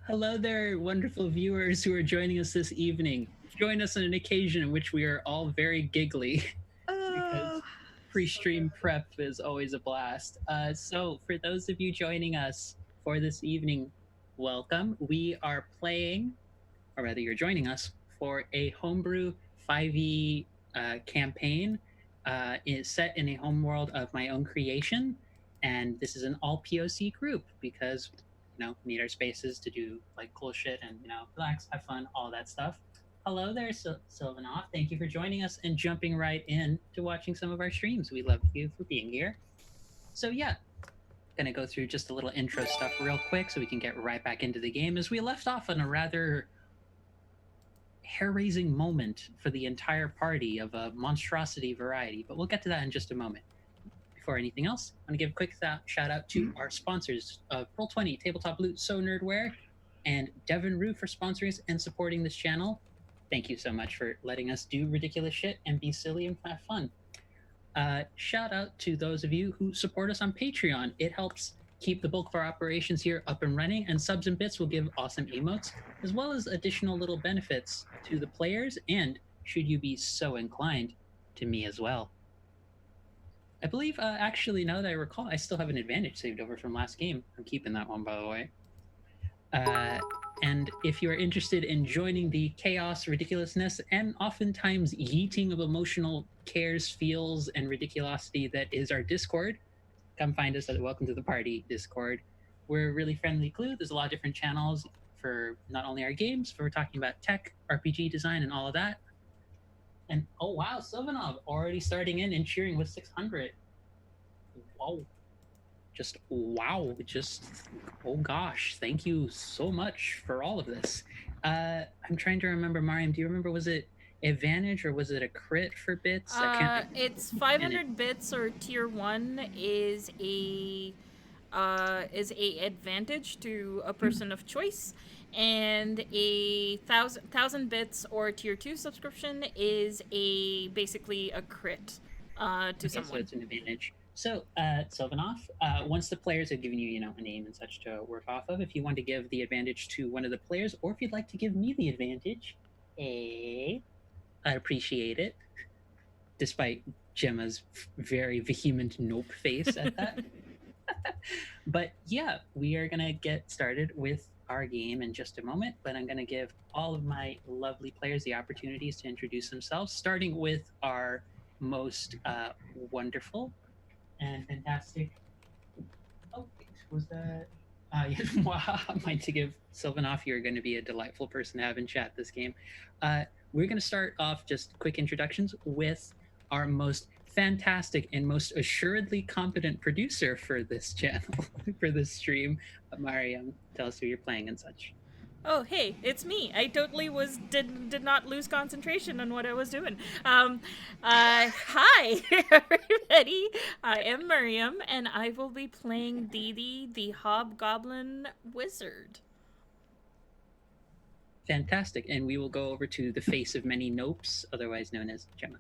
Hello there, wonderful viewers who are joining us this evening. Join us on an occasion in which we are all very giggly Oh, because pre-stream prep is always a blast. So, for those of you joining us for this evening, welcome. We are playing, or rather, you're joining us for a homebrew 5e campaign. Is set in a home world of my own creation, and this is an all POC group because need our spaces to do like cool shit and relax, have fun, all that stuff. Hello there, Sylvanov. Thank you for joining us and jumping right in to watching some of our streams. We love you for being here. So yeah, gonna go through just a little intro stuff real quick so we can get right back into the game as we left off on a rather hair-raising moment for the entire party of a monstrosity variety, but we'll get to that in just a moment. Before anything else, I'm going to give a quick shout out to our sponsors of Roll20, Tabletop Loot, So Nerdware, and Devin Rue for sponsoring and supporting this channel. Thank you so much for letting us do ridiculous shit and be silly and have fun. Shout out to those of you who support us on Patreon. It helps keep the bulk of our operations here up and running, and subs and bits will give awesome emotes, as well as additional little benefits to the players, and should you be so inclined, to me as well. I believe, actually, now that I recall, I still have an advantage saved over from last game. I'm keeping that one, by the way. Uh, and if you are interested in joining the chaos, ridiculousness, and oftentimes yeeting of emotional cares, feels, and ridiculosity that is our Discord, come find us at Welcome to the Party Discord. We're a really friendly clue. There's a lot of different channels for not only our games, for talking about tech, RPG design, and all of that. And oh wow, Sylvanov already starting in and cheering with 600. Whoa. Just wow, just oh gosh, thank you so much for all of this. I'm trying to remember, Mariam, do you remember, was it advantage or was it a crit for bits? I can't. it's And it 500 bits or tier 1 is a advantage to a person of choice, and a thousand bits or tier 2 subscription is a basically a crit to okay, so someone. it's an advantage. So, Sylvanov, once the players have given you, a name and such to work off of, if you want to give the advantage to one of the players, or if you'd like to give me the advantage, I'd appreciate it. Despite Gemma's very vehement nope face at that. But yeah, we are going to get started with our game in just a moment, but I'm going to give all of my lovely players the opportunities to introduce themselves, starting with our most wonderful and fantastic. Oh, wait, was that? Yes, wow, mine to give Sylvanov. You're going to be a delightful person to have in chat this game. We're going to start off just quick introductions with our most fantastic and most assuredly competent producer for this channel, for this stream, Mariam. Tell us who you're playing and such. Oh, hey, it's me. I totally did not lose concentration on what I was doing. Hi everybody. I am Miriam, and I will be playing Dee Dee, the Hobgoblin Wizard. Fantastic. And we will go over to the face of many nopes, otherwise known as Gemma.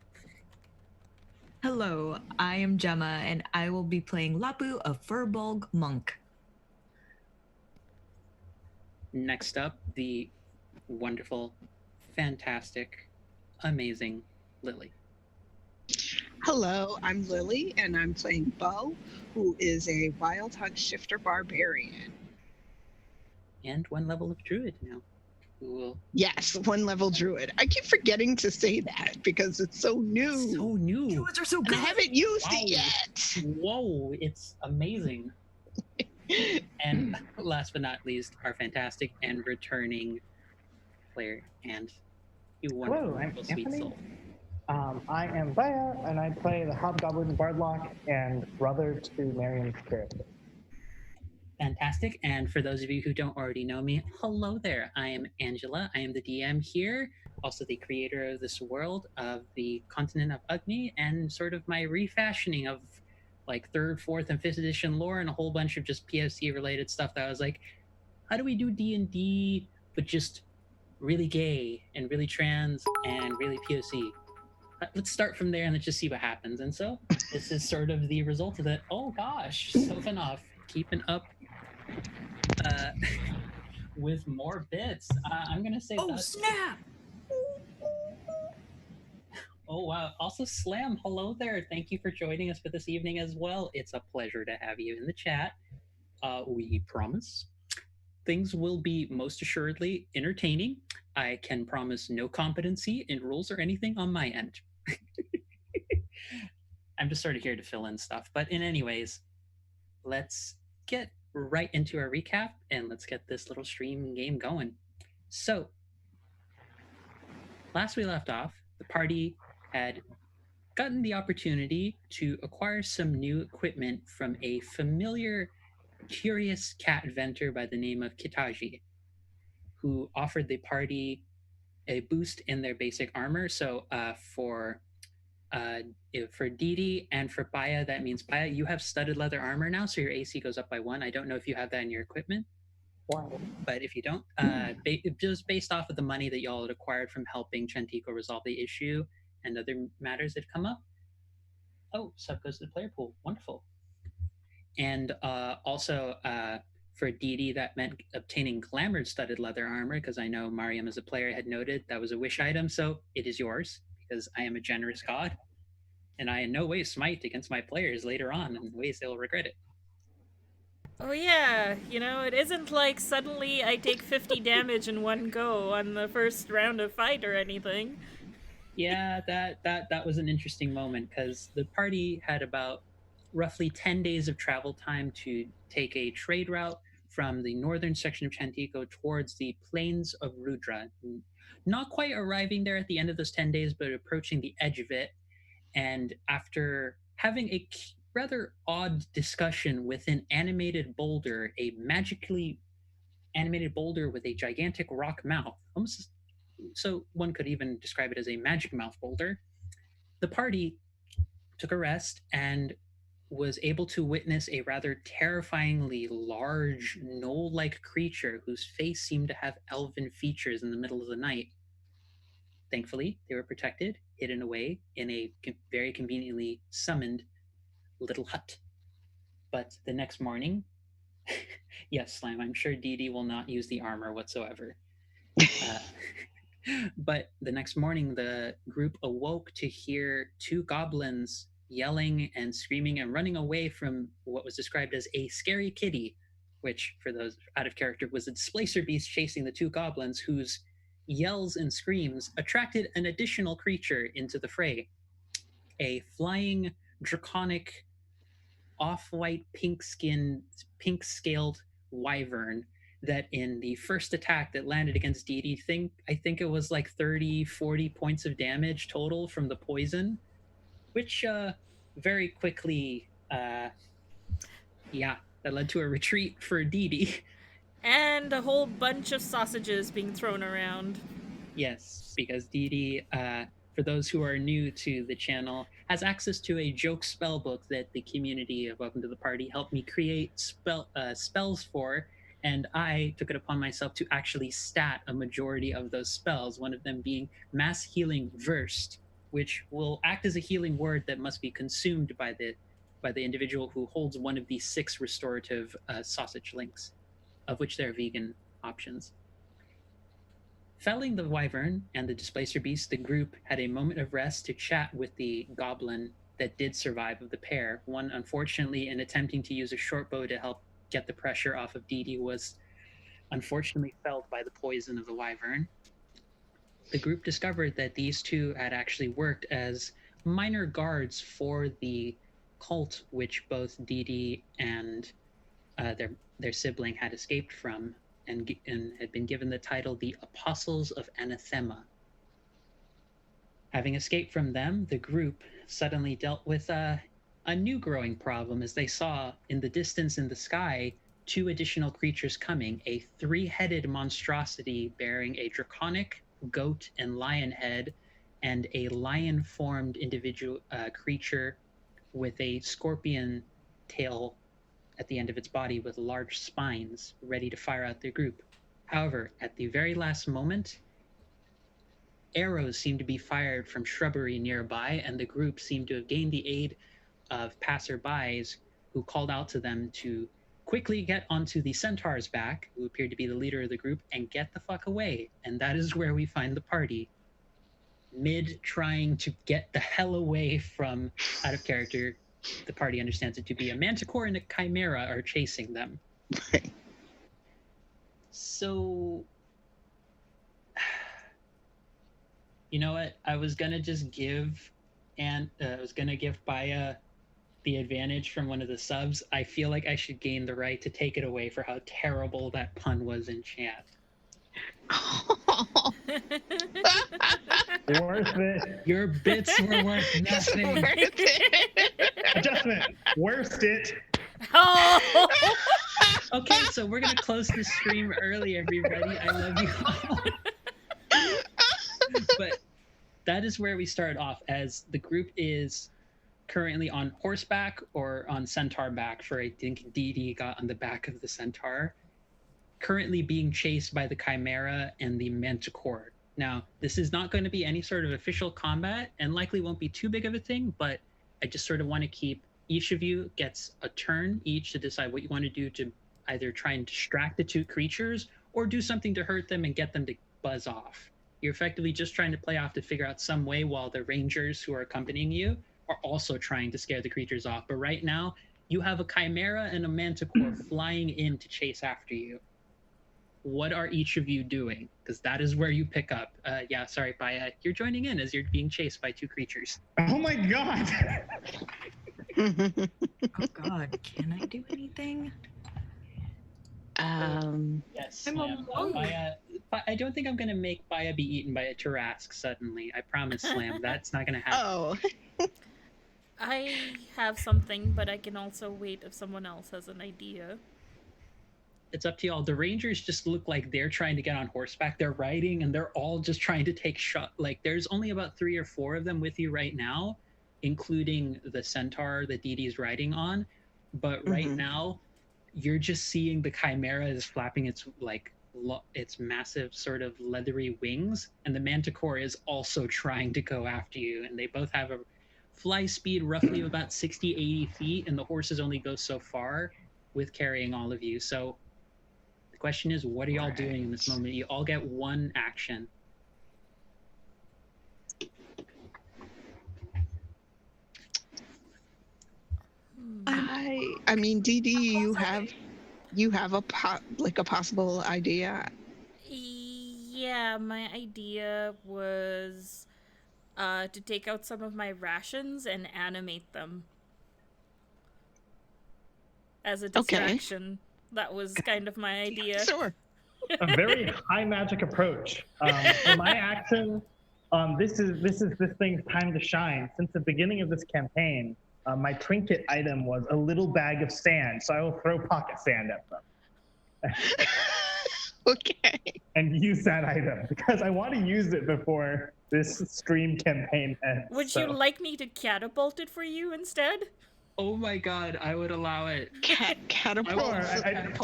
Hello, I am Gemma, and I will be playing Lapu, a Furbolg monk. Next up, the wonderful, fantastic, amazing Lily. Hello, I'm Lily, and I'm playing Bo, who is a Wild Hunt Shifter Barbarian. And one level of Druid now. Who will... Yes, one level Druid. I keep forgetting to say that because it's so new. So new. Druids are so And good. I haven't used it yet. Whoa, it's amazing. And last but not least, our fantastic and returning player, and you wonderful, Hello, I'm sweet Anthony. soul. I am Vaya, and I play the Hobgoblin Bardlock and brother to Mariam's character. Fantastic. And for those of you who don't already know me, hello there. I am Angela. I am the DM here, also the creator of this world, of the continent of Agni, and sort of my refashioning of like 3rd, 4th, and 5th edition lore and a whole bunch of just POC related stuff that I was like, how do we do D&D but just really gay and really trans and really POC? Let's start from there and let's just see what happens. And so this is sort of the result of that. Oh gosh, Sylvanov keeping up with more bits. I'm gonna say Oh that. snap! Oh wow! Also, Slam, hello there. Thank you for joining us for this evening as well. It's a pleasure to have you in the chat. We promise things will be most assuredly entertaining. I can promise no competency in rules or anything on my end. I'm just sort of here to fill in stuff. But in anyways, let's get right into our recap and let's get this little stream game going. So, last we left off, the party had gotten the opportunity to acquire some new equipment from a familiar, curious cat inventor by the name of Kitaji, who offered the party a boost in their basic armor. So uh, for Didi and for Baya, that means Baya, you have studded leather armor now, so your AC goes up by 1. I don't know if you have that in your equipment, Wow. but if you don't, just based off of the money that y'all had acquired from helping Chentico resolve the issue and other matters that come up. Oh, sub goes to the player pool. Wonderful. And also for Didi, that meant obtaining glamored studded leather armor, because I know Mariam as a player had noted that was a wish item, so it is yours, because I am a generous god, and I in no way smite against my players later on in ways they'll regret it. Oh yeah, it isn't like suddenly I take 50 damage in one go on the first round of fight or anything. Yeah, that was an interesting moment, because the party had about roughly 10 days of travel time to take a trade route from the northern section of Chantico towards the plains of Rudra. Not quite arriving there at the end of those 10 days, but approaching the edge of it. And after having a rather odd discussion with an animated boulder, a magically animated boulder with a gigantic rock mouth, almost so one could even describe it as a magic mouth boulder, the party took a rest and was able to witness a rather terrifyingly large gnoll-like creature whose face seemed to have elven features in the middle of the night. Thankfully, they were protected, hidden away in a very conveniently summoned little hut. But the next morning, yes, Slam, I'm sure Didi will not use the armor whatsoever. Uh, but the next morning, the group awoke to hear 2 goblins yelling and screaming and running away from what was described as a scary kitty, which, for those out of character, was a displacer beast chasing the 2 goblins, whose yells and screams attracted an additional creature into the fray, a flying draconic off-white pink-scaled wyvern that in the first attack that landed against Didi, I think it was like 30-40 points of damage total from the poison, which very quickly yeah, that led to a retreat for Didi. And a whole bunch of sausages being thrown around. Yes, because Didi, for those who are new to the channel, has access to a joke spell book that the community of Welcome to the Party helped me create spells for, and I took it upon myself to actually stat a majority of those spells, one of them being Mass Healing Versed, which will act as a healing word that must be consumed by the individual who holds one of these 6 restorative sausage links, of which there are vegan options. Felling the wyvern and the displacer beast, the group had a moment of rest to chat with the goblin that did survive of the pair. One, unfortunately, in attempting to use a short bow to help get the pressure off of Didi, was unfortunately felled by the poison of the wyvern. The group discovered that these 2 had actually worked as minor guards for the cult which both Didi and their sibling had escaped from, and had been given the title the Apostles of Anathema. Having escaped from them, the group suddenly dealt with a new growing problem as they saw in the distance in the sky 2 additional creatures coming, a 3-headed monstrosity bearing a draconic goat and lion head, and a lion-formed individual creature with a scorpion tail at the end of its body with large spines ready to fire out their group. However, at the very last moment, arrows seemed to be fired from shrubbery nearby, and the group seemed to have gained the aid of passerbys who called out to them to quickly get onto the centaur's back, who appeared to be the leader of the group, and get the fuck away. And that is where we find the party. Mid trying to get the hell away from out of character, the party understands it to be a manticore and a chimera are chasing them. So, you know what? I was gonna just give, Baya the advantage from one of the subs. I feel like I should gain the right to take it away for how terrible that pun was in chat. Worth it. Your bits were worth nothing. Adjustment. Worst it. Oh! Okay, so we're gonna close the stream early, everybody. I love you all. But that is where we start off, as the group is currently on horseback or on centaur back, for I think DD got on the back of the centaur, currently being chased by the chimera and the manticore. Now, this is not going to be any sort of official combat and likely won't be too big of a thing, but I just sort of want to keep each of you gets a turn each to decide what you want to do to either try and distract the two creatures or do something to hurt them and get them to buzz off. You're effectively just trying to play off to figure out some way while the rangers who are accompanying you are also trying to scare the creatures off. But right now, you have a chimera and a manticore flying in to chase after you. What are each of you doing? Because that is where you pick up. Sorry, Baya. You're joining in as you're being chased by two creatures. Oh my god! Oh God, can I do anything? Yes, I'm Slam. Baya, I don't think I'm going to make Baya be eaten by a Tarask suddenly. I promise, Slam. That's not going to happen. Oh. I have something, but I can also wait if someone else has an idea. It's up to y'all. The rangers just look like they're trying to get on horseback. They're riding and they're all just trying to take shot. Like, there's only about 3 or 4 of them with you right now, including the centaur that Dee Dee's riding on. But right now, you're just seeing the chimera is flapping its its massive sort of leathery wings, and the manticore is also trying to go after you. And they both have a fly speed roughly of about 60, 80 feet, and the horses only go so far with carrying all of you. So the question is, what are y'all doing in this moment? You all get one action. I mean, Dee Dee, you have a possible idea. Yeah, my idea was to take out some of my rations and animate them as a distraction. That was kind of my idea. Sure. A very high magic approach. For my action, this thing's time to shine. Since the beginning of this campaign, my trinket item was a little bag of sand, so I will throw pocket sand at them. Okay. And use that item because I want to use it before this stream campaign ends. Would you like me to catapult it for you instead? Oh my god, I would allow it. Catapult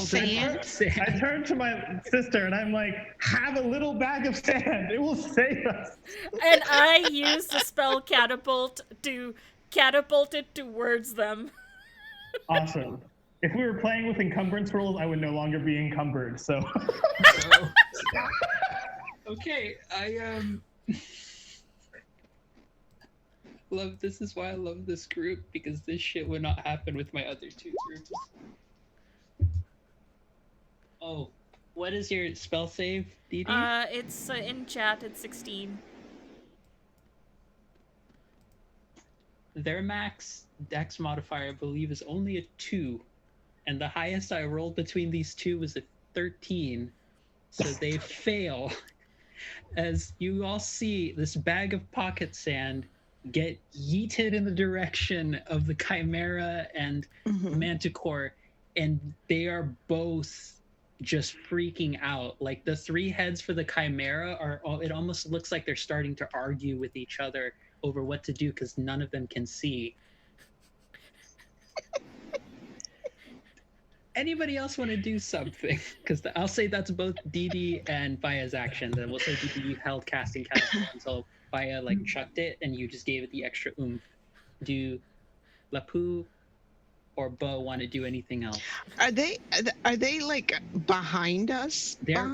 sand? I turn to my sister and I'm like, have a little bag of sand. It will save us. And I use the spell catapult to catapult it towards them. Awesome. If we were playing with encumbrance rules, I would no longer be encumbered, so. Okay, this is why I love this group, because this shit would not happen with my other 2 groups. Oh, what is your spell save, Dee Dee? It's in chat, it's 16. Their max dex modifier, I believe, is only a 2. And the highest I rolled between these two was a 13. So they fail. As you all see this bag of pocket sand get yeeted in the direction of the chimera and manticore, and they are both just freaking out. Like, the 3 heads for the chimera it almost looks like they're starting to argue with each other over what to do because none of them can see. Anybody else want to do something? Because I'll say that's both Dee Dee and Baya's action. Then we'll say Dee Dee held casting catapult until Baya chucked it and you just gave it the extra oomph. Do Lapu or Bo want to do anything else? Are they like behind us? They're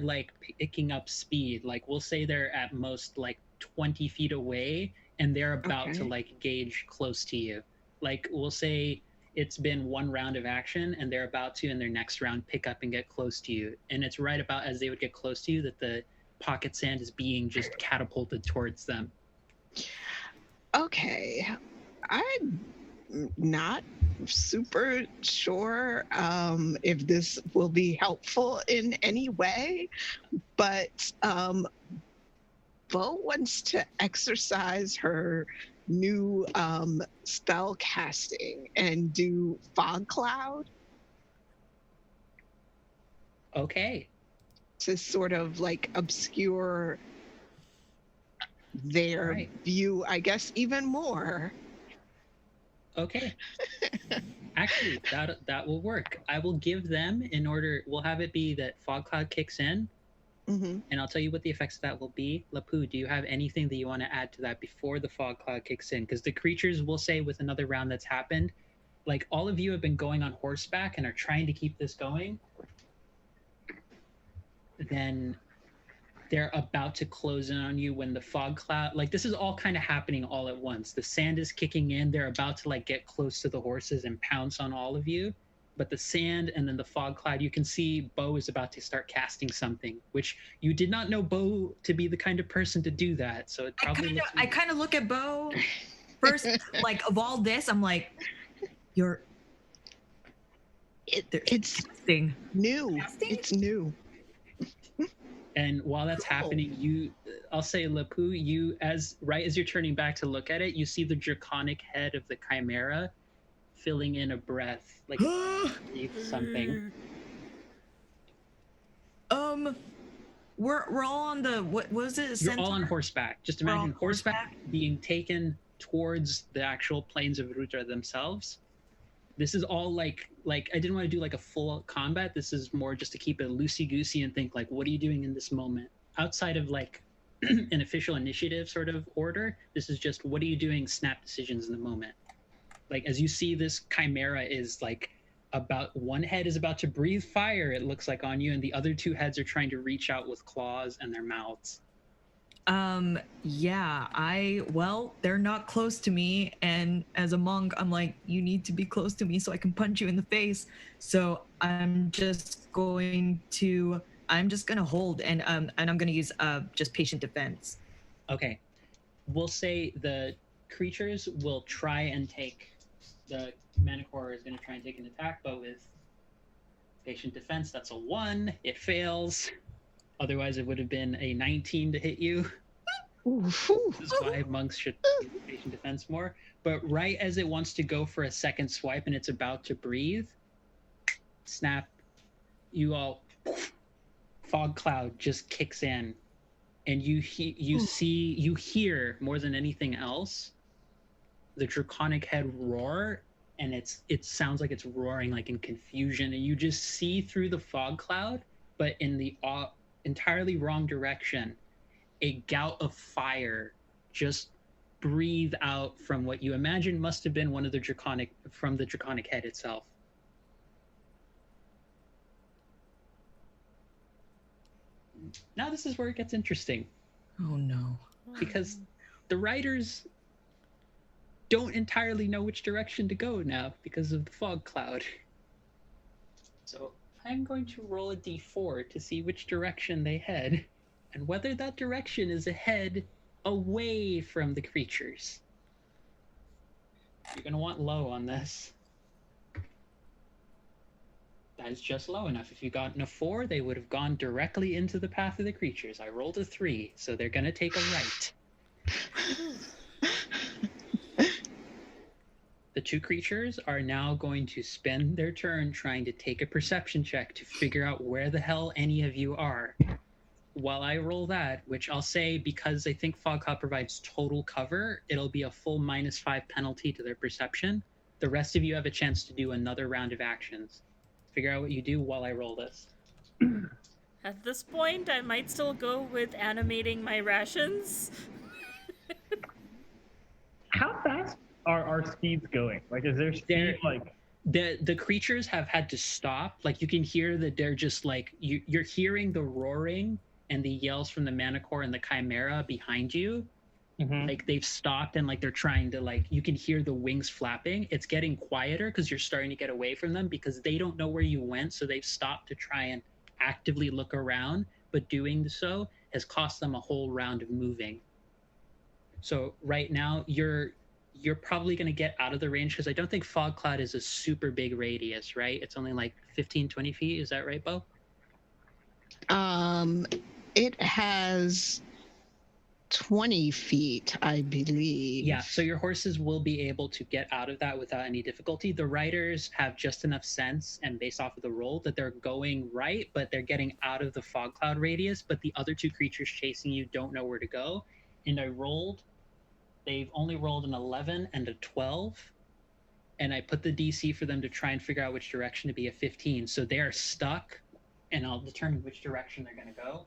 like picking up speed. Like we'll say they're at most like 20 feet away, and they're about to Okay. like gauge close to you. Like we'll say it's been one round of action, and they're about to in their next round pick up and get close to you. And it's right about as they would get close to you that the pocket sand is being just catapulted towards them. Okay. I'm not super sure if this will be helpful in any way, but Bo wants to exercise her new spell casting and do fog cloud Okay. to sort of like obscure their Right. view, I guess, even more. Okay. Actually, that will work. I will give them in order. We'll have it be that fog cloud kicks in, Hmm. and I'll tell you what the effects of that will be. Lapu, do you have anything that you want to add to that before the fog cloud kicks in? Because the creatures will say with another round that's happened, like all of you have been going on horseback and are trying to keep this going. Then they're about to close in on you when the fog cloud, like this is all kind of happening all at once. The sand is kicking in. They're about to like get close to the horses and pounce on all of you. But the sand and then the fog cloud, you can see Bo is about to start casting something, which you did not know Bo to be the kind of person to do that. So it probably I kind of look at Bo first. Like of all this, I'm like, It's thing. new. Casting? It's new. And while that's Cool. happening, I'll say, Lapu, as you're turning back to look at it, you see the draconic head of the chimera filling in a breath, like something. We're all on the what was it? You're all on horseback. Just We're all imagine on horseback being taken towards the actual plains of Rudra themselves. This is all like I didn't want to do like a full combat. This is more just to keep it loosey-goosey and think like, what are you doing in this moment? Outside of like an official initiative sort of order, this is just what are you doing, snap decisions in the moment. Like as you see this chimera is like one head is about to breathe fire, it looks like, on you, and the other two heads are trying to reach out with claws and their mouths. Well, they're not close to me, and as a monk, I'm like, you need to be close to me so I can punch you in the face. So I'm just gonna hold, and I'm gonna use just patient defense. Okay. We'll say the creatures will try and take, the Manticore is going to try and take an attack, but with patient defense, that's a 1. It fails. Otherwise, it would have been a 19 to hit you. This is why monks should use patient defense more. But right as it wants to go for a second swipe and it's about to breathe, snap, you all, fog cloud just kicks in, and you hear more than anything else the draconic head roar, and it sounds like it's roaring like in confusion, and you just see through the fog cloud, but in the entirely wrong direction, a gout of fire just breathe out from what you imagine must have been one of the draconic head itself. Now this is where it gets interesting, Oh no. because the writers don't entirely know which direction to go now because of the fog cloud. So I'm going to roll a d4 to see which direction they head, and whether that direction is a head away from the creatures. You're going to want low on this. That is just low enough. If you gotten a 4, they would have gone directly into the path of the creatures. I rolled a 3, so they're going to take a right. The two creatures are now going to spend their turn trying to take a perception check to figure out where the hell any of you are. While I roll that, which I'll say because I think Fog Cloud provides total cover, it'll be a full -5 penalty to their perception. The rest of you have a chance to do another round of actions. Figure out what you do while I roll this. At this point, I might still go with animating my rations. How fast are our speeds going? Like, is there speed like? The creatures have had to stop. Like, you can hear that they're just like you're hearing the roaring and the yells from the Manicore and the Chimera behind you. Like, they've stopped and like they're trying to, like, you can hear the wings flapping. It's getting quieter because you're starting to get away from them because they don't know where you went, so they've stopped to try and actively look around, but doing so has cost them a whole round of moving. So right now you're probably going to get out of the range because I don't think fog cloud is a super big radius, right? It's only like 15-20 feet. Is that right, Bo? It has 20 feet, I believe. Yeah, so your horses will be able to get out of that without any difficulty. The riders have just enough sense and based off of the roll that they're going right, but they're getting out of the fog cloud radius, but the other two creatures chasing you don't know where to go. And they've only rolled an 11 and a 12. And I put the DC for them to try and figure out which direction to be a 15. So they are stuck, and I'll determine which direction they're going to go.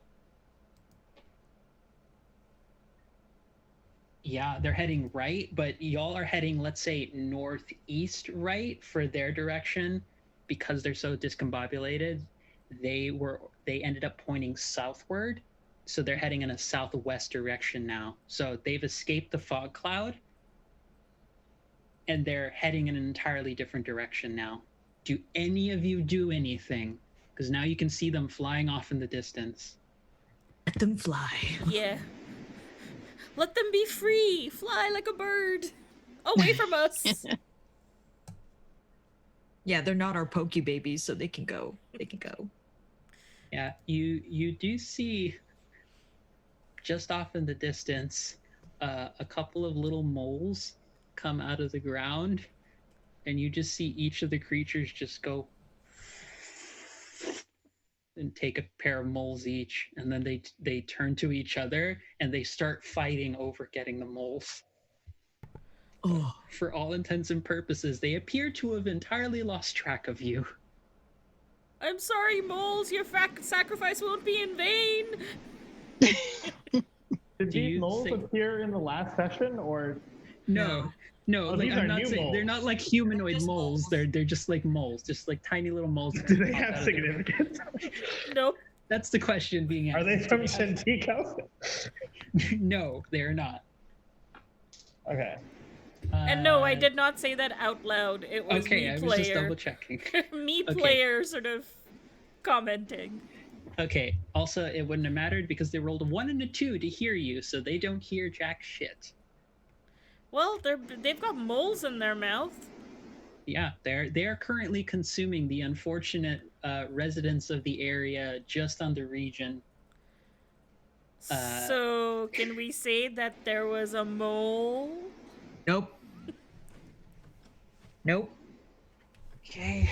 Yeah, they're heading right, but y'all are heading, let's say, northeast right for their direction because they're so discombobulated. They ended up pointing southward, so they're heading in a southwest direction now. So they've escaped the fog cloud, and they're heading in an entirely different direction now. Do any of you do anything? Because now you can see them flying off in the distance. Let them fly. Yeah. Let them be free. Fly like a bird. Away from us. Yeah, they're not our PoC babies, so they can go. They can go. Yeah, you do see just off in the distance a couple of little moles come out of the ground, and you just see each of the creatures just go and take a pair of moles each, and then they turn to each other and they start fighting over getting the moles. Oh, For all intents and purposes, they appear to have entirely lost track of you. I'm sorry, moles. Your sacrifice won't be in vain. Did these moles appear in the last session, or no? Oh, like, these I'm are not new saying moles. they're not like humanoid Just moles. moles. They're just like moles, just like tiny little moles. do they pop out have of the- significance? Nope. That's the question being asked. Are they from Shintico? No, they are not. Okay. And no, I did not say that out loud. It was Okay, me I was player. just double checking. Me Okay. player sort of commenting. Okay. Also, it wouldn't have mattered because they rolled a 1 and a 2 to hear you, so they don't hear jack shit. Well, they've got moles in their mouth. Yeah, they are currently consuming the unfortunate residents of the area just on the region. So, can we say that there was a mole? nope. Nope. Okay.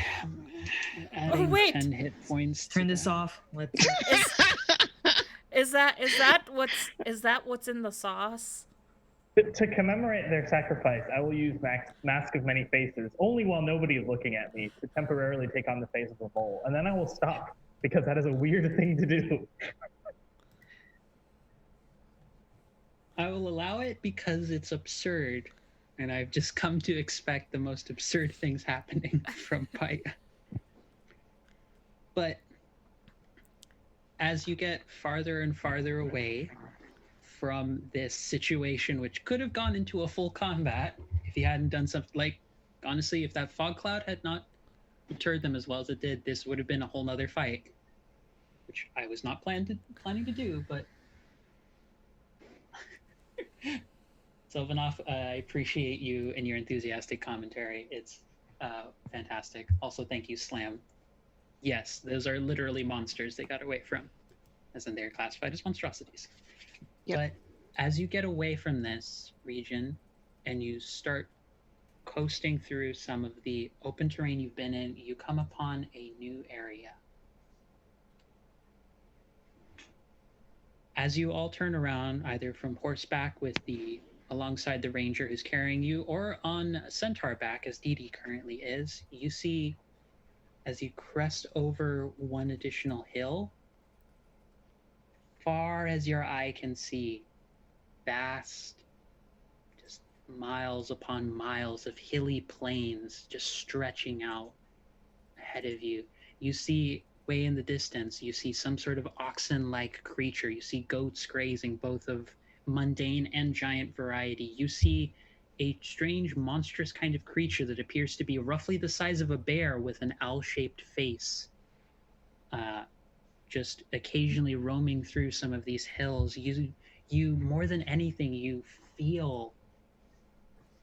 Adding wait. 10 hit points. Turn to this that. off. Let's. Is that what's in the sauce? To commemorate their sacrifice, I will use Mask of Many Faces, only while nobody is looking at me, to temporarily take on the face of a mole. And then I will stop, because that is a weird thing to do. I will allow it because it's absurd, and I've just come to expect the most absurd things happening from Pike. But as you get farther and farther away from this situation, which could have gone into a full combat if you hadn't done something like, honestly, if that fog cloud had not deterred them as well as it did, this would have been a whole nother fight, which I was not planning to do, but Sylvanov, I appreciate you and your enthusiastic commentary. It's fantastic. Also, thank you, Slam. Yes, those are literally monsters they got away from, as in they're classified as monstrosities. Yep. But as you get away from this region and you start coasting through some of the open terrain you've been in, you come upon a new area. As you all turn around, either from horseback alongside the ranger who's carrying you, or on centaur back as Dee Dee currently is, you see, as you crest over one additional hill, far as your eye can see, vast, just miles upon miles of hilly plains just stretching out ahead of you. You see way in the distance, you see some sort of oxen-like creature. You see goats grazing, both of mundane and giant variety. You see a strange, monstrous kind of creature that appears to be roughly the size of a bear with an owl-shaped face. Uh, just occasionally roaming through some of these hills. You more than anything, you feel,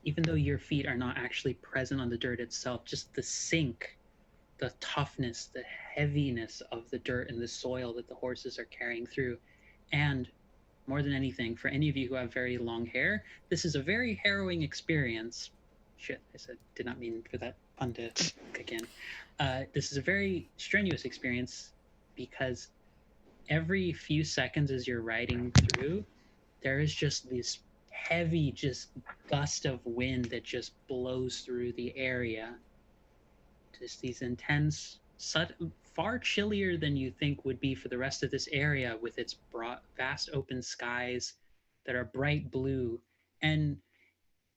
even though your feet are not actually present on the dirt itself, just the sink, the toughness, the heaviness of the dirt and the soil that the horses are carrying through. And more than anything, for any of you who have very long hair, this is a very harrowing experience. Shit, did not mean for that pun to kick in. This is a very strenuous experience because every few seconds as you're riding through, there is just this heavy, just gust of wind that just blows through the area. Just these intense, far chillier than you think would be for the rest of this area, with its broad, vast open skies that are bright blue. And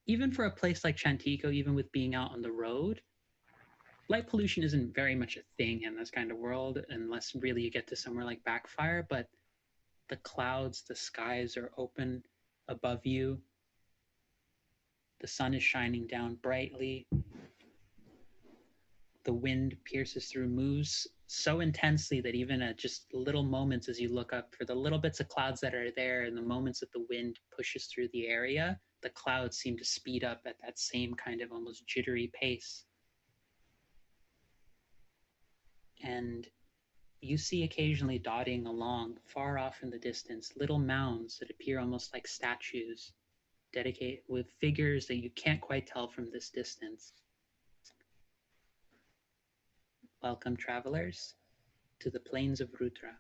even for a place like Chantico, even with being out on the road, light pollution isn't very much a thing in this kind of world, unless really you get to somewhere like Backfire. But the clouds, the skies are open above you. The sun is shining down brightly. The wind pierces through, moves so intensely that even at just little moments as you look up, for the little bits of clouds that are there and the moments that the wind pushes through the area, the clouds seem to speed up at that same kind of almost jittery pace. And you see occasionally dotting along, far off in the distance, little mounds that appear almost like statues, dedicated with figures that you can't quite tell from this distance. Welcome, travelers, to the plains of Rudra.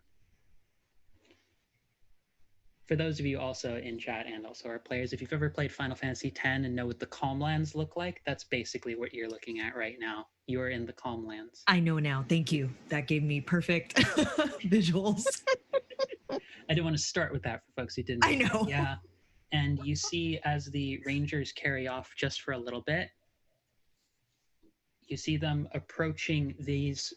For those of you also in chat and also our players, if you've ever played Final Fantasy X and know what the Calmlands look like, that's basically what you're looking at right now. You are in the Calmlands. I know now. Thank you. That gave me perfect visuals. I didn't want to start with that for folks who didn't. I know. Yeah. And you see as the Rangers carry off just for a little bit, you see them approaching these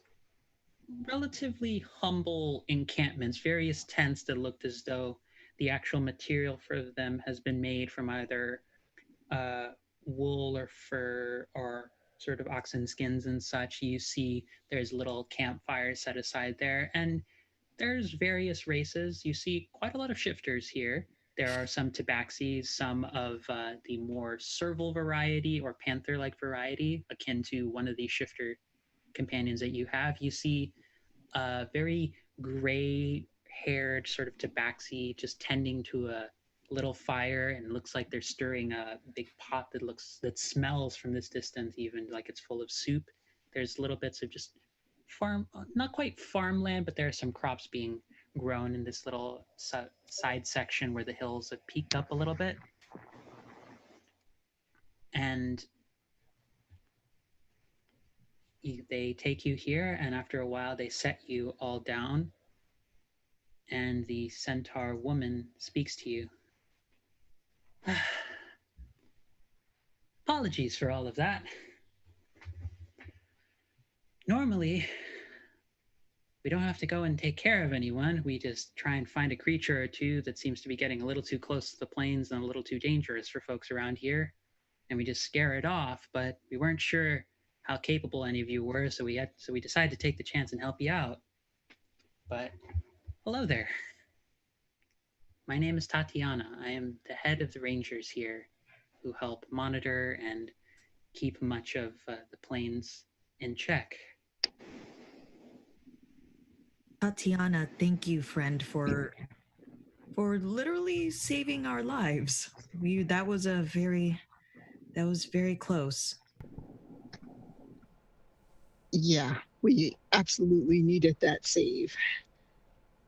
relatively humble encampments, various tents that looked as though the actual material for them has been made from either wool or fur or sort of oxen skins and such. You see there's little campfires set aside there, and there's various races. You see quite a lot of shifters here. There are some tabaxis, some of the more serval variety or panther-like variety, akin to one of the shifter companions that you have. You see very gray-haired sort of tabaxi just tending to a little fire, and it looks like they're stirring a big pot that smells from this distance even like it's full of soup. There's little bits of just farm, not quite farmland, but there are some crops being grown in this little side section where the hills have peaked up a little bit. And they take you here, and after a while they set you all down, and the centaur woman speaks to you. Apologies for all of that. Normally, we don't have to go and take care of anyone. We just try and find a creature or two that seems to be getting a little too close to the plains and a little too dangerous for folks around here, and we just scare it off. But we weren't sure how capable any of you were, so we decided to take the chance and help you out. But hello there. My name is Tatiana. I am the head of the Rangers here, who help monitor and keep much of the plains in check. Tatiana, thank you, friend, for literally saving our lives. That was very close. Yeah, we absolutely needed that save.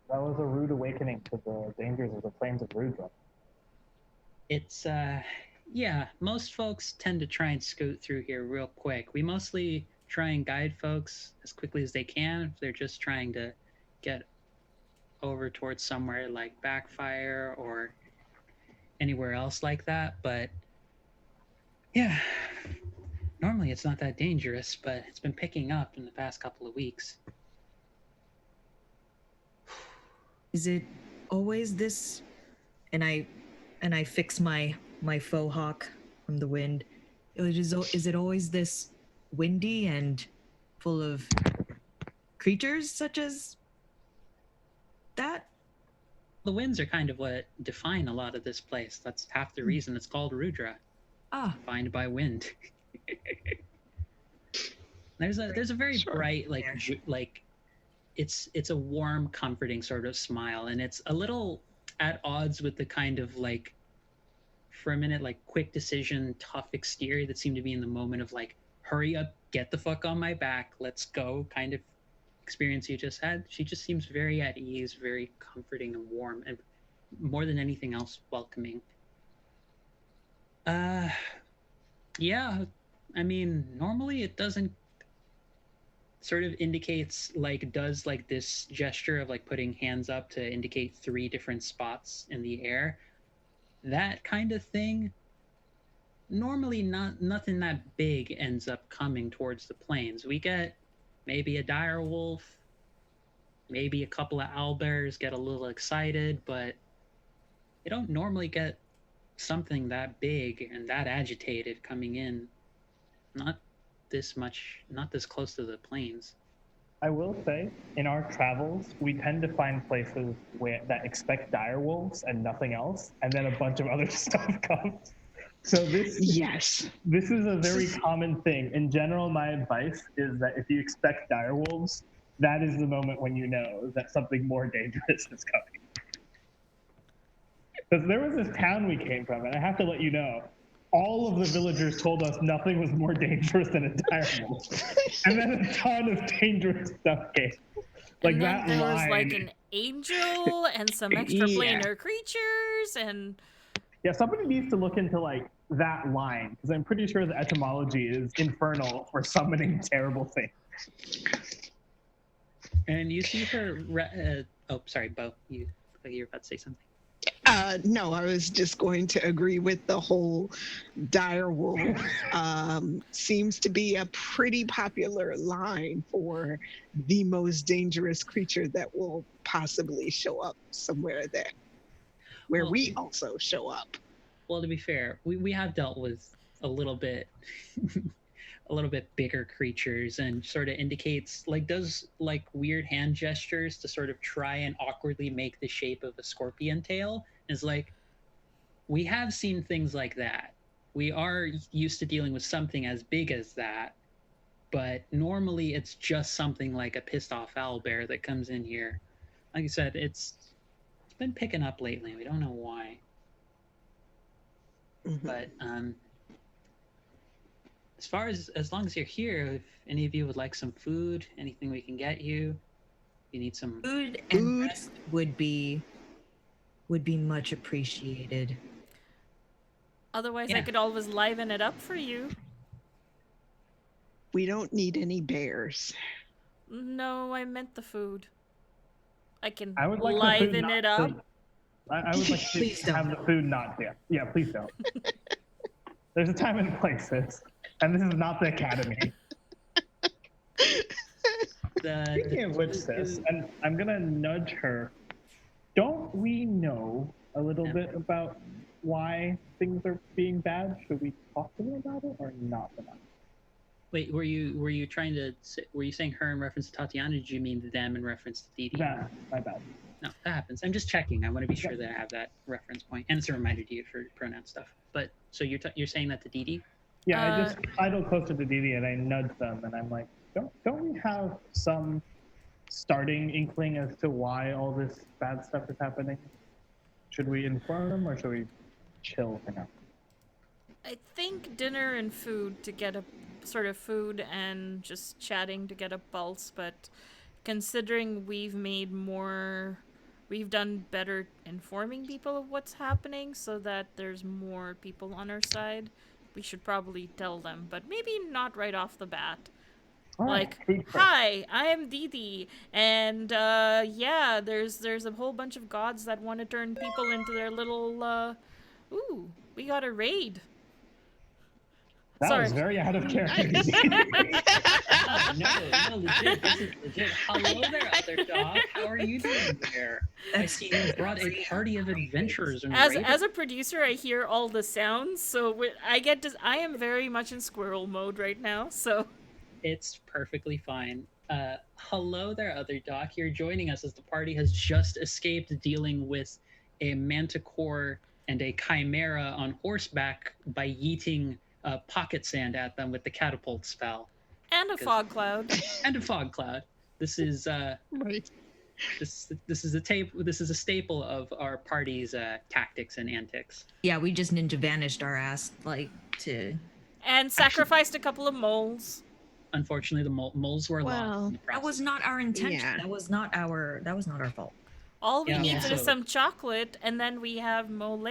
That was a rude awakening to the dangers of the plains of Rudra. It's, yeah, most folks tend to try and scoot through here real quick. We mostly try and guide folks as quickly as they can if they're just trying to get over towards somewhere like Backfire or anywhere else like that. But Yeah. Normally it's not that dangerous, but it's been picking up in the past couple of weeks. Is it always this? And I fix my faux hawk from the wind. Is it always this windy and full of creatures such as that? The winds are kind of what define a lot of this place. That's half the reason it's called Rudra, Ah, defined by wind. There's a very Sure. bright There. like it's a warm, comforting sort of smile, and it's a little at odds with the kind of like for a minute like quick decision, tough exterior that seemed to be in the moment of like hurry up, get the fuck on my back, let's go kind of experience you just had. She just seems very at ease, very comforting and warm, and more than anything else, welcoming. Uh, yeah. I mean, normally it doesn't sort of indicates like does like this gesture of like putting hands up to indicate three different spots in the air. That kind of thing. Normally, nothing that big ends up coming towards the plains. We get maybe a dire wolf, maybe a couple of owlbears get a little excited, but you don't normally get something that big and that agitated coming in. Not this much, not this close to the plains. I will say, in our travels, we tend to find places that expect dire wolves and nothing else, and then a bunch of other stuff comes. So Yes. this is a very common thing. In general, my advice is that if you expect dire wolves, that is the moment when you know that something more dangerous is coming. Because there was this town we came from, and I have to let you know, all of the villagers told us nothing was more dangerous than a dire wolf. And then a ton of dangerous stuff came. Like and then that there line. was like an angel and some extra planar creatures and Yeah, somebody needs to look into like that line because I'm pretty sure the etymology is infernal for summoning terrible things. And you see her. Oh, sorry, Bo. You were about to say something. No, I was just going to agree with the whole dire wolf. Seems to be a pretty popular line for the most dangerous creature that will possibly show up somewhere where Well, we also show up. Well, to be fair, we have dealt with a little bit a little bit bigger creatures and sort of indicates like does like weird hand gestures to sort of try and awkwardly make the shape of a scorpion tail. Is like we have seen things like that. We are used to dealing with something as big as that, but normally it's just something like a pissed off owl bear that comes in here. Like I said, it's been picking up lately. We don't know why. But as long as you're here, if any of you would like some food, anything we can get you, if you need some food and rest would be much appreciated. otherwise I Yeah. could always liven it up for you. We don't need any bears. No, I meant the food. I can I would like the food liven not it up. to- I would like Please to don't. have the food not there. Yeah, please don't. There's a time and place, sis. And this is not the academy. Speaking of which, sis, and I'm gonna nudge her. Don't we know a little bit about why things are being bad? Should we talk to them about it or not about it? Wait, were you trying to were you saying her in reference to Tatiana? Or did you mean them in reference to Didi? Nah, my bad. No, that happens. I'm just checking. I want to be sure that I have that reference point, and it's a reminder to you for pronoun stuff. But so you're saying that to Didi? Yeah, I just idle closer to Didi and I nudge them and I'm like, don't we have some starting inkling as to why all this bad stuff is happening? Should we inform them or should we chill for now? I think dinner and food to get a sort of food and just chatting to get a pulse, but considering we've done better informing people of what's happening so that there's more people on our side, we should probably tell them, but maybe not right off the bat. All right, Like, food first. hi, I am Didi, and yeah, there's a whole bunch of gods that want to turn people into their little ooh, we got a raid. That Sorry. was very out of character. No, legit. This is legit. Hello there, other dog. How are you doing there? I see you brought a party of adventurers and As a producer, I hear all the sounds, so I am very much in squirrel mode right now. So It's perfectly fine. Hello there, other doc. You're joining us as the party has just escaped dealing with a manticore and a chimera on horseback by yeeting pocket sand at them with the catapult spell and a fog cloud. and a fog cloud. This is Right. this is a staple of our party's tactics and antics. Yeah, we just ninja vanished our ass to. And sacrificed a couple of moles. Unfortunately, the moles were Well, lost. In the That was process. not our intention. Yeah. That was not our fault. All we Yeah, need also- is some chocolate, and then we have mole.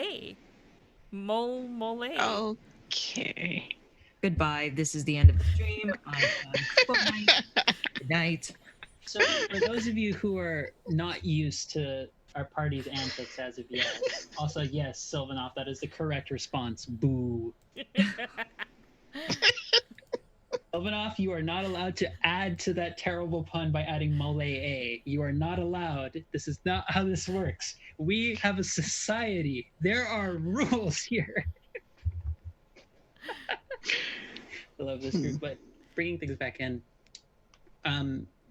Mole. Okay. Goodbye. This is the end of the stream. Goodbye. Good night. So, for those of you who are not used to our party's antics as of yet, also, yes, Sylvanov, that is the correct response. Boo. Sylvanov, you are not allowed to add to that terrible pun by adding mole a. You are not allowed. This is not how this works. We have a society. There are rules here. I love this group, but bringing things back in.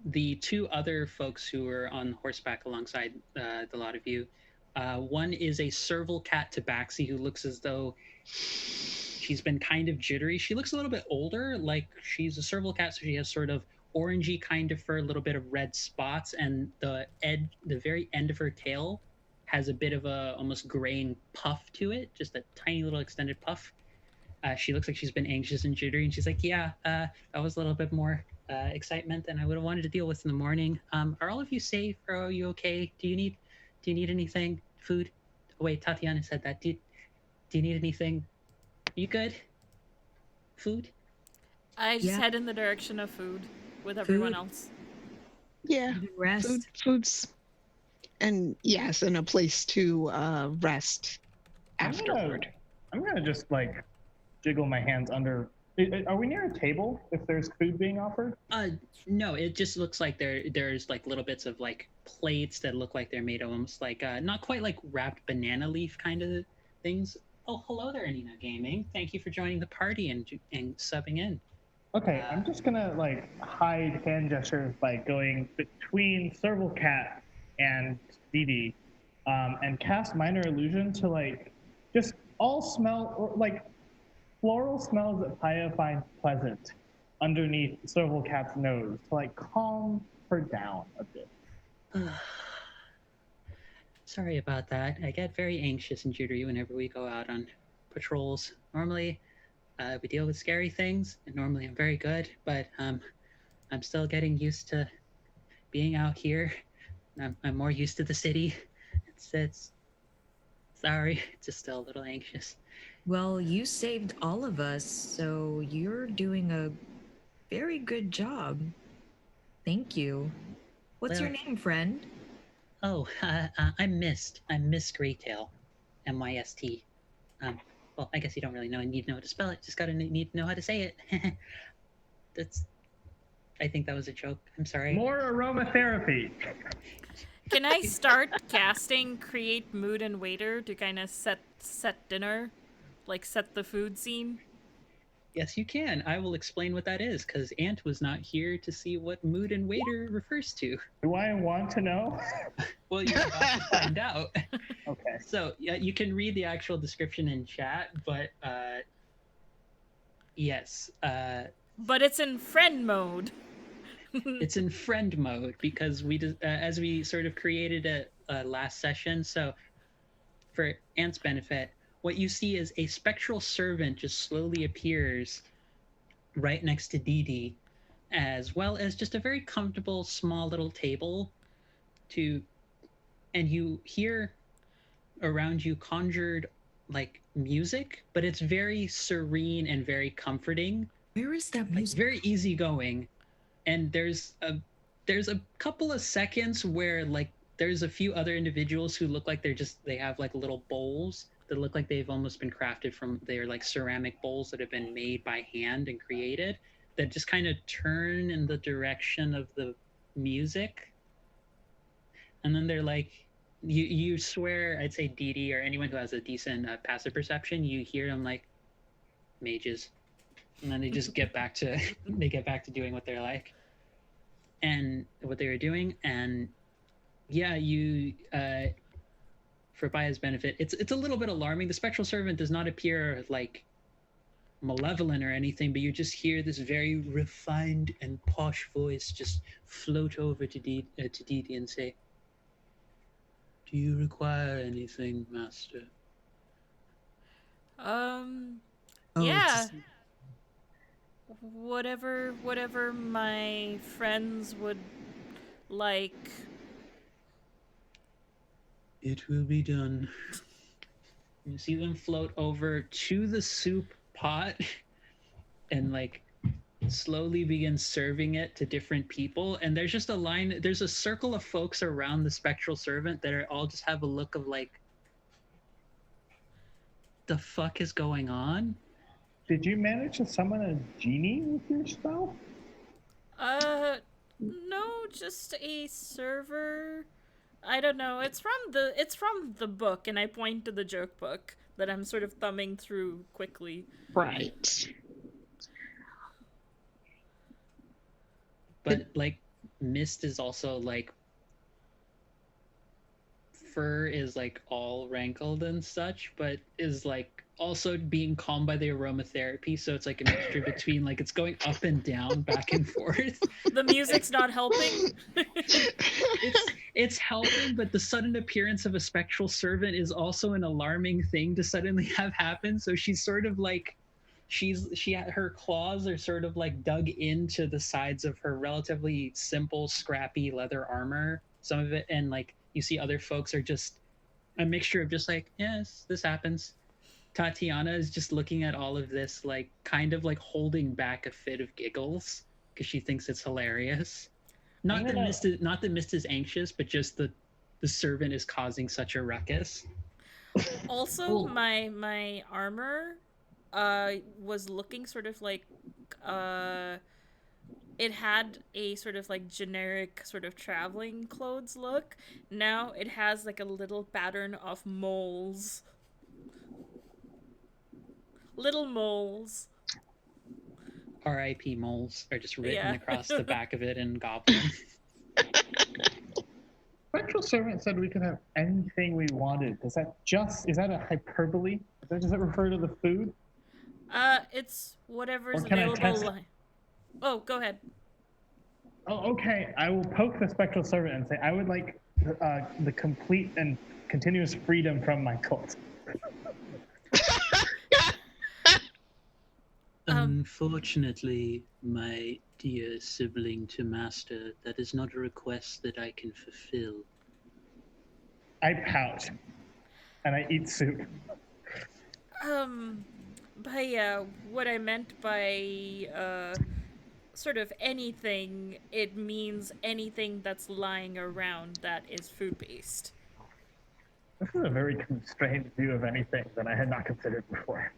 The two other folks who are on horseback alongside the lot of you, one is a serval cat tabaxi who looks as though she's been kind of jittery. She looks a little bit older, like she's a serval cat, so she has sort of orangey kind of fur, a little bit of red spots, and the very end of her tail has a bit of a almost graying puff to it, just a tiny little extended puff. She looks like she's been anxious and jittery, and she's like, yeah, that was a little bit more excitement than I would have wanted to deal with in the morning. Are all of you safe? Are you okay? Do you need anything? Food? Oh, wait, Tatiana said that. Do you need anything? You good? Food? I just Yeah. head in the direction of food with everyone else. Yeah. Rest. Foods. And yes, and a place to rest afterward. I'm gonna just jiggle my hands under. Are we near a table if there's food being offered? No, it just looks like there's little bits of plates that look like they're made of almost not quite like wrapped banana leaf kind of things. Oh, hello there, Nina Gaming. Thank you for joining the party and subbing in. Okay, I'm just gonna hide hand gestures by going between Serval Cat and Dee Dee, and cast minor illusion to just all smell or floral smells that Paya finds pleasant underneath Serval Cat's nose to calm her down a bit. Sorry about that. I get very anxious and jittery whenever we go out on patrols. Normally, we deal with scary things, and normally I'm very good, but I'm still getting used to being out here. I'm more used to the city. It's sorry, just still a little anxious. Well, you saved all of us, so you're doing a very good job. Thank you. What's your Well- name, friend? Oh, I'm Mist. I'm Mist Greytail, MYST. Well, I guess you don't really need to know how to spell it. Just need to know how to say it. I think that was a joke. I'm sorry. More aromatherapy. Can I start casting Create Mood and Waiter to kind of set dinner? Set the food scene? Yes, you can. I will explain what that is, because Ant was not here to see what mood and waiter refers to. Do I want to know? Well, you're about to find out. Okay. So, yeah, you can read the actual description in chat, but yes. But it's in friend mode. It's in friend mode because as we sort of created it last session. So, for Ant's benefit, what you see is a spectral servant just slowly appears right next to Dee Dee, as well as just a very comfortable small little table and you hear around you conjured music, but it's very serene and very comforting. Where is that music? Very easygoing. And there's a couple of seconds where there's a few other individuals who look like they have little bowls that look like they've almost been crafted from, they're like ceramic bowls that have been made by hand and created, that just kind of turn in the direction of the music. And then they're like, you swear, I'd say Dee Dee or anyone who has a decent passive perception, you hear them like, mages. And then they just get back to they get back to doing what they're like and what they were doing. And yeah, you for Baya's benefit, it's a little bit alarming. The spectral servant does not appear like malevolent or anything, but you just hear this very refined and posh voice just float over to Didi and say, "Do you require anything, Master?" Yeah. Whatever my friends would like. It will be done. You see them float over to the soup pot and like slowly begin serving it to different people. And there's just a line, there's a circle of folks around the spectral servant that are all just have a look of like, the fuck is going on? Did you manage to summon a genie with your spell? No, just a server. I don't know. It's from the book, and I point to the joke book that I'm sort of thumbing through quickly. Right. But like Mist is also like, fur is like all rankled and such, but is like also being calmed by the aromatherapy, so it's like a mixture between like it's going up and down, back and forth. The music's not helping. It's helping, but the sudden appearance of a spectral servant is also an alarming thing to suddenly have happen. So she's sort of like, her claws are sort of like dug into the sides of her relatively simple, scrappy leather armor. Some of it, and like you see other folks are just a mixture of just like, yes, this happens. Tatiana is just looking at all of this, like kind of like holding back a fit of giggles because she thinks it's hilarious. Not that Mist is anxious, but just the servant is causing such a ruckus. Also, my armor was looking sort of like it had a sort of like generic sort of traveling clothes look. Now it has like a little pattern of moles. Little moles. R.I.P. moles are just written across the back of it in Goblin. Spectral Servant said we could have anything we wanted. Is that a hyperbole? Does it refer to the food? It's whatever's Or can I available. test- Oh, go ahead. Oh, okay. I will poke the Spectral Servant and say I would like the complete and continuous freedom from my cult. Unfortunately, my dear sibling to Master, that is not a request that I can fulfill. I pout, and I eat soup. By what I meant by sort of anything, it means anything that's lying around that is food-based. This is a very constrained view of anything that I had not considered before.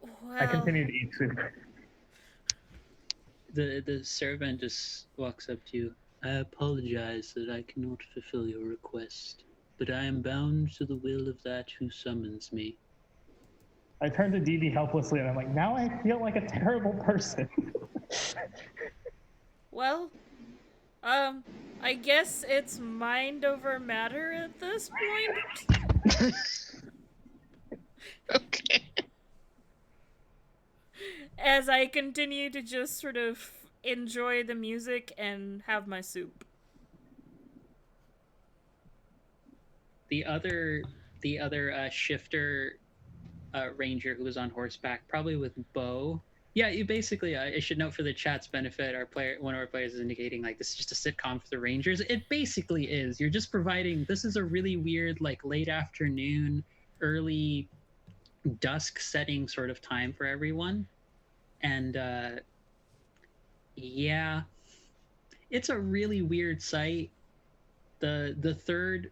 Well, I continue to eat soup. The servant just walks up to you. I apologize that I cannot fulfill your request, but I am bound to the will of that who summons me. I turn to Dee Dee helplessly, and I'm like, now I feel like a terrible person. Well, I guess it's mind over matter at this point. Okay. As I continue to just sort of enjoy the music and have my soup. The other shifter ranger who was on horseback, probably with bow. Yeah, you basically. I should note for the chat's benefit, one of our players is indicating like this is just a sitcom for the rangers. It basically is. You're just providing. This is a really weird, like late afternoon, early dusk setting sort of time for everyone, and yeah, it's a really weird sight. The third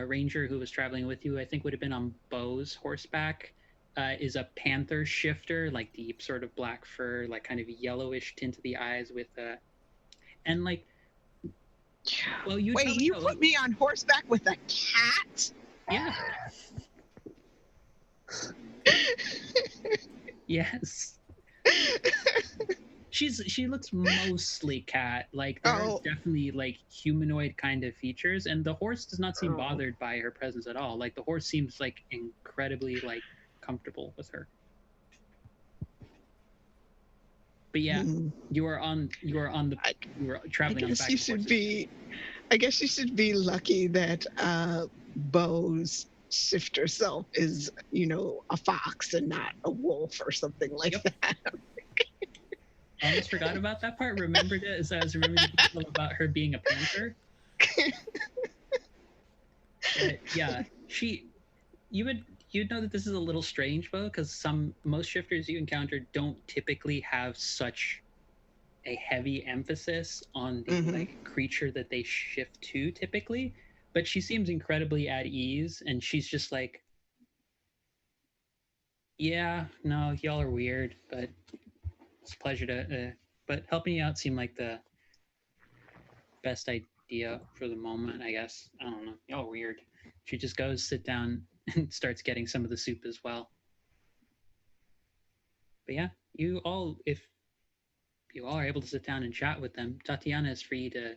ranger who was traveling with you, I think would have been on Bo's horseback, is a panther shifter, like deep sort of black fur, like kind of yellowish tint to the eyes with and like, well, you tell Wait, me you how, put me on horseback with a cat? yeah. Yes. She looks mostly cat. Like there are Oh. definitely like humanoid kind of features, and the horse does not seem Oh. bothered by her presence at all. Like the horse seems like incredibly like comfortable with her. But yeah, you are traveling on the back of horses. I guess you should be lucky that Bo's shifter self is, a fox and not a wolf or something like that. I almost forgot about that part. Remembered it as I was remembering the detail about her being a panther. But yeah, you'd know that this is a little strange, Bo, because most shifters you encounter don't typically have such a heavy emphasis on the like creature that they shift to typically. But she seems incredibly at ease, and she's just like, yeah, no, y'all are weird, but it's a pleasure to. But helping you out seemed like the best idea for the moment, I guess. I don't know. Y'all are weird. She just goes, sit down, and starts getting some of the soup as well. But yeah, if you all are able to sit down and chat with them, Tatiana is free to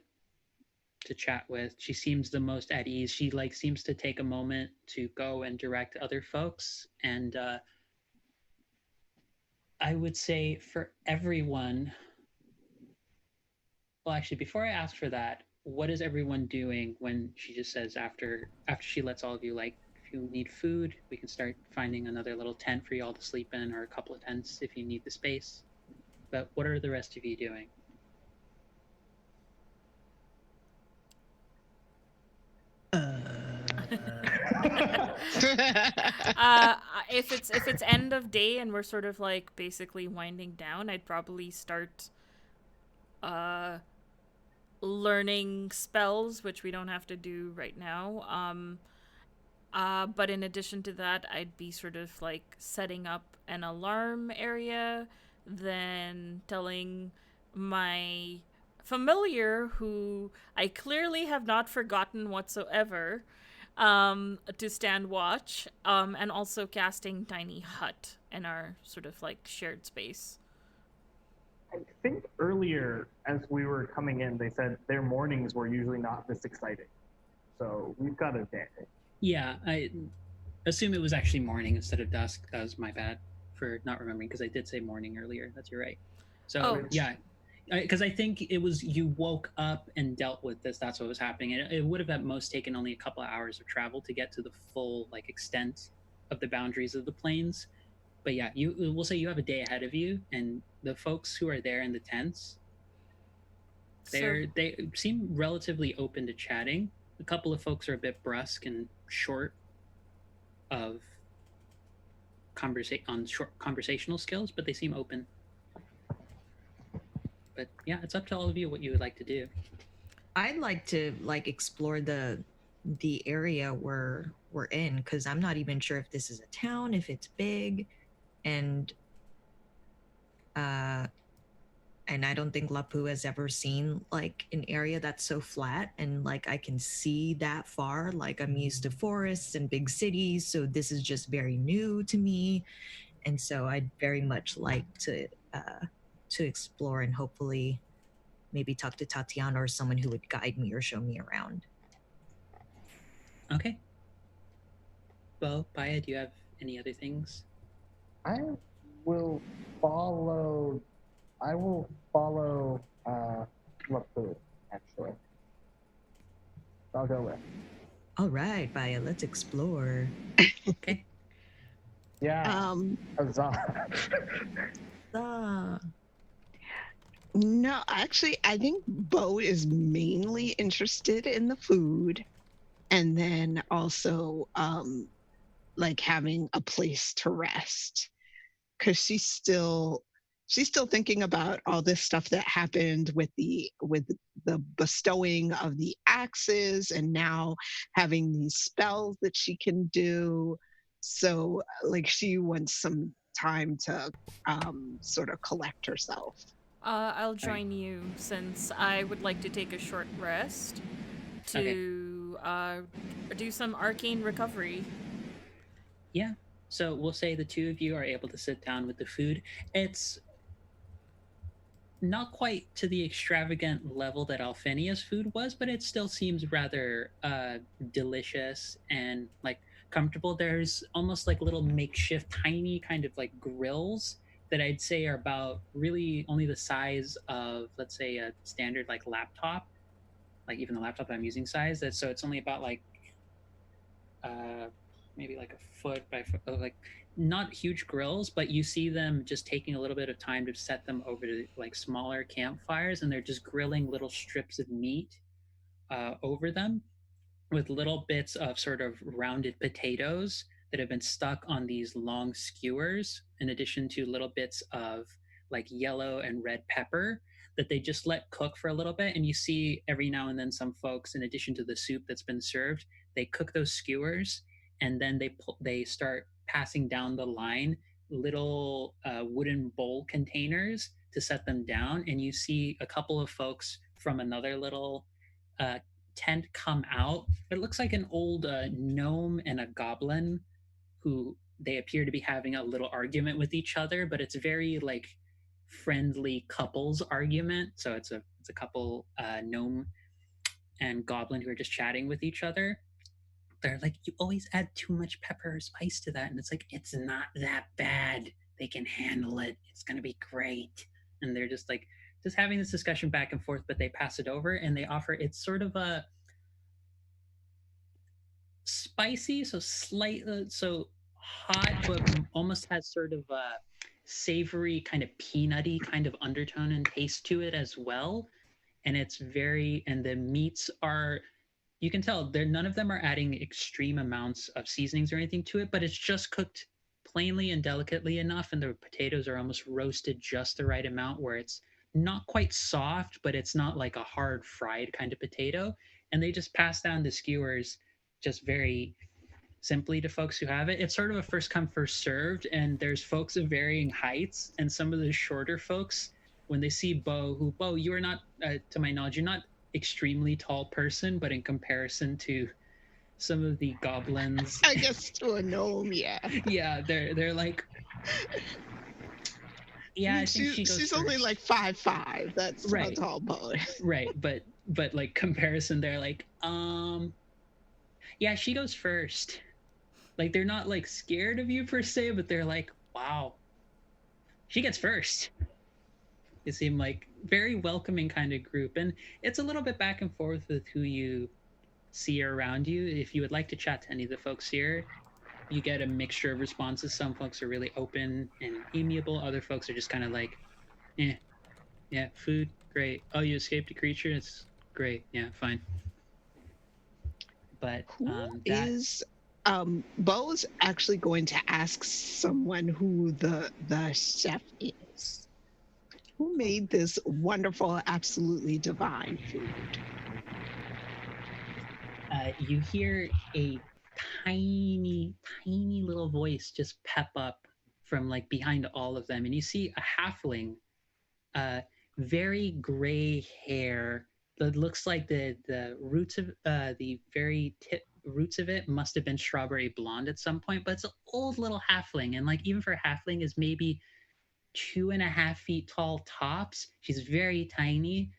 chat with. She seems the most at ease. She like seems to take a moment to go and direct other folks, and I would say for everyone. Well, actually, before I ask for that, what is everyone doing when she just says after she lets all of you, like, if you need food, we can start finding another little tent for you all to sleep in, or a couple of tents if you need the space. But what are the rest of you doing? If it's end of day and we're sort of like basically winding down, I'd probably start learning spells, which we don't have to do right now. But in addition to that, I'd be sort of like setting up an alarm area, then telling my familiar, who I clearly have not forgotten whatsoever, to stand watch, and also casting Tiny Hut in our sort of like shared space. I think earlier, as we were coming in, they said their mornings were usually not this exciting. So we've got a day. Yeah, I assume it was actually morning instead of dusk. That was my bad for not remembering, because I did say morning earlier. That's your right. So yeah, because I think it was you woke up and dealt with this. That's what was happening. It would have at most taken only a couple of hours of travel to get to the full like extent of the boundaries of the plains. But yeah, we'll say you have a day ahead of you, and the folks who are there in the tents, they seem relatively open to chatting. A couple of folks are a bit brusque and short of short conversational skills, but they seem open. But yeah, it's up to all of you what you would like to do. I'd like to like explore the area we're in, because I'm not even sure if this is a town, if it's big, and I don't think Lapu has ever seen like an area that's so flat and like I can see that far. Like I'm used to forests and big cities, so this is just very new to me, and so I'd very much like to explore and hopefully maybe talk to Tatiana or someone who would guide me or show me around. Okay. Well, Paya, do you have any other things? I will follow Lapu, actually. I'll go with. All right, Paya, let's explore. Okay. Yeah. Huzzah. No, actually, I think Bo is mainly interested in the food, and then also like having a place to rest, because she's still she's still thinking about all this stuff that happened with the bestowing of the axes, and now having these spells that she can do. So like she wants some time to sort of collect herself. I'll Right. join you since I would like to take a short rest Okay. to do some arcane recovery. Yeah. So we'll say the two of you are able to sit down with the food. It's not quite to the extravagant level that Alphinia's food was, but it still seems rather delicious and like comfortable. There's almost like little makeshift, tiny kind of like grills that I'd say are about really only the size of, let's say, a standard like laptop, like even the laptop I'm using size. That so it's only about like uh, maybe like a foot by foot, like not huge grills, but you see them just taking a little bit of time to set them over to like smaller campfires, and they're just grilling little strips of meat over them with little bits of sort of rounded potatoes that have been stuck on these long skewers, in addition to little bits of like yellow and red pepper that they just let cook for a little bit. And you see every now and then some folks, in addition to the soup that's been served, they cook those skewers and then they start passing down the line little wooden bowl containers to set them down. And you see a couple of folks from another little uh, tent come out. It looks like an old gnome and a goblin who they appear to be having a little argument with each other, but it's very like friendly couples argument. So it's a couple gnome and goblin who are just chatting with each other. They're like, you always add too much pepper or spice to that, and it's like it's not that bad. They can handle it. It's gonna be great. And they're just having this discussion back and forth, but they pass it over and they offer it's sort of a spicy, so slight, so hot, but almost has sort of a savory, kind of peanutty kind of undertone and taste to it as well. And it's very, and the meats are, you can tell they're none of them are adding extreme amounts of seasonings or anything to it, but it's just cooked plainly and delicately enough, and the potatoes are almost roasted just the right amount where it's not quite soft, but it's not like a hard fried kind of potato. And they just pass down the skewers just very simply to folks who have it. It's sort of a first come first served, and there's folks of varying heights, and some of the shorter folks when they see Bo, you are not, to my knowledge, you're not extremely tall person, but in comparison to some of the goblins, I guess to a gnome, yeah. yeah, they're like, yeah, I think she goes she's first. only like 5'5". That's Right. how tall Bo is. Right, but like comparison, they're like, yeah, she goes first. Like they're not like scared of you per se, but they're like, wow, she gets first. It seemed like very welcoming kind of group, and it's a little bit back and forth with who you see around you. If you would like to chat to any of the folks here, you get a mixture of responses. Some folks are really open and amiable. Other folks are just kind of like, yeah, food, great. Oh, you escaped a creature? It's great. Yeah, fine. But Who that is Bo's actually going to ask someone who the chef is. Who made this wonderful, absolutely divine food? You hear a tiny little voice just pep up from like behind all of them, and you see a halfling, very gray hair that looks like the roots of the very tip roots of it must have been strawberry blonde at some point, but it's an old little halfling, and like even for a halfling is maybe 2.5 feet tall tops. She's very tiny,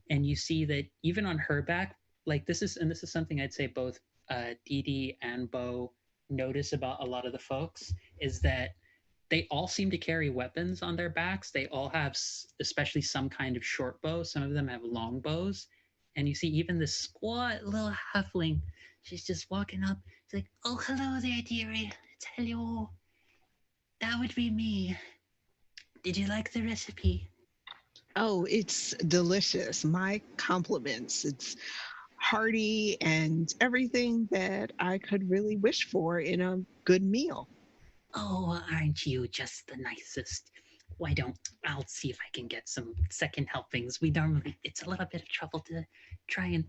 and you see that even on her back, like this is something I'd say both Dee Dee and Bo notice about a lot of the folks is that they all seem to carry weapons on their backs. They all have, especially some kind of short bow. Some of them have long bows, and you see even this squat little halfling. She's just walking up. She's like, "Oh, hello there, dearie. It's hello. That would be me. Did you like the recipe?" Oh, it's delicious. My compliments. It's hearty and everything that I could really wish for in a good meal. Oh, aren't you just the nicest? why don't I'll see if I can get some second helpings. It's a little bit of trouble to try and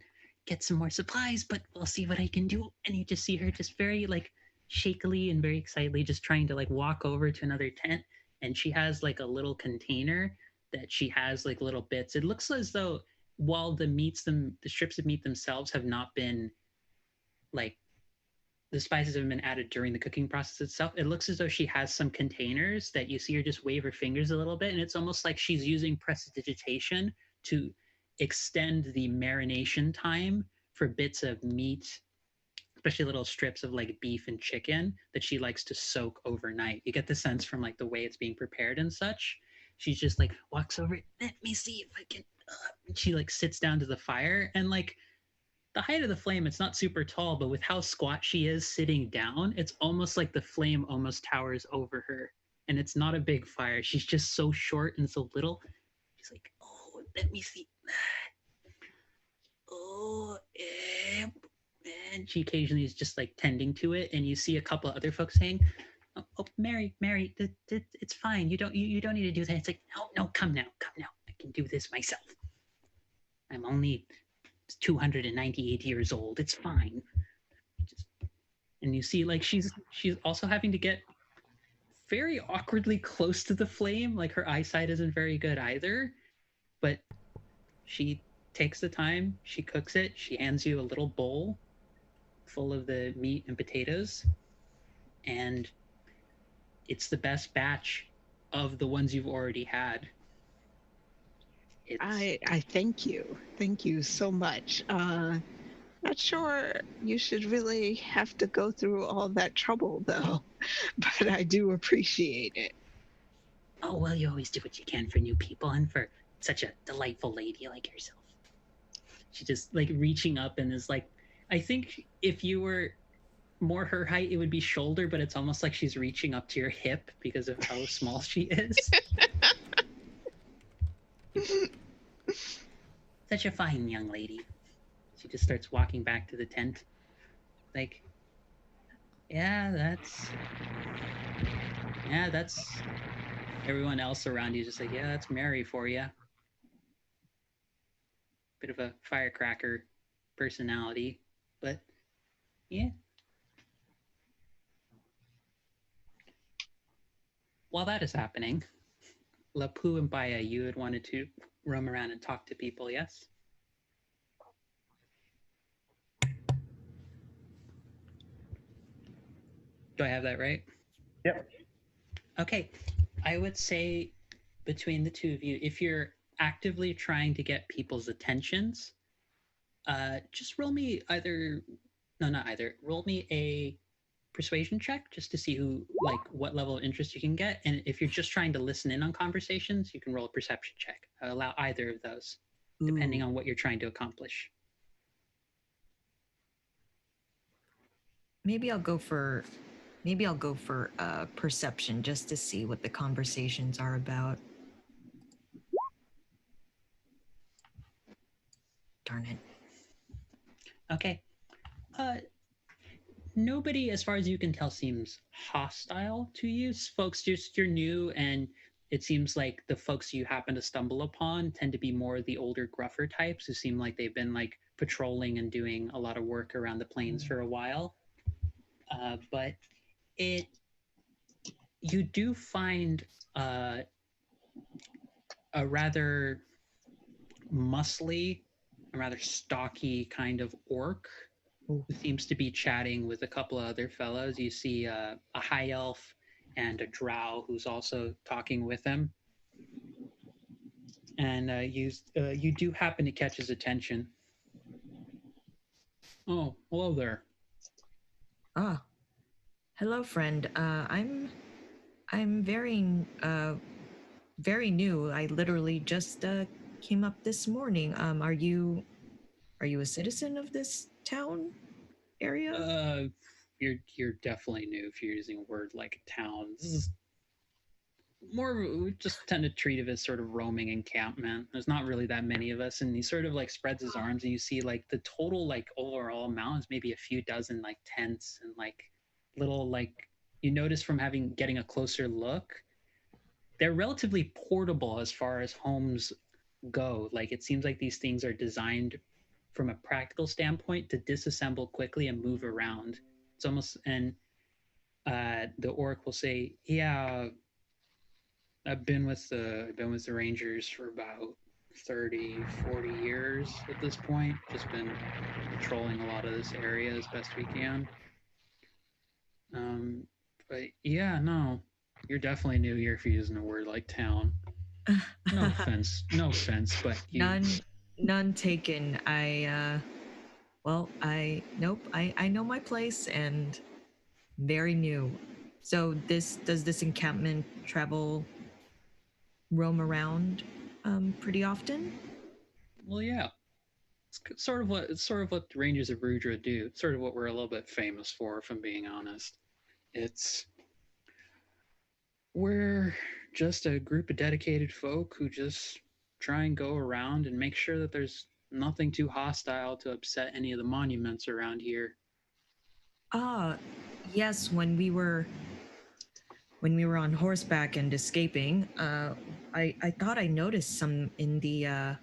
get some more supplies, but we'll see what I can do. And you just see her just very like shakily and very excitedly just trying to like walk over to another tent, and she has like a little container that she has like little bits. It looks as though while the strips of meat themselves have not been like the spices have been added during the cooking process itself, it looks as though she has some containers that you see her just wave her fingers a little bit, and it's almost like she's using prestidigitation to extend the marination time for bits of meat, especially little strips of like beef and chicken that she likes to soak overnight. You get the sense from like the way it's being prepared and such. She's just like walks over, let me see if I can. She like sits down to the fire, and like the height of the flame, it's not super tall, but with how squat she is sitting down, it's almost like the flame almost towers over her. And it's not a big fire. She's just so short and so little. She's like, oh, let me see. Oh, and she occasionally is just like tending to it, and you see a couple of other folks saying, "Oh, Mary, it's fine. You don't need to do that." It's like, no, come now. I can do this myself. I'm only 298 years old. It's fine. And you see, like she's also having to get very awkwardly close to the flame. Like her eyesight isn't very good either, but she takes the time. She cooks it. She hands you a little bowl full of the meat and potatoes, and it's the best batch of the ones you've already had. I thank you. Thank you so much. Not sure you should really have to go through all that trouble though, but I do appreciate it. Oh, well, you always do what you can for new people and for such a delightful lady like yourself. She just like reaching up and is like, I think if you were more her height, it would be shoulder, but it's almost like she's reaching up to your hip because of how small she is. Such a fine young lady. She just starts walking back to the tent. Like, yeah, that's everyone else around you just like, yeah, that's Mary for you. Bit of a firecracker personality, but yeah. While that is happening, Lapu and Baya, you had wanted to roam around and talk to people, yes? Do I have that right? Yep. Okay. I would say between the two of you, if you're actively trying to get people's attentions, just roll me roll me a persuasion check just to see what level of interest you can get. And if you're just trying to listen in on conversations, you can roll a perception check. Allow either of those, depending on what you're trying to accomplish. Maybe I'll go for perception just to see what the conversations are about. Darn it. Okay. Nobody, as far as you can tell, seems hostile to you. Folks, you're new, and it seems like the folks you happen to stumble upon tend to be more the older, gruffer types who seem like they've been like patrolling and doing a lot of work around the plains for a while. But you do find a rather muscly, a rather stocky kind of orc who seems to be chatting with a couple of other fellows. You see a high elf and a drow who's also talking with him. And you do happen to catch his attention. Oh, hello there. Ah, hello, friend. I'm very new. I literally just came up this morning. Are you a citizen of this town area? You're definitely new if you're using a word like town. This is more, we just tend to treat it as sort of roaming encampment. There's not really that many of us, and he sort of like spreads his arms, and you see like the total like overall amount is maybe a few dozen like tents and like little like you notice from getting a closer look, they're relatively portable as far as homes go. Like it seems like these things are designed from a practical standpoint to disassemble quickly and move around. It's almost and the orc will say, "Yeah, I've been with the Rangers for about 30, 40 years at this point. Just been patrolling a lot of this area as best we can. Um, but yeah, no, you're definitely new here if you're using a word like town. No offense, but you. None taken. Nope. I know my place and very new. So does this encampment roam around pretty often? Well, yeah, it's sort of what the Rangers of Rudra do. It's sort of what we're a little bit famous for, if I'm being honest. It's we're just a group of dedicated folk who just try and go around and make sure that there's nothing too hostile to upset any of the monuments around here. Ah, yes. When we were on horseback and escaping, I thought I noticed some in the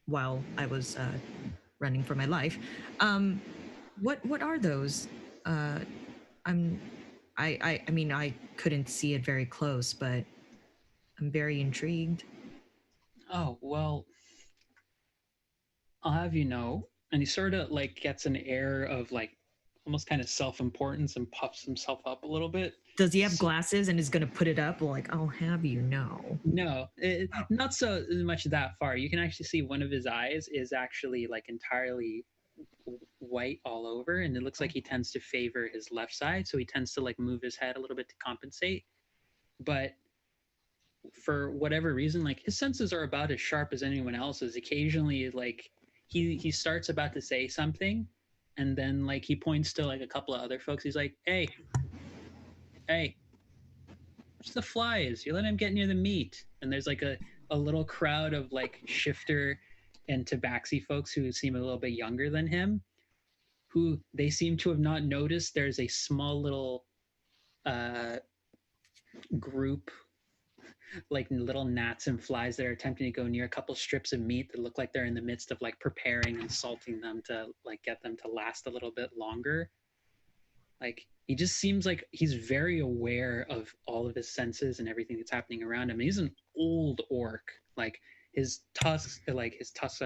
while I was running for my life. What are those? Uh, I'm I mean I couldn't see it very close, but I'm very intrigued. Oh, well, I'll have you know. And he sort of like gets an air of like almost kind of self-importance and puffs himself up a little bit. Does he have glasses and is gonna put it up? Like, I'll have you know. No, not so much that far. You can actually see one of his eyes is actually like entirely white all over, and it looks like he tends to favor his left side, so he tends to like move his head a little bit to compensate. But for whatever reason, like his senses are about as sharp as anyone else's. Occasionally, like he starts about to say something, and then like he points to like a couple of other folks. He's like, hey, it's the flies. You let him get near the meat." And there's like a little crowd of like shifter and tabaxi folks who seem a little bit younger than him, who they seem to have not noticed there's a small little uh, group, like little gnats and flies that are attempting to go near a couple strips of meat that look like they're in the midst of like preparing and salting them to like get them to last a little bit longer. Like he just seems like he's very aware of all of his senses and everything that's happening around him. He's an old orc. Like his tusks are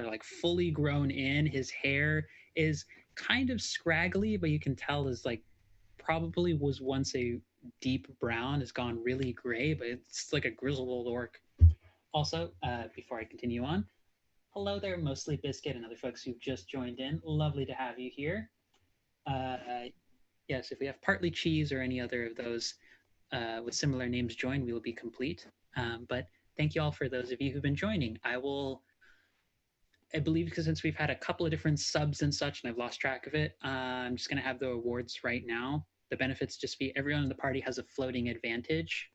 like fully grown in. His hair is kind of scraggly, but you can tell is like probably was once a deep brown, has gone really gray, but it's like a grizzled old orc. Also, before I continue on, hello there, Mostly Biscuit and other folks who've just joined in. Lovely to have you here. Uh, yes, if we have Partly Cheese or any other of those with similar names join, we will be complete. But thank you all for those of you who've been joining. I believe because since we've had a couple of different subs and such, and I've lost track of it, I'm just going to have the awards right now. The benefits just be everyone in the party has a floating advantage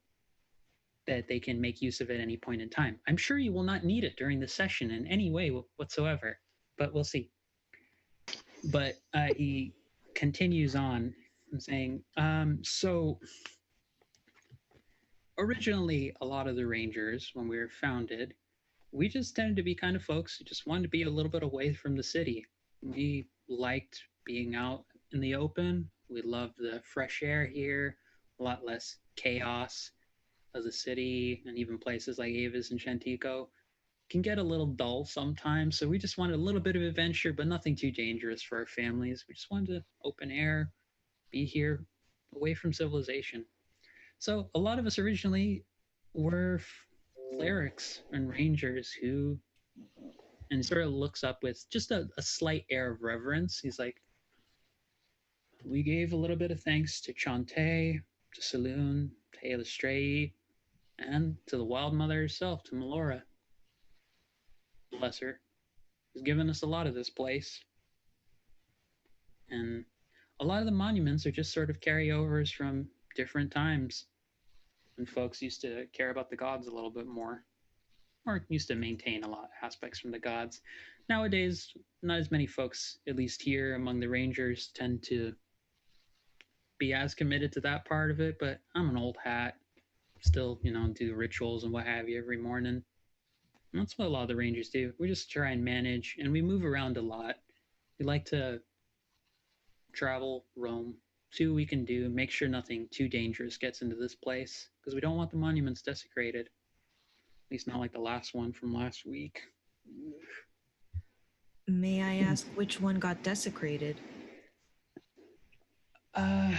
that they can make use of at any point in time. I'm sure you will not need it during the session in any way whatsoever, but we'll see. But he continues on saying, so originally a lot of the Rangers, when we were founded, we just tended to be kind of folks who just wanted to be a little bit away from the city. We liked being out in the open. We loved the fresh air here, a lot less chaos of the city, and even places like Avis and Chantico can get a little dull sometimes. So we just wanted a little bit of adventure, but nothing too dangerous for our families. We just wanted to open air, be here, away from civilization. So a lot of us originally were clerics and rangers who, and he sort of looks up with just a slight air of reverence. He's like, we gave a little bit of thanks to Chante, to Saloon, to Ailestray, and to the Wild Mother herself, to Melora. Bless her. She's given us a lot of this place. And a lot of the monuments are just sort of carryovers from different times when folks used to care about the gods a little bit more, or used to maintain a lot of aspects from the gods. Nowadays, not as many folks, at least here among the Rangers, tend to be as committed to that part of it, but I'm an old hat. still, do rituals and what have you every morning. And that's what a lot of the rangers do. We just try and manage, and we move around a lot. We like to travel, roam, see what we can do, make sure nothing too dangerous gets into this place, because we don't want the monuments desecrated. At least not like the last one from last week. May I ask which one got desecrated? I'm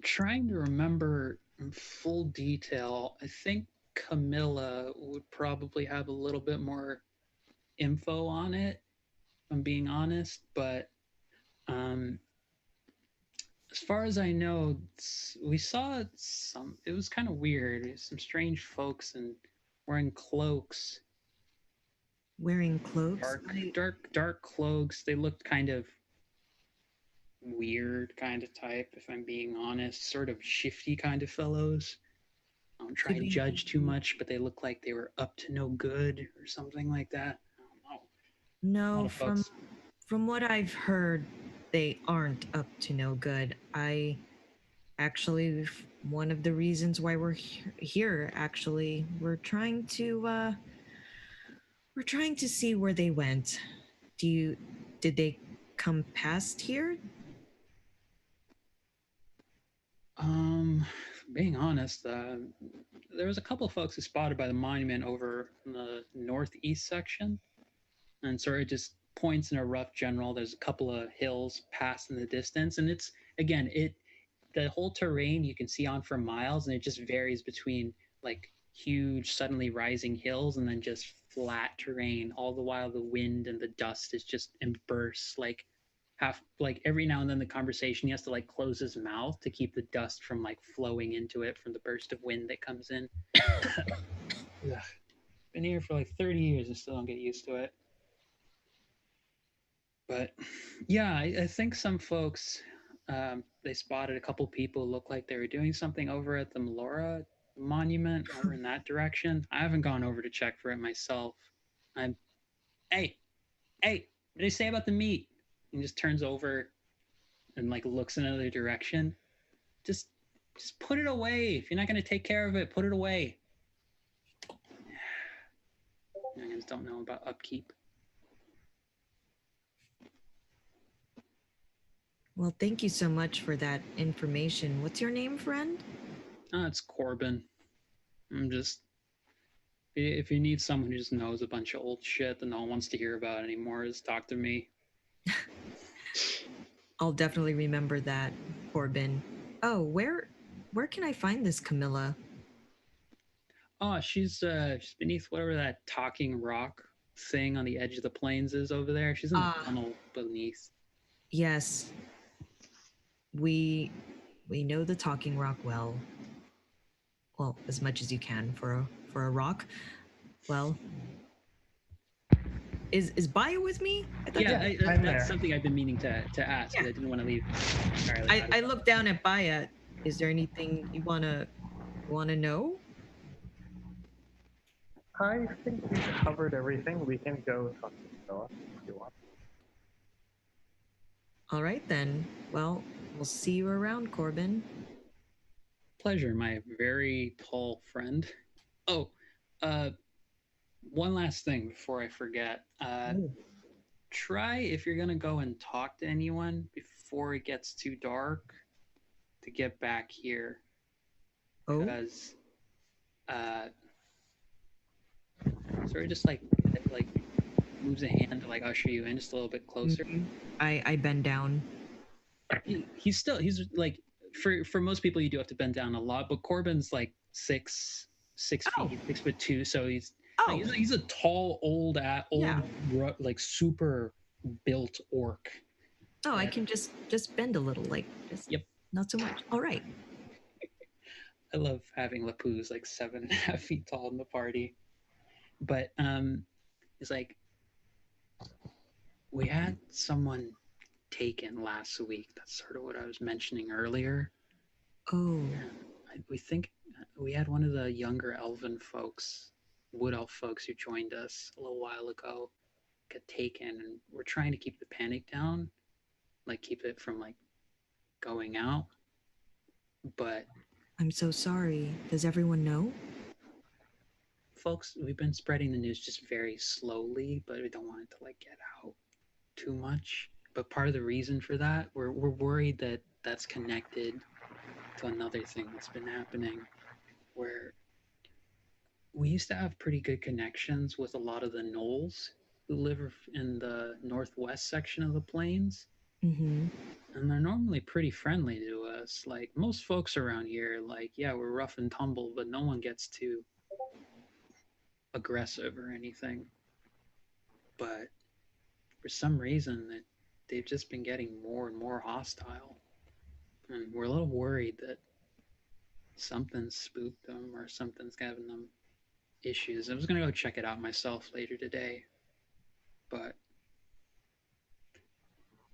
trying to remember in full detail. I think Camilla would probably have a little bit more info on it, if I'm being honest, but um, as far as I know, we saw some. It was kind of weird. Some strange folks and wearing cloaks, Wearing cloaks? dark cloaks. They looked kind of weird, kind of type. If I'm being honest, sort of shifty kind of fellows. I don't try Could and be- judge too much, but they look like they were up to no good or something like that. I don't know. A lot No, of folks. from what I've heard, they aren't up to no good. I actually one of the reasons why we're here actually we're trying to see where they went. Did they come past here? Being honest, there was a couple of folks who spotted by the monument over in the northeast section, and sort of just points in a rough general. There's a couple of hills past in the distance, and it's again the whole terrain you can see on for miles, and it just varies between like huge suddenly rising hills and then just flat terrain. All the while the wind and the dust is just in bursts, like half like every now and then the conversation he has to like close his mouth to keep the dust from like flowing into it from the burst of wind that comes in. Ugh. Been here for like 30 years and still don't get used to it. But yeah, I think some folks they spotted a couple people look like they were doing something over at the Melora monument over in that direction. I haven't gone over to check for it myself. I'm hey, hey, what did they say about the meat? And just turns over and like looks in another direction. Just just put it away. If you're not gonna take care of it, put it away. I just don't know about upkeep. Well, thank you so much for that information. What's your name, friend? It's Corbin. I'm just if you need someone who just knows a bunch of old shit that no one wants to hear about anymore, just talk to me. I'll definitely remember that, Corbin. Oh, where can I find this Camilla? Oh, she's beneath whatever that talking rock thing on the edge of the plains is over there. She's in the Ah. tunnel beneath. Yes. We know the talking rock well. Well, as much as you can for a rock. Well, is Bio with me? Yeah, I'm that's there. something I've been meaning to ask. Yeah. I didn't want to leave entirely. I look down at Baya. Is there anything you wanna know? I think we covered everything. We can go talk to Philip if you want. All right then. Well, we'll see you around, Corbin. Pleasure, my very tall friend. Oh, one last thing before I forget. Try if you're gonna go and talk to anyone before it gets too dark to get back here, Oh, because sort of just like moves a hand to like usher you in just a little bit closer. I bend down. He's like for most people you do have to bend down a lot, but Corbin's like 6 Oh. feet, 6'2", so he's Oh, he's a tall Yeah. like super built orc. oh, I Yeah. can just bend a little, like just Yep. not so much. All right. I love having Lapoo's like 7.5 feet tall in the party. But it's like we had someone taken last week. That's sort of what I was mentioning earlier. Oh, We think we had one of the younger elven folks, wood elf folks who joined us a little while ago get taken, and we're trying to keep the panic down, like keep it from like going out. But I'm so sorry. Does everyone know? Folks, we've been spreading the news just very slowly, but we don't want it to like get out too much. But part of the reason for that, we're worried that that's connected to another thing that's been happening, where we used to have pretty good connections with a lot of the gnolls who live in the northwest section of the plains. Mm-hmm. And they're normally pretty friendly to us. Like most folks around here, like, yeah, we're rough and tumble, but no one gets too aggressive or anything. But for some reason, that they've just been getting more and more hostile. And we're a little worried that something's spooked them or something's giving them issues. I was gonna go check it out myself later today. But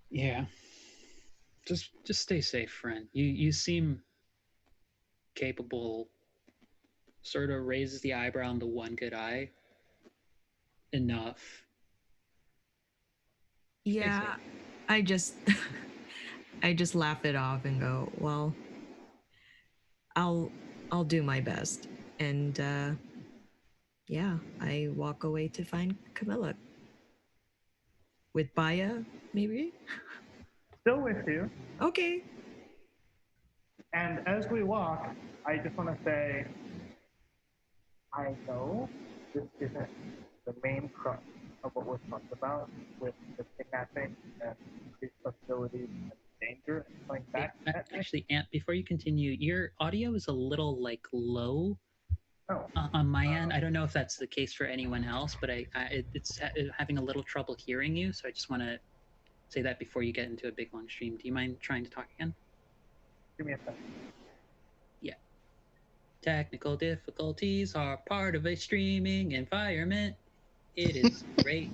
yeah. Just stay safe, friend. You seem capable. Sort of raises the eyebrow on the one good eye. Enough. Yeah, I just I just laugh it off and go, well, I'll I'll do my best. And yeah, I walk away to find Camilla. With Baya, maybe? Still with you. Okay. And as we walk, I just want to say, I know this isn't the main crux of what we're talking about with the kidnapping and increased hostility and danger and coming back. Actually, Ant, before you continue, your audio is a little like low Oh, on my end. I don't know if that's the case for anyone else, but it's having a little trouble hearing you. So I just want to say that before you get into a big long stream. Do you mind trying to talk again? give me a second. Yeah. Technical difficulties are part of a streaming environment. It is great.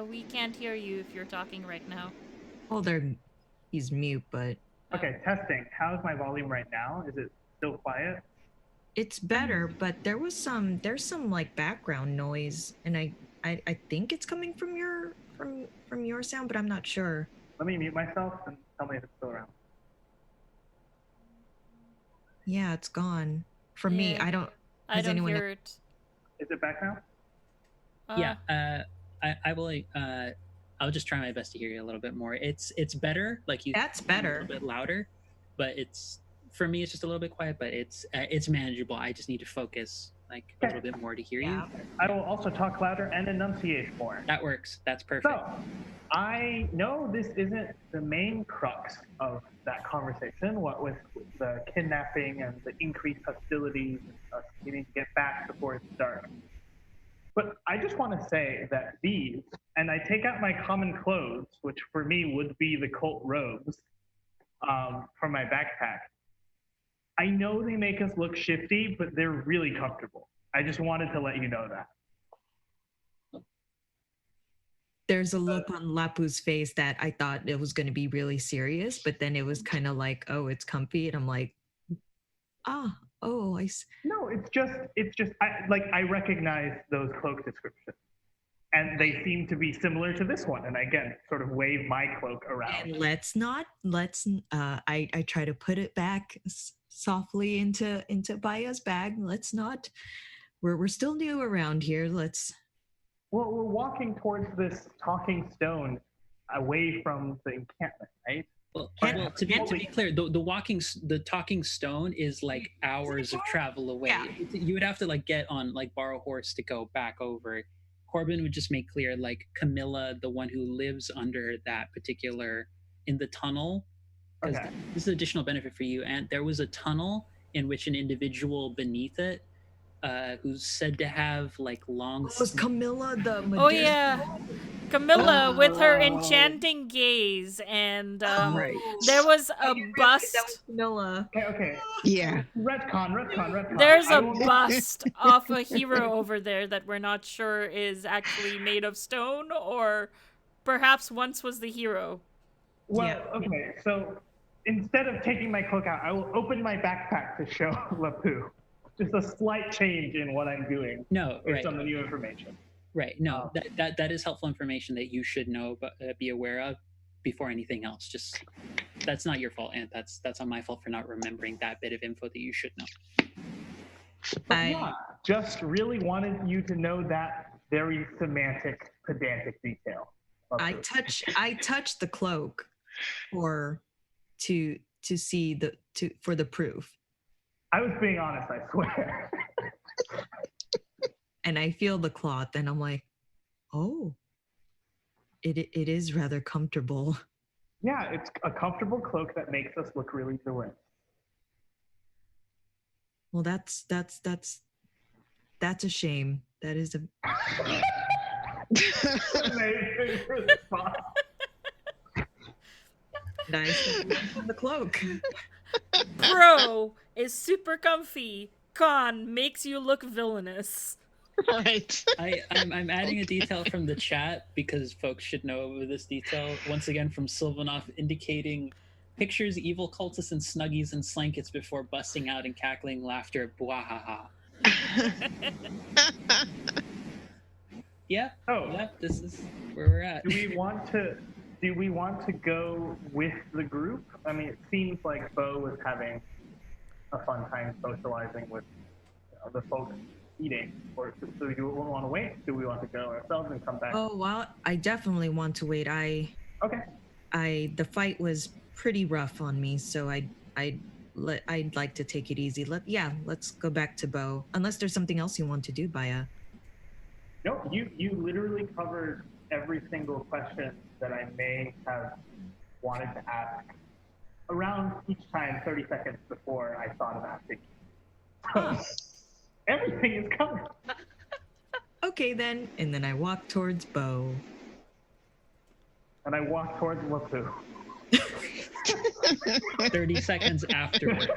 We can't hear you if you're talking right now. Well, he's mute, but Okay, testing. How's my volume right now? Is it still quiet? it's better. But there's some like background noise, and I think it's coming from your sound, but I'm not sure. Let me mute myself and tell me if it's still around. Yeah, it's gone. For me, Yeah, I don't. I Has don't anyone? hear it. Is it back now? Yeah. I will. I'll just try my best to hear you a little bit more. It's better. Like you. That's A better. little bit louder, but it's for me. It's just a little bit quiet, but it's manageable. I just need to focus like a little bit more to hear you. I will also talk louder and enunciate more. That works. That's perfect. So, I know this isn't the main crux of that conversation, what with the kidnapping and the increased hostilities and us needing to get back before it's dark. But I just want to say that these, and I take out my common clothes, which for me would be the cult robes, from my backpack. I know they make us look shifty, but they're really comfortable. I just wanted to let you know that. There's a look on Lapu's face that I thought it was going to be really serious, but then it was kind of like, oh, it's comfy, and I'm like, No, it's just I recognize those cloak descriptions, and they seem to be similar to this one. And again, sort of wave my cloak around. And I try to put it back softly into Baya's bag. Let's not. We're still new around here. Well, we're walking towards this talking stone, away from the encampment, right? Well, to be clear, the talking stone is like hours of travel away. Yeah. You would have to like get on like borrow a horse to go back over. Corbin would just make clear like Camilla, the one who lives under that particular in the tunnel. Because this is an additional benefit for you. And there was a tunnel in which an individual beneath it, who's said to have like long. Was Camilla the? Oh yeah, Camilla with her enchanting gaze, and there was a bust. That was Camilla. Okay. Yeah. Retcon. There's a bust of a hero over there that we're not sure is actually made of stone, or perhaps once was the hero. Well, okay. So instead of taking my cloak out, I will open my backpack to show Lapu. Just a slight change in what I'm doing. No, based on the new information. Right. No, that is helpful information that you should know, but be aware of. before anything else. Just that's not your fault, and that's on my fault for not remembering that bit of info that you should know. But yeah, just really wanted you to know that very semantic, pedantic detail. I touch the cloak for to see for the proof. I was being honest, I swear. And I feel the cloth, and I'm like, oh, it is rather comfortable. Yeah, it's a comfortable cloak that makes us look really fluent. Well, that's a shame. That is a amazing response. Nice. The cloak. Pro is super comfy. Con makes you look villainous. Right. I'm adding a detail from the chat because folks should know this detail. Once again from Sylvanov, indicating pictures evil cultists and snuggies and slankets before busting out in cackling laughter. Bwahaha. Yeah. Oh. Yeah, this is where we're at. Do we want to go with the group? I mean, it seems like Bo was having a fun time socializing with the folks eating. Or do we want to wait? Do we want to go ourselves and come back? Oh, well, I definitely want to wait. The fight was pretty rough on me, so I'd like to take it easy. Let's go back to Bo. Unless there's something else you want to do, Baya. No, you literally covered every single question that I may have wanted to ask around each time 30 seconds before I thought of asking. Everything is covered. Okay then, and then I walk towards Bo. And I walk towards Lapu. 30 seconds afterward.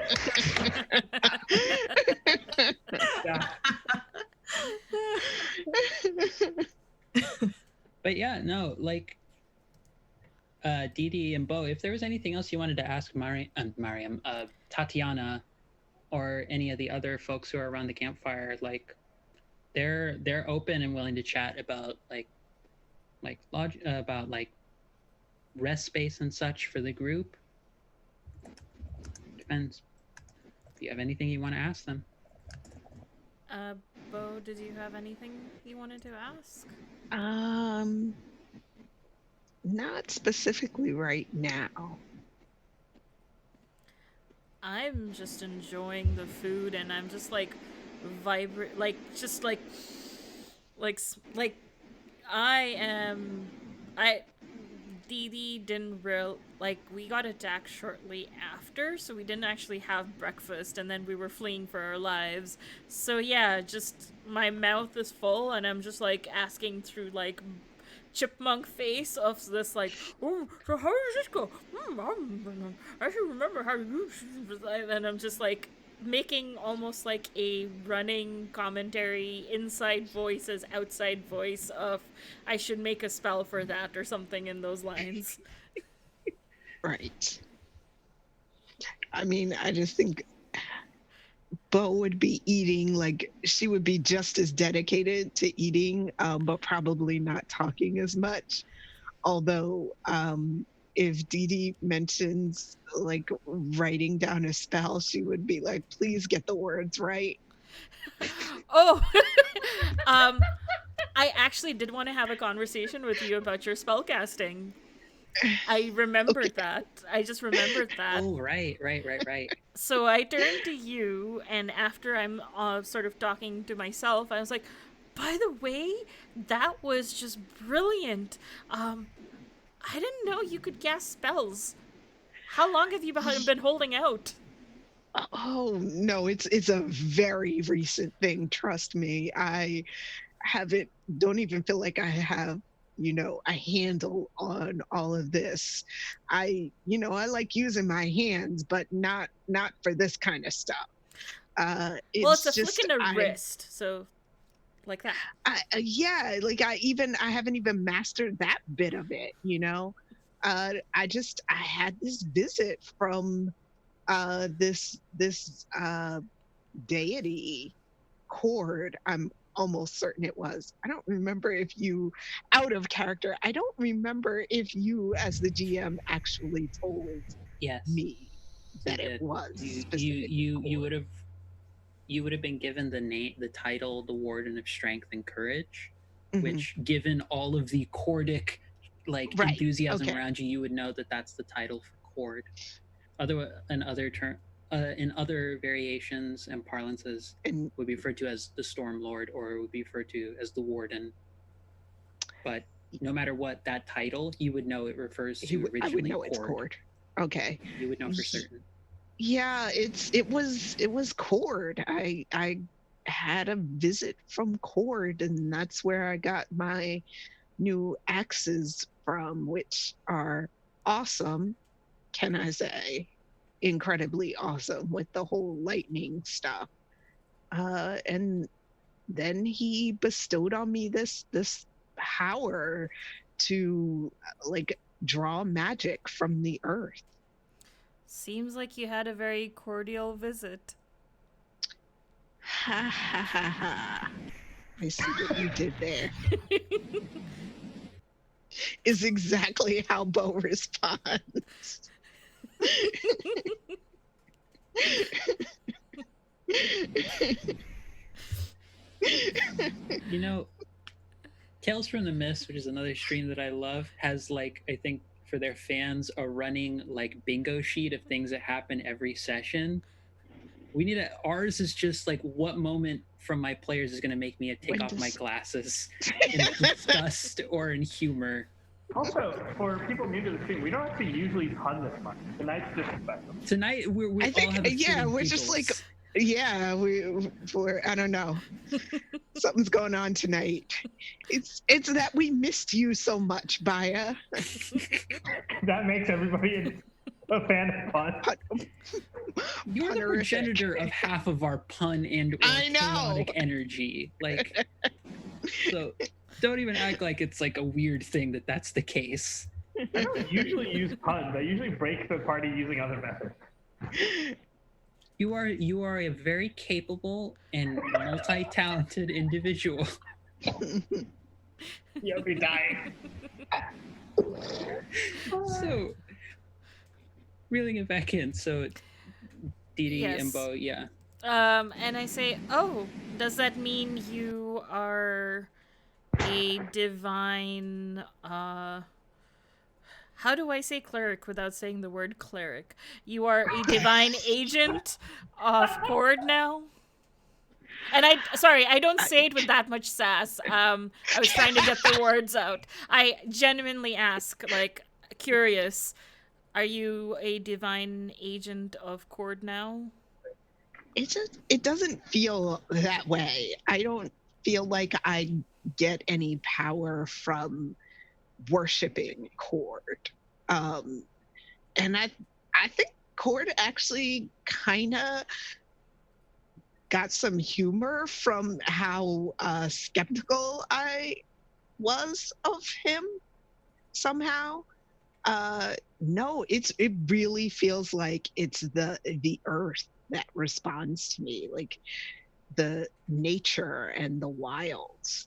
Yeah. But yeah, no, like Dee Dee and Bo, if there was anything else you wanted to ask Mariam, Tatiana, or any of the other folks who are around the campfire, like they're open and willing to chat about about rest space and such for the group. Depends. If you have anything you want to ask them. Bo, did you have anything you wanted to ask? Not specifically right now. I'm just enjoying the food, and I'm just like vibrant, like Dee Dee didn't we got attacked shortly after, so we didn't actually have breakfast, and then we were fleeing for our lives. So yeah, just my mouth is full, and I'm just like asking through like chipmunk face of this like, oh, so how does this go? I should remember how you. And I'm just like making almost like a running commentary, inside voice as outside voice of I should make a spell for that or something in those lines. Right. I mean, I just think Bo would be eating, like she would be just as dedicated to eating, but probably not talking as much. Although, if Dee Dee mentions like writing down a spell, she would be like, please get the words right. Oh, I actually did want to have a conversation with you about your spellcasting. I remembered that. I just remembered that. Oh, right. So I turned to you, and after I'm sort of talking to myself, I was like, by the way, that was just brilliant. I didn't know you could cast spells. Don't long have you been holding out? Oh, no, it's a very recent thing. Trust me. I don't even feel like I have, a handle on all of this. I like using my hands, but not for this kind of stuff. It's a flick and a wrist, so like that. I haven't even mastered that bit of it, I had this visit from this deity Cord. I'm almost certain it was. I don't remember if you, out of character, I don't remember if you, as the GM, actually told Yes, me that you it did. was You specific. you would have been given the title, the Warden of Strength and Courage, Mhm. which, given all of the Cordic Right. enthusiasm Okay. around you, you would know that that's the title for Cord. In other variations and parlances, And would be referred to as the Storm Lord, or it would be referred to as the Warden. But no matter what that title, you would know it refers to I would originally know it's Cord. Cord. Okay. You would know for certain. Yeah, it was Cord. I had a visit from Cord, and that's where I got my new axes from, which are awesome. Can I say? Incredibly awesome with the whole lightning stuff. And then he bestowed on me this power to like draw magic from the earth. Seems like you had a very cordial visit. Ha ha ha ha. I see what you did there. Is exactly how Bo responds. You know, Tales from the Mist, which is another stream that I love, has I think for their fans a running bingo sheet of things that happen every session. We need ours is just what moment from my players is going to make me take off my glasses in disgust or in humor. Also, for people new to the stream, we don't actually usually pun this much. Tonight's just special. Tonight we I think, all have we're just we're I don't know. Something's going on tonight. It's that we missed you so much, Baya. That makes everybody a fan of pun. You're the progenitor of half of our pun and or chaotic energy. So don't even act like it's a weird thing that's the case. I don't usually use puns. I usually break the party using other methods. You are a very capable and multi-talented individual. You'll be dying. So, reeling it back in. So, Didi and Bo, yeah. And I say, oh, does that mean you are a divine, how do I say cleric without saying the word cleric? You are a divine agent of Cord now? And I don't say it with that much sass. I was trying to get the words out. I genuinely ask, curious, are you a divine agent of Cord now? It doesn't feel that way. I don't feel like I get any power from worshiping Cord. And I think Cord actually kind of got some humor from how skeptical I was of him somehow. No, it really feels like it's the earth that responds to me, like the nature and the wilds.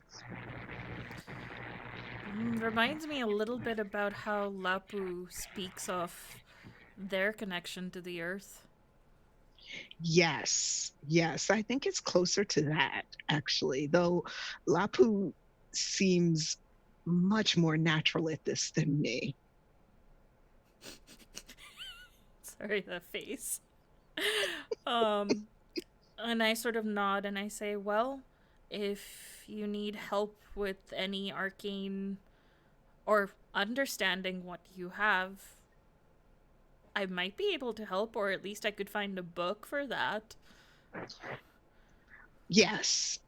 Reminds me a little bit about how Lapu speaks of their connection to the earth. Yes, I think it's closer to that, actually, though Lapu seems much more natural at this than me. Sorry, that face. And I sort of nod and I say, well, if you need help with any arcane or understanding what you have, I might be able to help, or at least I could find a book for that. Yes,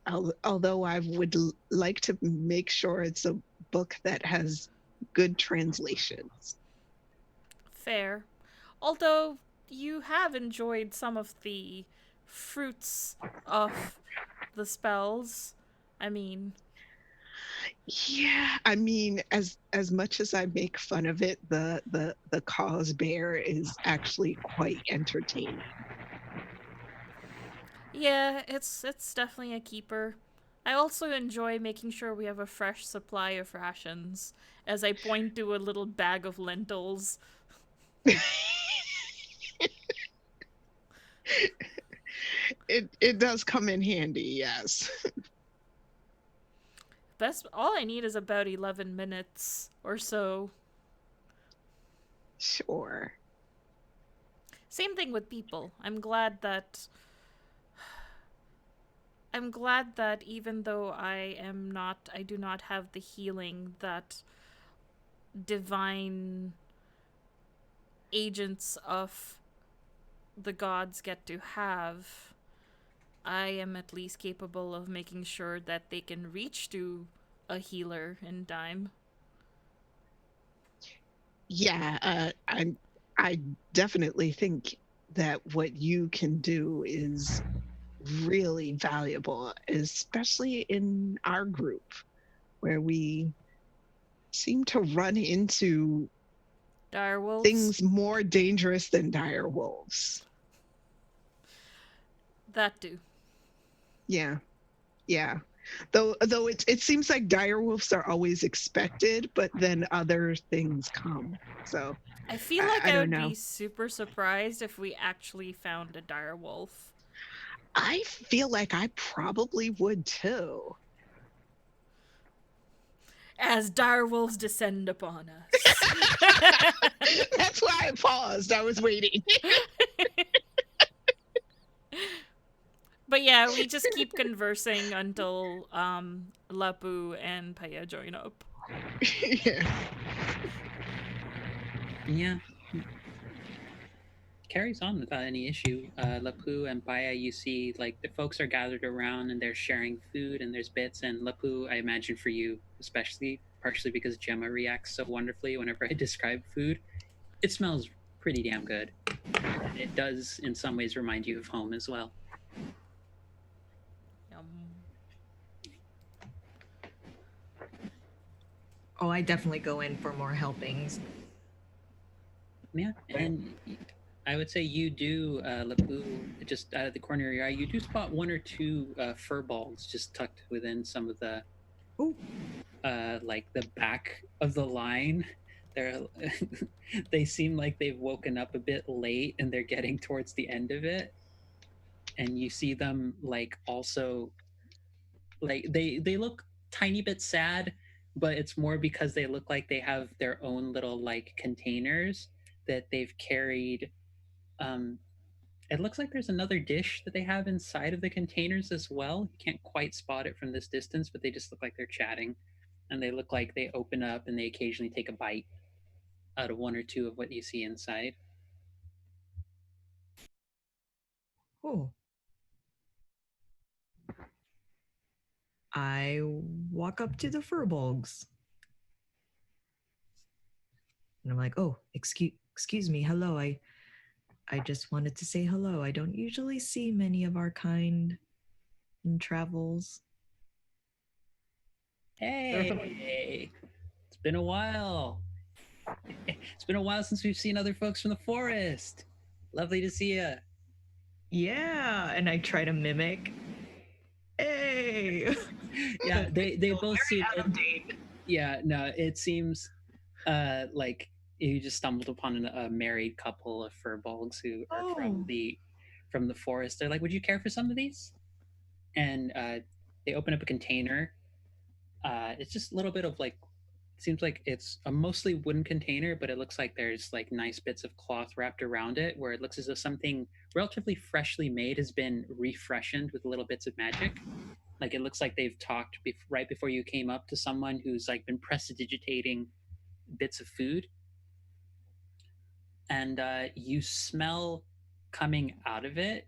although I would like to make sure it's a book that has good translations. Fair. Although you have enjoyed some of the fruits of the spells. I mean... Yeah, I mean, as much as I make fun of it, the cause bear is actually quite entertaining. Yeah, it's definitely a keeper. I also enjoy making sure we have a fresh supply of rations as I point to a little bag of lentils. It does come in handy, yes. All I need is about 11 minutes or so. Sure. Same thing with people. I'm glad that even though I do not have the healing that divine agents of the gods get to have, I am at least capable of making sure that they can reach to a healer in time. Yeah, I definitely think that what you can do is really valuable, especially in our group where we seem to run into Direwolves? things more dangerous than dire wolves. That do. Yeah. Yeah. Though it seems like dire wolves are always expected, but then other things come. So I feel like I I don't would know. be super surprised if we actually found a direwolf. I feel like I probably would too. As direwolves descend upon us. That's why I paused. I was waiting. But yeah, we just keep conversing until Lapu and Paya join up. Yeah. Yeah. Carries on without any issue. Lapu and Baya, you see, like the folks are gathered around and they're sharing food and there's bits. And Lapu, I imagine for you, especially partially because Gemma reacts so wonderfully whenever I describe food, it smells pretty damn good. And it does, in some ways, remind you of home as well. Oh, I definitely go in for more helpings. Yeah, and I would say you do, Lapu, just out of the corner of your eye, you do spot one or two fur balls just tucked within some of the, Ooh. like the back of the line. They're, they seem like they've woken up a bit late and they're getting towards the end of it. And you see them like also, like they look tiny bit sad, but it's more because they look like they have their own little like containers that they've carried. um it looks like there's another dish that they have inside of the containers as well. You can't quite spot it from this distance, but they just look like they're chatting, and they look like they open up and they occasionally take a bite out of one or two of what you see inside. Oh. I walk up to the furbolgs. And I'm like, "Oh, excuse me. Hello. I just wanted to say hello. I don't usually see many of our kind in travels." Hey, it's been a while. It's been a while since we've seen other folks from the forest. Lovely to see you. Yeah, and I try to mimic. Hey. Yeah, they both seem. Out of date. Yeah, no, it seems like you just stumbled upon a married couple of furbolgs who are Oh. from the forest. They're like, "Would you care for some of these?" And they open up a container. It's just a little bit of like, seems like it's a mostly wooden container, but it looks like there's like nice bits of cloth wrapped around it, where it looks as though something relatively freshly made has been refreshened with little bits of magic. Like it looks like they've talked right before you came up to someone who's like been prestidigitating bits of food, and you smell coming out of it.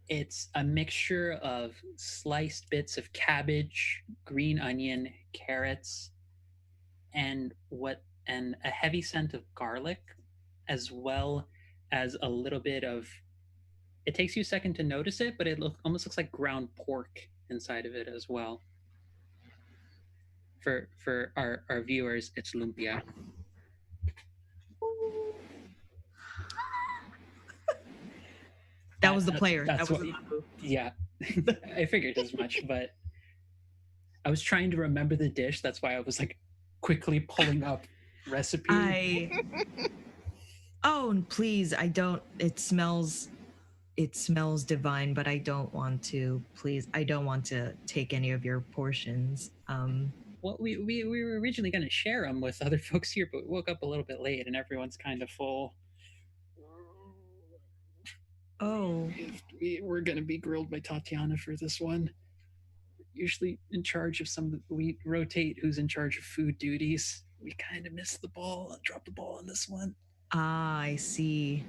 It's a mixture of sliced bits of cabbage, green onion, carrots, and a heavy scent of garlic, as well as a little bit of. It takes you a second to notice it, but almost looks like ground pork inside of it as well. For our viewers, it's lumpia. That was the player. That's that was what, the Lapu. yeah. I figured as much, but I was trying to remember the dish. That's why I was like quickly pulling up recipe. Oh, please, I don't. It smells divine, but I don't want to. Please, I don't want to take any of your portions. Well, we were originally going to share them with other folks here, but we woke up a little bit late and everyone's kind of full. Oh, We're going to be grilled by Tatiana for this one. Usually in charge of we rotate who's in charge of food duties. We kind of missed the ball, dropped the ball on this one. I see.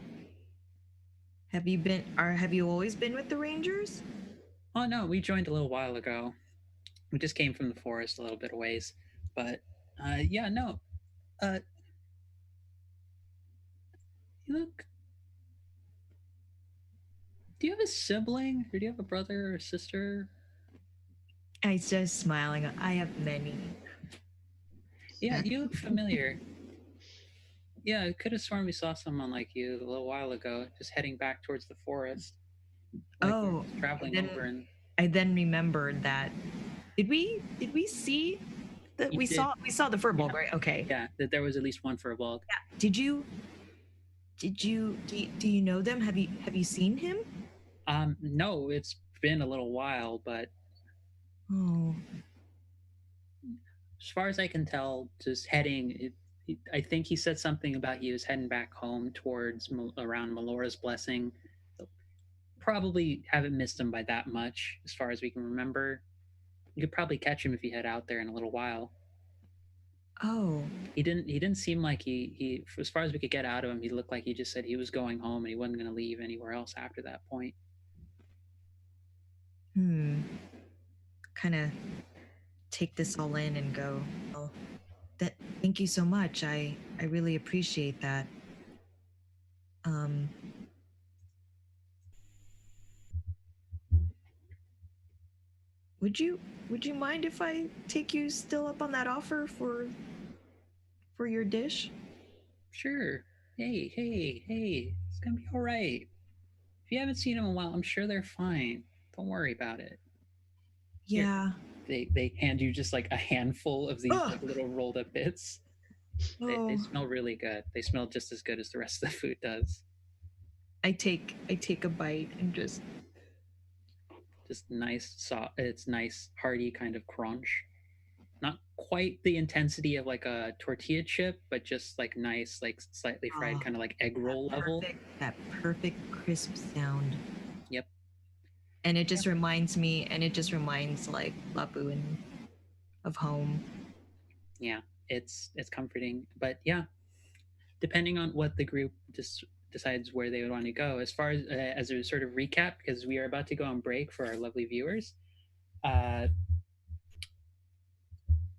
Have you always been with the Rangers? Oh no, we joined a little while ago. We just came from the forest a little bit of ways, but yeah, no. You look. Do you have a sibling, or do you have a brother or sister? I just smiling. I have many. Yeah, you look familiar. Yeah, I could have sworn we saw someone like you a little while ago, just heading back towards the forest. Like Oh, traveling then- over and. I then remembered that. Did we see that You we did. saw the furball, Yeah. right? Okay. Yeah, that there was at least one for a bulk. Yeah. Do you know them? Have you seen him? No, it's been a little while, but Oh. as far as I can tell, just heading. I think he said something about he was heading back home towards around Melora's blessing. So probably haven't missed him by that much, as far as we can remember. You could probably catch him if you head out there in a little while. Oh. He didn't seem like he as far as we could get out of him, he looked like he just said he was going home and he wasn't going to leave anywhere else after that point. Kind of take this all in and go, well, thank you so much. I really appreciate that. Would you mind if I take you still up on that offer for your dish? Sure. Hey, it's gonna be all right. If you haven't seen them in a while, I'm sure they're fine. Don't worry about it. Yeah. They hand you just like a handful of these like, little rolled up bits. They Oh. smell really good. They smell just as good as the rest of the food does. I take a bite and just nice soft. It's nice hearty kind of crunch. Not quite the intensity of like a tortilla chip, but just like nice, like slightly fried, kind of like egg roll level. that perfect crisp sound. Yep. And it just reminds me, like Lapu and of home. Yeah, it's comforting. But yeah, depending on what the group just decides where they would want to go. As far as a sort of recap, because we are about to go on break for our lovely viewers.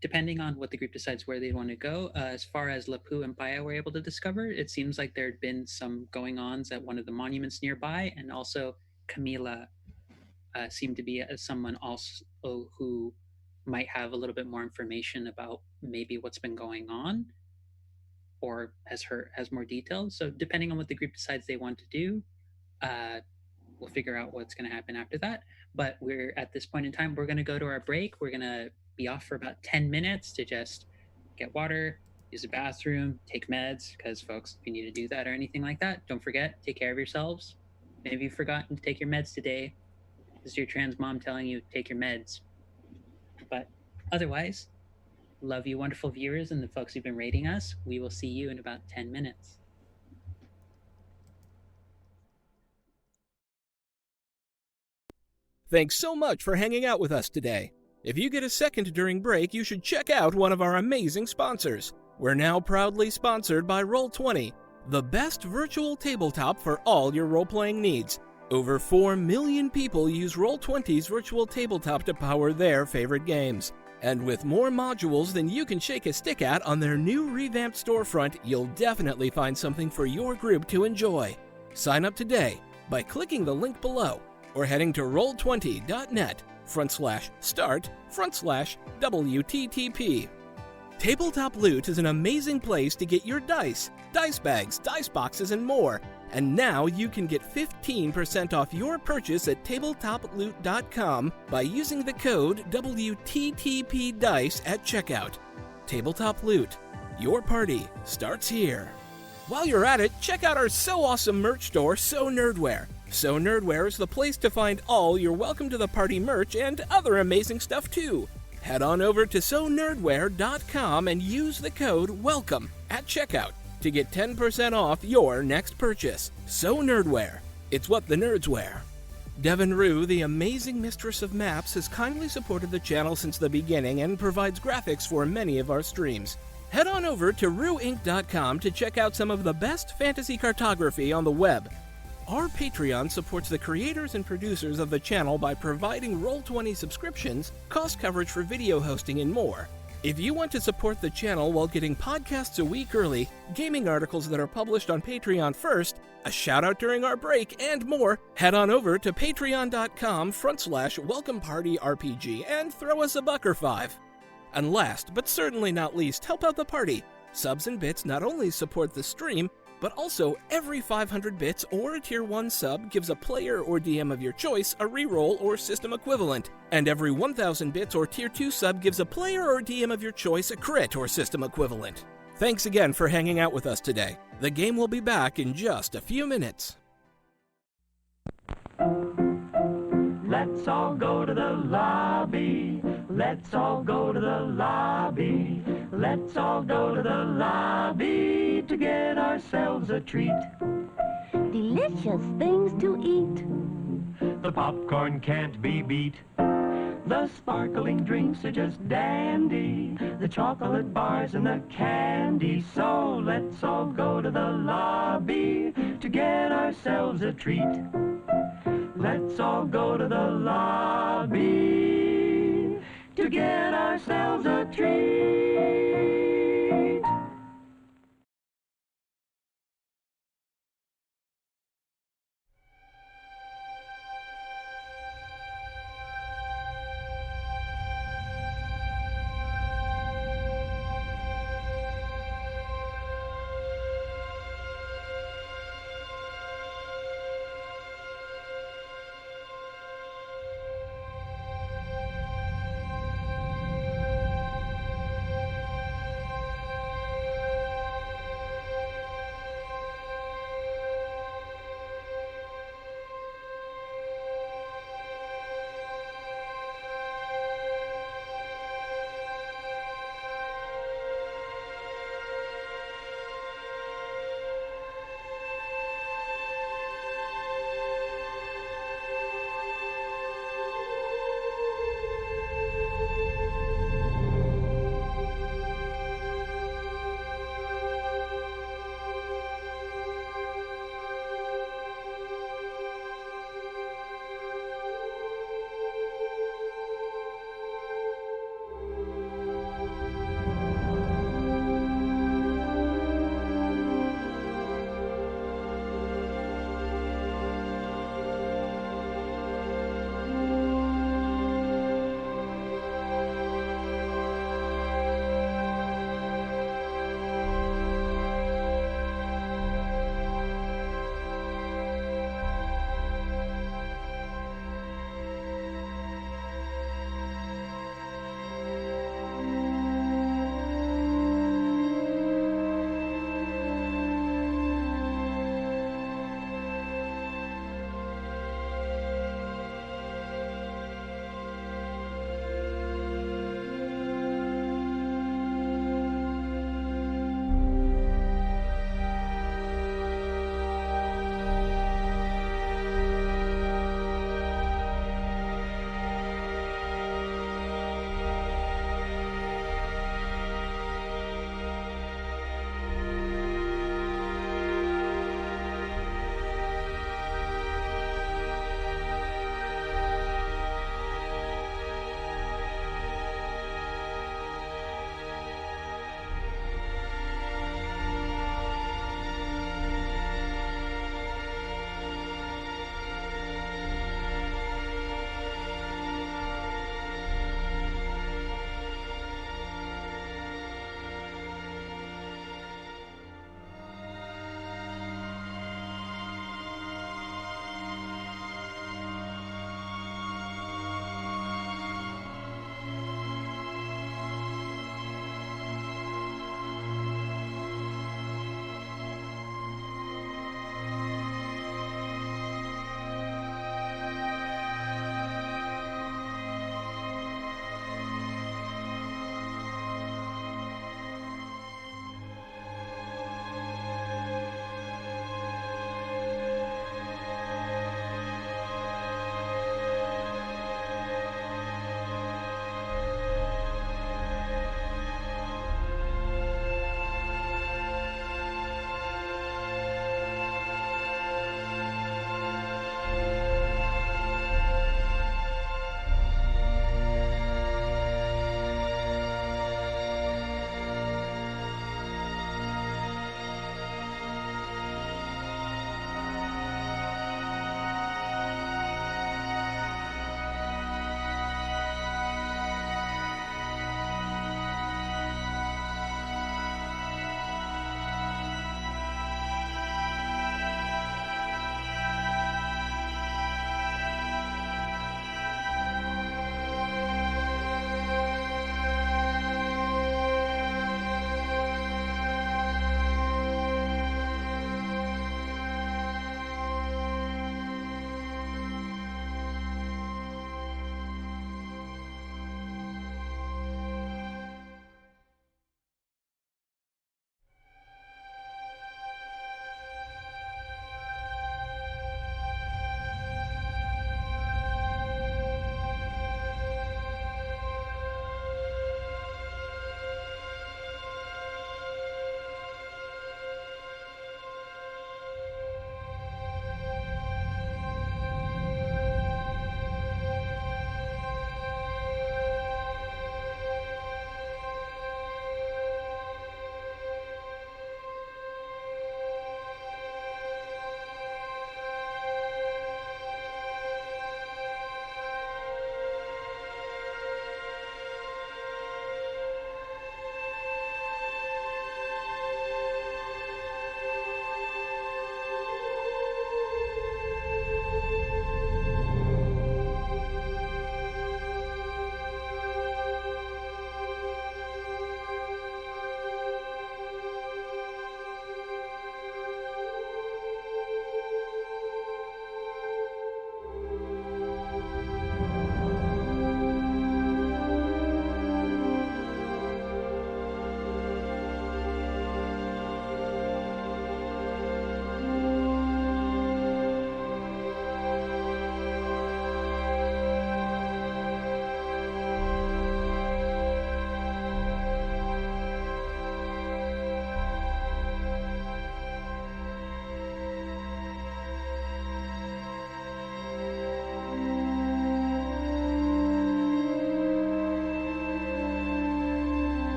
Depending on what the group decides where they want to go, as far as Lapu and Paya were able to discover, it seems like there had been some going-ons at one of the monuments nearby, and also Camila seemed to be someone also who might have a little bit more information about maybe what's been going on, or has more details. So depending on what the group decides they want to do, we'll figure out what's going to happen after that. But we're at this point in time, we're going to go to our break. We're going to be off for about 10 minutes to just get water, use the bathroom, take meds, because folks, if you need to do that or anything like that, don't forget, take care of yourselves. If you've forgotten to take your meds today, this is your trans mom telling you, take your meds. But otherwise, love you, wonderful viewers, and the folks who've been rating us. We will see you in about 10 minutes. Thanks so much for hanging out with us today. If you get a second during break, you should check out one of our amazing sponsors. We're now proudly sponsored by Roll20, the best virtual tabletop for all your role-playing needs. Over 4 million people use Roll20's virtual tabletop to power their favorite games. And with more modules than you can shake a stick at on their new revamped storefront, you'll definitely find something for your group to enjoy. Sign up today by clicking the link below or heading to roll20.net/start/WTTP. Tabletop Loot is an amazing place to get your dice bags, dice boxes, and more. And now you can get 15% off your purchase at tabletoploot.com by using the code WTTPDICE at checkout. Tabletop Loot. Your party starts here. While you're at it, check out our so awesome merch store, So Nerdware. So Nerdware is the place to find all your Welcome to the Party merch and other amazing stuff too. Head on over to sonerdware.com and use the code WELCOME at checkout to get 10% off your next purchase. So Nerdware. It's what the nerds wear. Devin Rue, the amazing mistress of maps, has kindly supported the channel since the beginning and provides graphics for many of our streams. Head on over to rueinc.com to check out some of the best fantasy cartography on the web. Our Patreon supports the creators and producers of the channel by providing Roll20 subscriptions, cost coverage for video hosting, and more. If you want to support the channel while getting podcasts a week early, gaming articles that are published on Patreon first, a shout out during our break, and more, head on over to patreon.com/welcomepartyrpg and throw us a buck or $5. And last, but certainly not least, help out the party. Subs and bits not only support the stream, but also every 500 bits or a tier 1 sub gives a player or DM of your choice a reroll or system equivalent, and every 1000 bits or tier 2 sub gives a player or DM of your choice a crit or system equivalent. Thanks again for hanging out with us today. The game will be back in just a few minutes. Let's all go to the lobby. Let's all go to the lobby. Let's all go to the lobby to get ourselves a treat. Delicious things to eat. The popcorn can't be beat. The sparkling drinks are just dandy. The chocolate bars and the candy. So let's all go to the lobby to get ourselves a treat. Let's all go to the lobby to get ourselves a treat.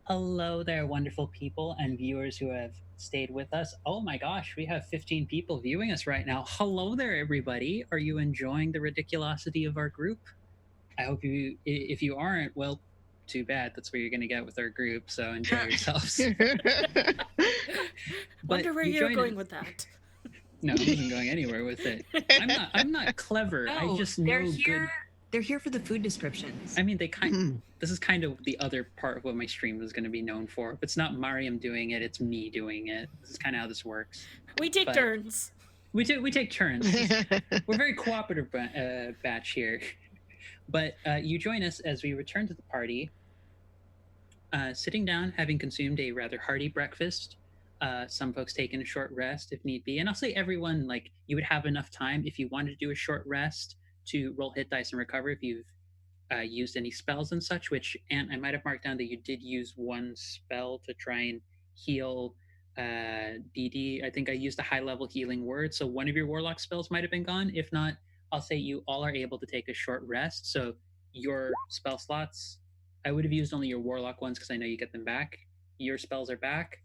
Hello there, wonderful people and viewers who have stayed with us. Oh my gosh, we have 15 people viewing us right now. Hello there, everybody. Are you enjoying the ridiculosity of our group? I hope you, if you aren't, well, too bad. That's what you're going to get with our group. So enjoy yourselves. Wonder where you you're join going us- with that. No, I wasn't going anywhere with it. I'm not clever. I No, just they're know here. good. They're here for the food descriptions. I mean, this is kind of the other part of what my stream was going to be known for. If it's not Mariam doing it, it's me doing it. This is kind of how this works. We take But- turns. We take turns. We're a very cooperative batch here. But you join us as we return to the party, sitting down, having consumed a rather hearty breakfast. Some folks taking a short rest if need be, and I'll say everyone, like, you would have enough time if you wanted to do a short rest to roll hit dice and recover if you've used any spells and such. Which, and I might have marked down that you did use one spell to try and heal DD. I think I used a high level healing word, so one of your warlock spells might have been gone. If not, I'll say you all are able to take a short rest. So your spell slots, I would have used only your warlock ones because I know you get them back. Your spells are back.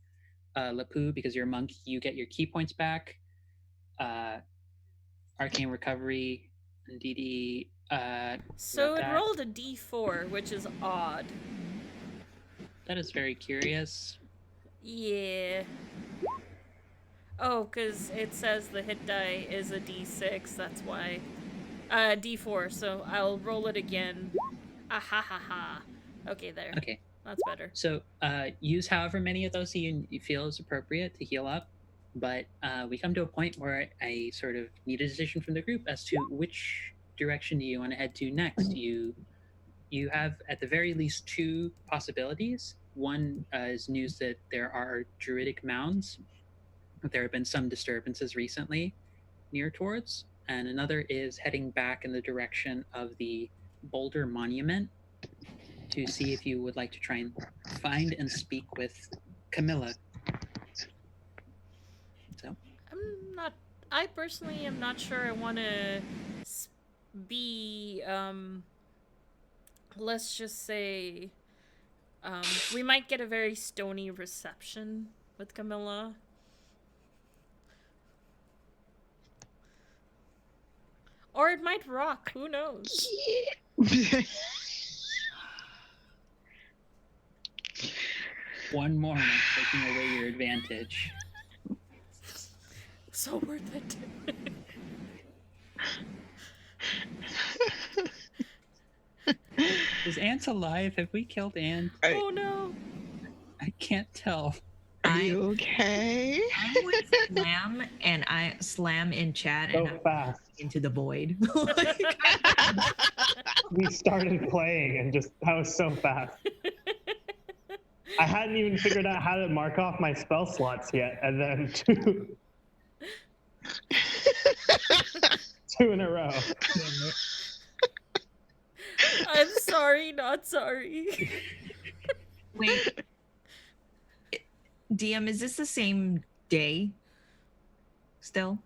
Lapu, because you're a monk, you get your key points back. Arcane recovery and DD. So it that. rolled a d4, which is odd. That is very curious. Yeah. Oh, because it says the hit die is a d6, that's why. D4, so I'll roll it again. Ah ha ha ha. Okay, there. Okay. That's better. So use however many of those you feel is appropriate to heal up. But we come to a point where I sort of need a decision from the group as to which direction do you want to head to next. You have at the very least two possibilities. One is news that there are druidic mounds. There have been some disturbances recently near towards. And another is heading back in the direction of the Boulder Monument to see if you would like to try and find and speak with Camilla. So I personally am not sure I want to be, let's just say, we might get a very stony reception with Camilla. Or it might rock, who knows? Yeah. one more and I'm taking away your advantage. So worth it. Is Ant alive? Have we killed Ant? Oh no. I can't tell. Are you okay? I'm with Slam, and I slam in chat So and I'm fast. into the void. We started playing and just, that was so fast. I hadn't even figured out how to mark off my spell slots yet, and then two in a row. I'm sorry, not sorry. Wait, DM, is this the same day? Still?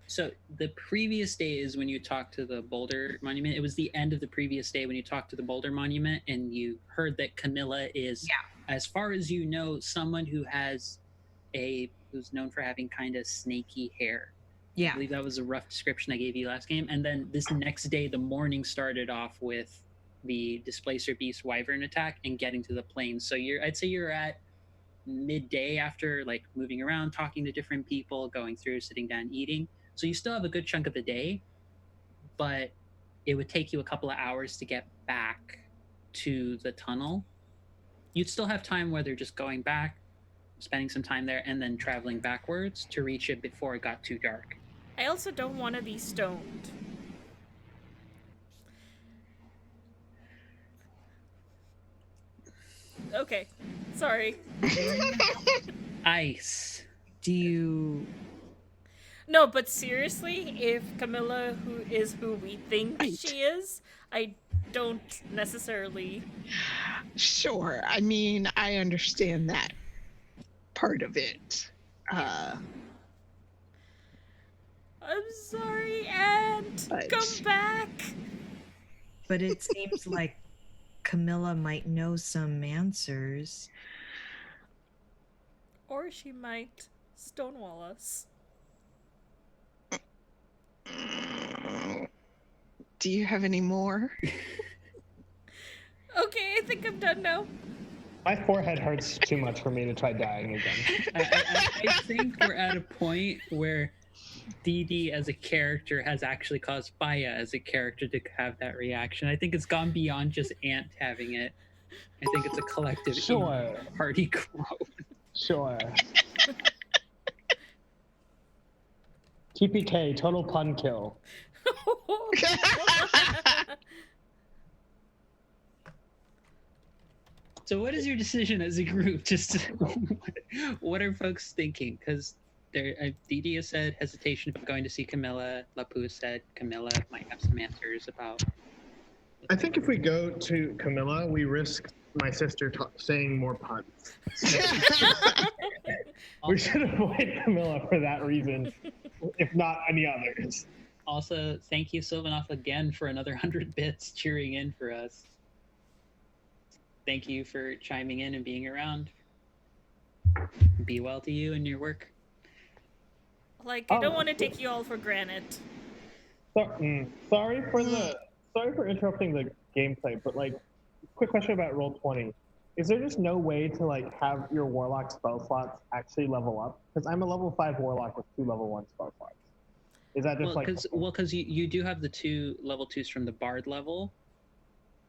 So the previous day is when you talked to the Boulder Monument. It was the end of the previous day when you talked to the Boulder Monument, and you heard that Camilla is, as far as you know, someone who's known for having kind of snaky hair. I Yeah. believe that was a rough description I gave you last game. And then this next day, the morning started off with the Displacer Beast Wyvern attack and getting to the plains. So I'd say you're at midday after like moving around, talking to different people, going through, sitting down, eating. So you still have a good chunk of the day, but it would take you a couple of hours to get back to the tunnel. You'd still have time whether just going back, spending some time there, and then traveling backwards to reach it before it got too dark. I also don't want to be stoned. Okay, sorry. Ice. Do you... No, but seriously, if Camilla is who we think Right. she is, I don't necessarily. Sure. I mean, I understand that part of it. I'm sorry, Ant. But- Come back. But it seems like Camilla might know some answers. Or she might stonewall us. Do you have any more? Okay, I think I'm done now. My forehead hurts too much for me to try dying again. I think we're at a point where Dee Dee as a character has actually caused Baya as a character to have that reaction. I think it's gone beyond just Ant having it. I think it's a collective Sure. party groan. Sure. TPK, total pun kill. So what is your decision as a group? Just what are folks thinking? Because Dee Dee has said hesitation about going to see Camilla. Lapu said Camilla might have some answers about. I think if we go to Camilla, we risk my sister saying more puns. We should avoid Camilla for that reason, if not any others. Also, thank you, Sylvanov, again for another 100 bits cheering in for us. Thank you for chiming in and being around. Be well to you and your work. Like, I don't want to take you all for granted. Sorry for interrupting the gameplay, but like, quick question about Roll20. Is there just no way to like have your warlock spell slots actually level up? Because I'm a level 5 warlock with 2 level 1 spell slots. Is that just because you do have the 2 level 2s from the bard level.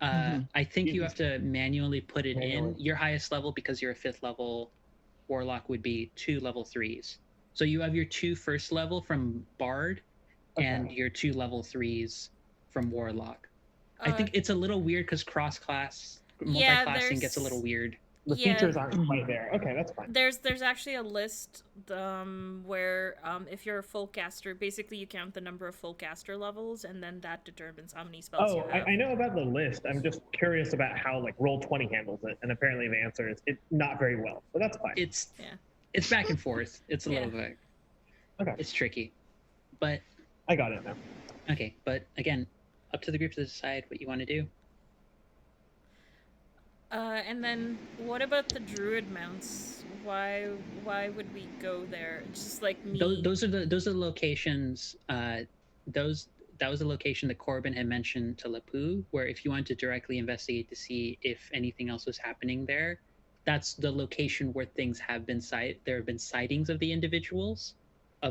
I think you have to manually put it in. Your highest level, because you're a 5th level warlock, would be 2 level 3s. So you have your 2 first level from bard, and your 2 level 3s from warlock. I think it's a little weird because cross-class multi-classing gets a little weird. The features aren't quite there. Okay, that's fine. There's actually a list where if you're a full caster, basically you count the number of full caster levels, and then that determines how many spells you have. I know about the list. I'm just curious about how like Roll20 handles it, and apparently the answer is it's not very well, but that's fine. It's back and forth. It's a little bit. Okay. It's tricky, but I got it now. Okay, but again, up to the group to decide what you want to do. And then what about the druid mounts? Why would we go there? Just like me. Those are the locations. That was the location that Corbin had mentioned to Lapu, where if you want to directly investigate to see if anything else was happening there, that's the location where things have been sighted. There have been sightings of the individuals, I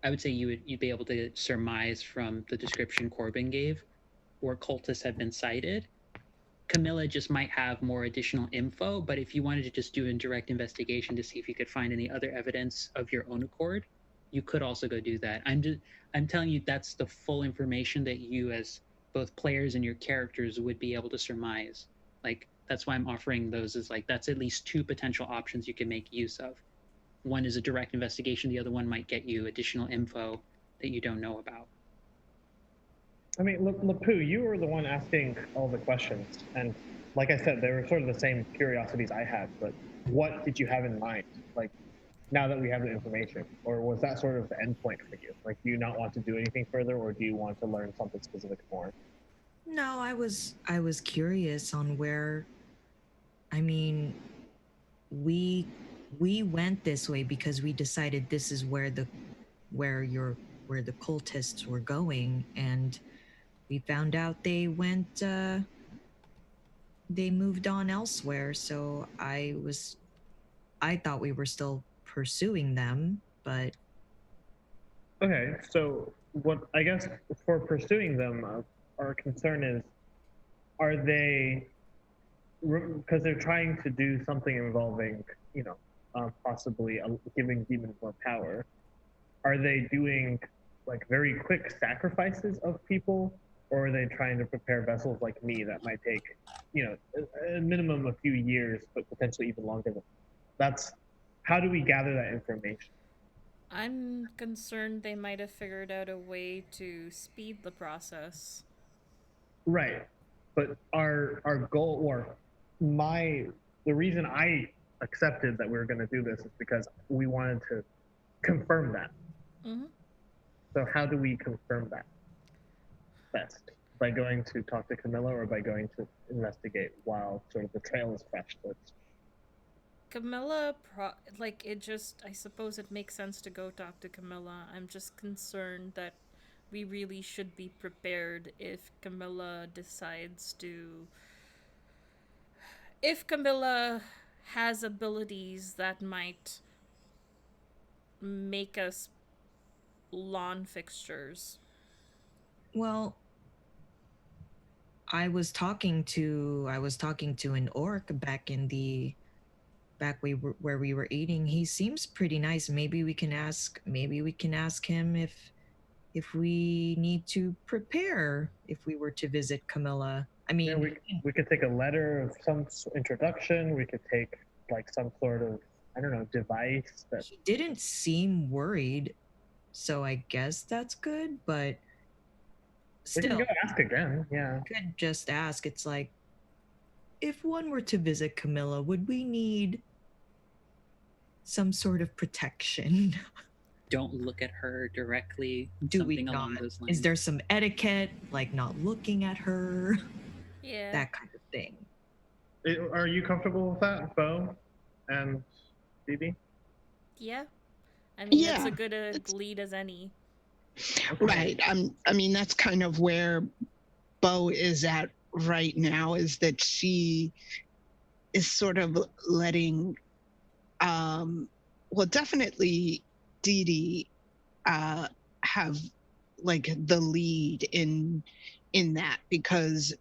would say you'd be able to surmise from the description Corbin gave, where cultists have been sighted. Camilla just might have more additional info, but if you wanted to just do a direct investigation to see if you could find any other evidence of your own accord, you could also go do that. I'm telling you, that's the full information that you as both players and your characters would be able to surmise. Like, that's why I'm offering those as like, that's at least 2 potential options you can make use of. One is a direct investigation. The other one might get you additional info that you don't know about. I mean, Lapu, you were the one asking all the questions, and like I said, they were sort of the same curiosities I had, but what did you have in mind, like, now that we have the information? Or was that sort of the end point for you? Like, do you not want to do anything further, or do you want to learn something specific more? No, I was curious on where, I mean, we went this way because we decided this is where the cultists were going, and we found out they moved on elsewhere. So I thought we were still pursuing them, but okay. So what I guess for pursuing them, our concern is, are they, because they're trying to do something involving, possibly giving demons more power. Are they doing like very quick sacrifices of people, or are they trying to prepare vessels like me that might take, a minimum a few years, but potentially even longer than that's? How do we gather that information? I'm concerned they might have figured out a way to speed the process. Right, but our goal, or the reason I accepted that we were going to do this is because we wanted to confirm that. Mm-hmm. So how do we confirm that best? By going to talk to Camilla or by going to investigate while sort of the trail is fresh? Camilla, I suppose it makes sense to go talk to Camilla. I'm just concerned that we really should be prepared if Camilla decides to. If Camilla has abilities that might make us lawn fixtures. Well, I was talking to an orc back where we were eating. He seems pretty nice. Maybe we can ask him if we need to prepare if we were to visit Camilla. I mean, we could take a letter of some introduction. We could take like some sort of, I don't know, device that. He didn't seem worried, so I guess that's good. But still, we can go ask again. Yeah, could just ask. It's like, if one were to visit Camilla, would we need some sort of protection? Don't look at her directly. Do we something not? along those lines. Is there some etiquette, like not looking at her? Yeah. That kind of thing. Are you comfortable with that, Bo and Phoebe? Yeah. I mean, Yeah, it's a good lead as any. Right. I mean, that's kind of where Bo is at right now, is that she is sort of letting, well, definitely Dee Dee have like the lead in that, because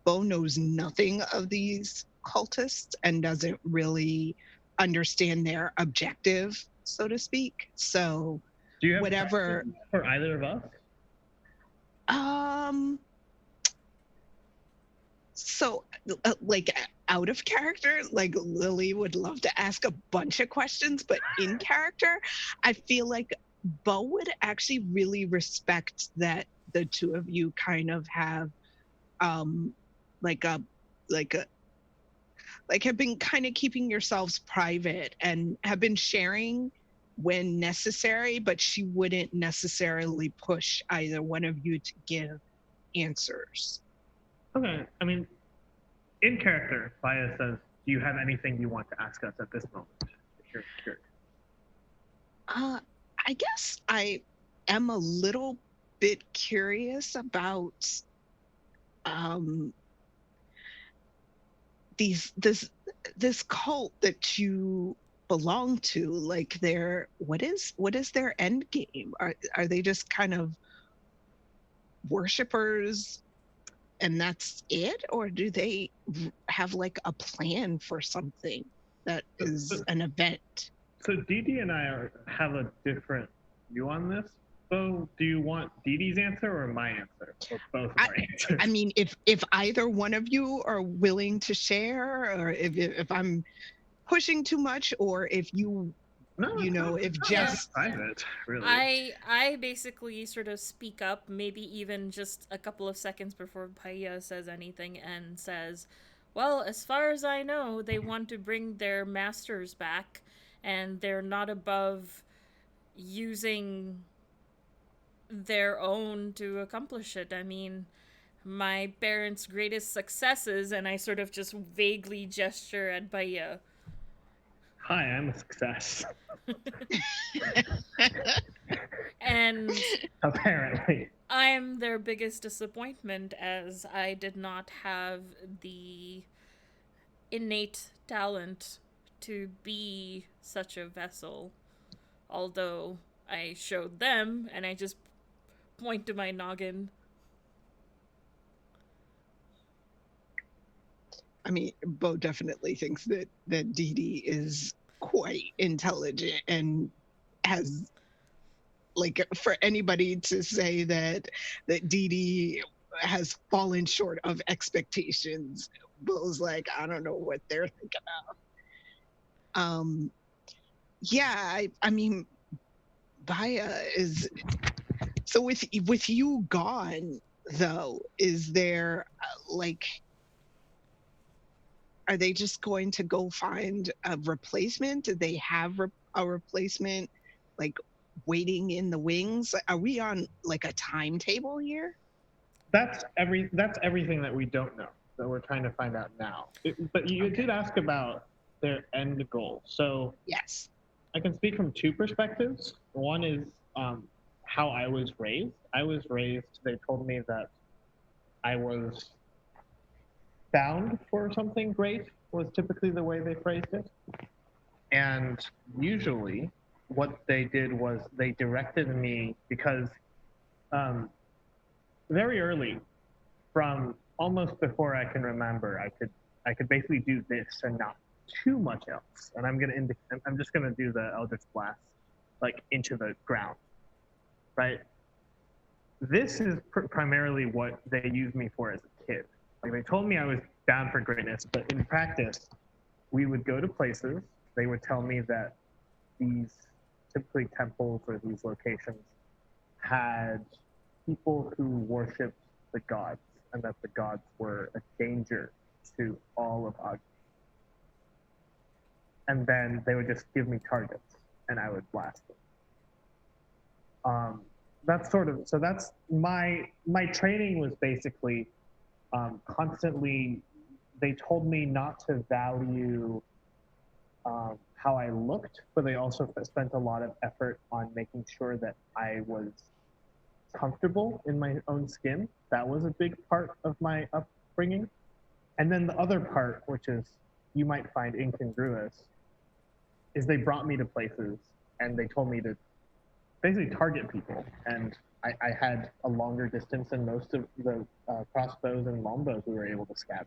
Bo knows nothing of these cultists and doesn't really understand their objective, so to speak. So Do you have whatever questions for either of us? So like out of character, like Lily would love to ask a bunch of questions, but in character, I feel like Bo would actually really respect that the two of you kind of have have been kind of keeping yourselves private and have been sharing when necessary, but she wouldn't necessarily push either one of you to give answers. Okay. I mean, in character, Baya says, "Do you have anything you want to ask us at this moment?" If you're curious. I guess I am a little bit curious about this cult that you belong to. Like, what is their end game? Are they just kind of worshippers and that's it, or do they have like a plan for something that is an event? So Dee Dee and I have a different view on this. So do you want Dee Dee's answer or my answer? Or both of our answers? I mean, if either one of you are willing to share, or if I'm pushing too much, or if you if Jess private, really. I basically sort of speak up, maybe even just a couple of seconds before Paya says anything, and says, well, as far as I know, they want to bring their masters back, and they're not above using their own to accomplish it. I mean, my parents' greatest successes, and I sort of just vaguely gesture at Baya. Hi, I'm a success. And apparently I'm their biggest disappointment, as I did not have the innate talent to be such a vessel. Although I showed them, and I just point to my noggin. I mean, Bo definitely thinks that Dee Dee is quite intelligent and has, like, for anybody to say that Dee Dee has fallen short of expectations, Bo's like, I don't know what they're thinking of. Yeah, I mean, Baya is. So with you gone, though, is there are they just going to go find a replacement? Do they have a replacement, like, waiting in the wings? Are we on like a timetable here? that's everything that we don't know that we're trying to find out now. But you did ask about their end goal. So Yes. I can speak from two perspectives. One is how I was raised. They told me that I was bound for something great, was typically the way they phrased it. And usually what they did was they directed me because very early, from almost before I can remember, I could basically do this and not too much else. And I'm just gonna do the Eldritch Blast like into the ground, right? This is primarily what they used me for as a kid. Like they told me I was bound for greatness, but in practice, we would go to places. They would tell me that these typically temples or these locations had people who worshipped the gods, and that the gods were a danger to all of Agni. And then they would just give me targets, and I would blast them. That's my training was basically constantly. They told me not to value how I looked, but they also spent a lot of effort on making sure that I was comfortable in my own skin. That was a big part of my upbringing. And then the other part, which is you might find incongruous, is they brought me to places and they told me to basically target people. And I had a longer distance than most of the crossbows and longbows we were able to scab.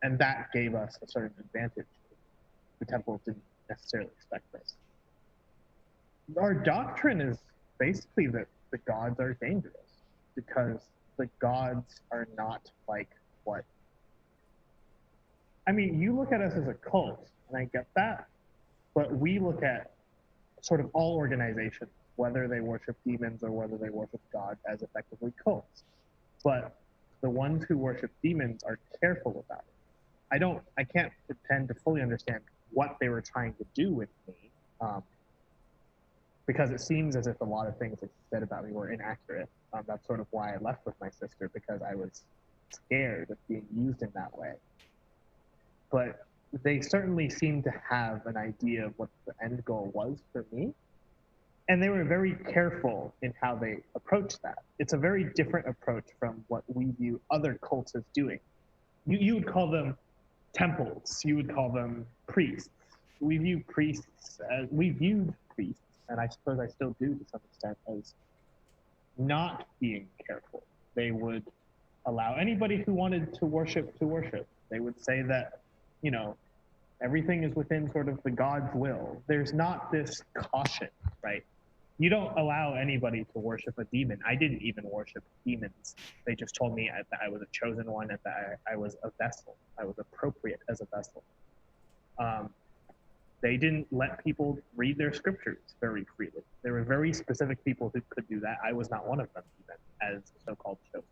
And that gave us a certain advantage. The temples didn't necessarily expect this. Our doctrine is basically that the gods are dangerous because the gods are not like what. I mean, you look at us as a cult, and I get that, but we look at sort of all organizations, whether they worship demons or whether they worship gods, as effectively cults. But the ones who worship demons are careful about it. I can't pretend to fully understand what they were trying to do with me, because it seems as if a lot of things that you said about me were inaccurate. That's sort of why I left with my sister, because I was scared of being used in that way. But they certainly seemed to have an idea of what the end goal was for me. And they were very careful in how they approached that. It's a very different approach from what we view other cults as doing. You would call them temples. You would call them priests. We viewed priests, and I suppose I still do to some extent, as not being careful. They would allow anybody who wanted to worship. They would say that, everything is within sort of the God's will. There's not this caution, right? You don't allow anybody to worship a demon. I didn't even worship demons. They just told me that I was a chosen one and that I was a vessel. I was appropriate as a vessel. They didn't let people read their scriptures very freely. There were very specific people who could do that. I was not one of them, even, as so-called chosen.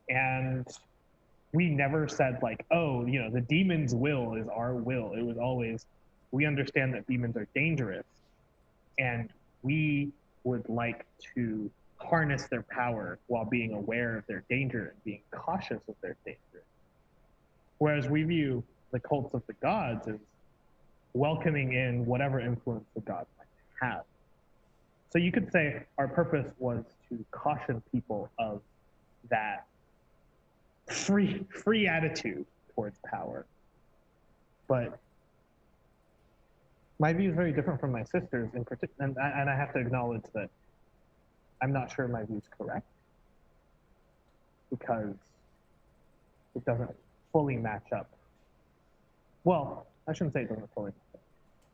And we never said like, oh, the demon's will is our will. It was always, we understand that demons are dangerous, and we would like to harness their power while being aware of their danger and being cautious of their danger. Whereas we view the cults of the gods as welcoming in whatever influence the gods might have. So you could say our purpose was to caution people of that free attitude towards power. But my view is very different from my sister's in particular, and I have to acknowledge that I'm not sure my view is correct, because it doesn't fully match up. Well, I shouldn't say it doesn't fully match up.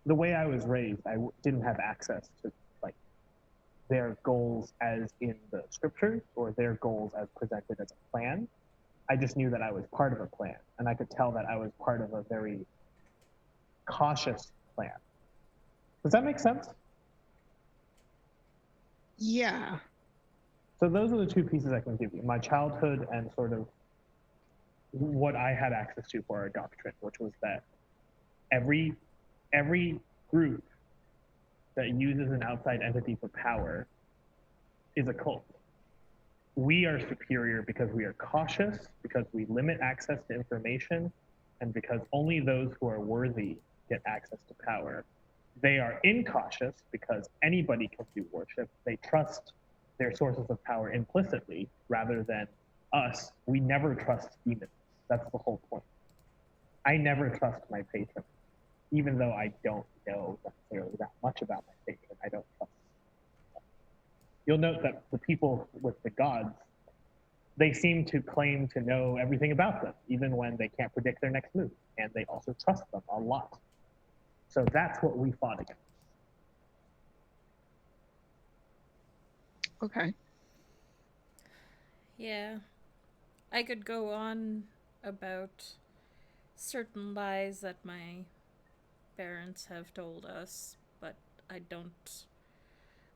The way I was raised, I didn't have access to like their goals as in the scriptures or their goals as presented as a plan. I just knew that I was part of a plan, and I could tell that I was part of a very cautious plan. Does that make sense? Yeah. So those are the two pieces I can give you. My childhood and sort of what I had access to for our doctrine, which was that every group that uses an outside entity for power is a cult. we are superior because we are cautious, because we limit access to information, and because only those who are worthy get access to power. They are incautious because anybody can do worship. They trust their sources of power implicitly rather than us. We never trust demons. That's the whole point. I never trust my patron, even though I don't know necessarily that much about my patron. I don't trust. You'll note that the people with the gods, they seem to claim to know everything about them, even when they can't predict their next move, and they also trust them a lot. So that's what we fought against. Okay. Yeah. I could go on about certain lies that my parents have told us, but I don't.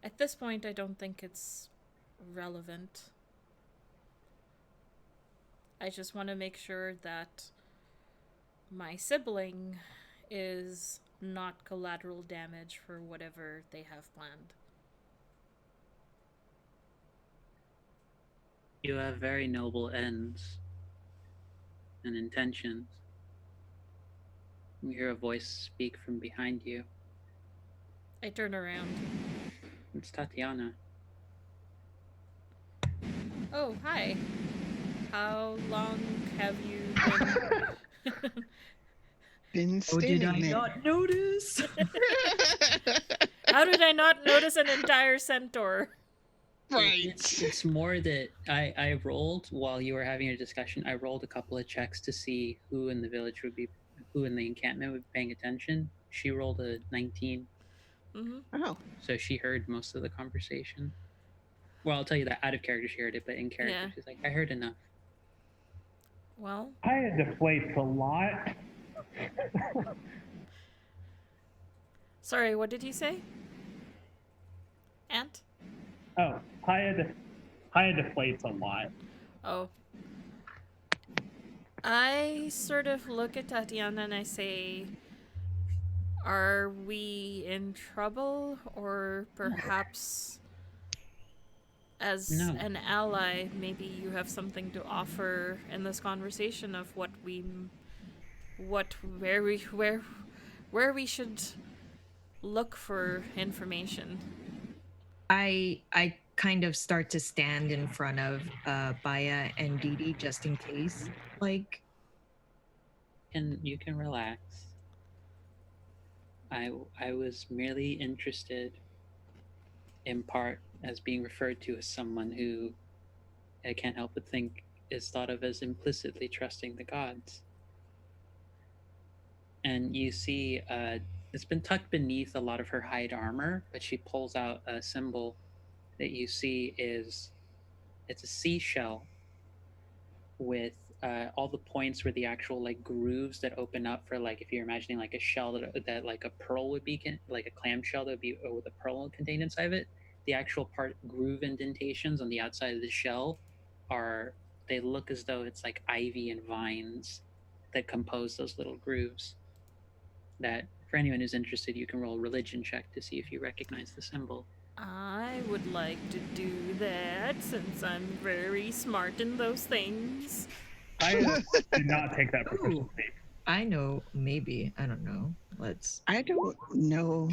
At this point, I don't think it's relevant. I just want to make sure that my sibling is not collateral damage for whatever they have planned. You have very noble ends and intentions. You hear a voice speak from behind you. I turn around. It's Tatiana. Oh, hi. How long have you been? Been Oh, did I standing there. not notice? How did I not notice an entire centaur? Right. It's more that I rolled while you were having your discussion. I rolled a couple of checks to see who in the village would be, who in the encampment would be paying attention. She rolled a 19, Mm-hmm. Oh, so she heard most of the conversation. Well, I'll tell you that out of character she heard it, but in character Yeah. she's like, I heard enough. Well, Paya deflates a lot. sorry, what did he say? Ant? Oh, Paya deflates a lot. Oh. I sort of look at Tatiana and I say, are we in trouble? Or perhaps as No. an ally, maybe you have something to offer in this conversation of where we should look for information. I kind of start to stand in front of Baya and Didi just in case. Like, And you can relax. I was merely interested, in part, as being referred to as someone who I can't help but think is thought of as implicitly trusting the gods. And you see, it's been tucked beneath a lot of her hide armor, but she pulls out a symbol that you see it's a seashell with all the points where the actual like grooves that open up for, like, if you're imagining like a shell that like a pearl would be like a clam shell that would be with a pearl contained inside of it. The actual part groove indentations on the outside of the shell are, they look as though it's like ivy and vines that compose those little grooves. That, for anyone who's interested, you can roll a religion check to see if you recognize the symbol. I would like to do that since I'm very smart in those things. I did not take that proficiency. I know, maybe. I don't know. Let's. I don't know.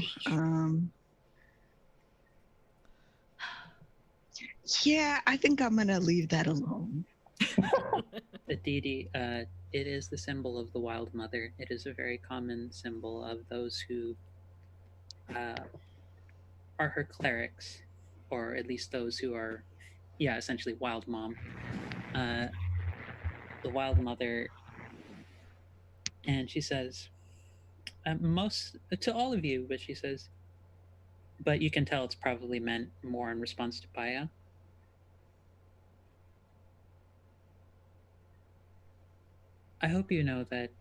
Yeah, I think I'm gonna leave that alone. The deity, it is the symbol of the Wild Mother. It is a very common symbol of those who are her clerics, or at least those who are, yeah, essentially Wild Mom. The Wild Mother, and she says, most to all of you, but she says, but you can tell it's probably meant more in response to Paya. I hope you know that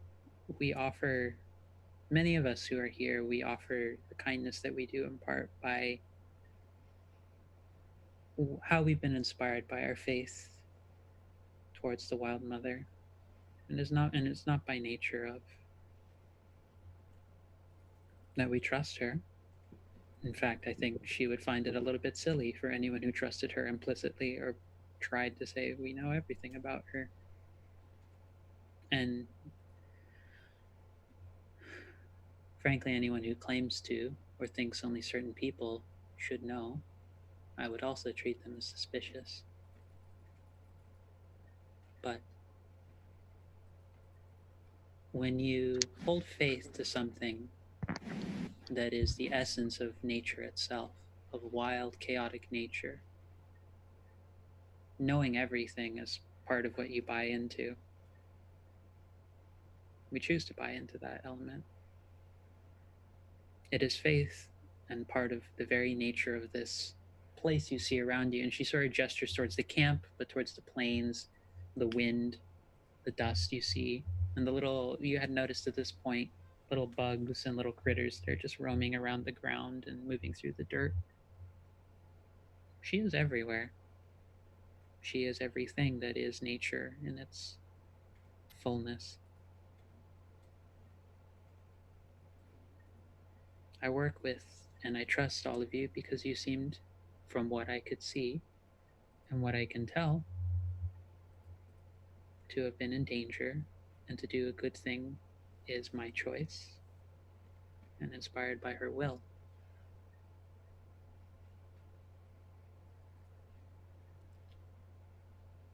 we offer, many of us who are here, we offer the kindness that we do in part by how we've been inspired by our faith towards the Wild Mother. And it's not by nature of that we trust her. In fact, I think she would find it a little bit silly for anyone who trusted her implicitly or tried to say we know everything about her. And frankly, anyone who claims to or thinks only certain people should know, I would also treat them as suspicious. But when you hold faith to something that is the essence of nature itself, of wild, chaotic nature, knowing everything is part of what you buy into. We choose to buy into that element. It is faith and part of the very nature of this place you see around you. And she sort of gestures towards the camp, but towards the plains, the wind, the dust you see, and the little, you had noticed at this point, little bugs and little critters that are just roaming around the ground and moving through the dirt. She is everywhere. She is everything that is nature in its fullness. I work with and I trust all of you because you seemed, from what I could see and what I can tell, to have been in danger, and to do a good thing is my choice and inspired by her will.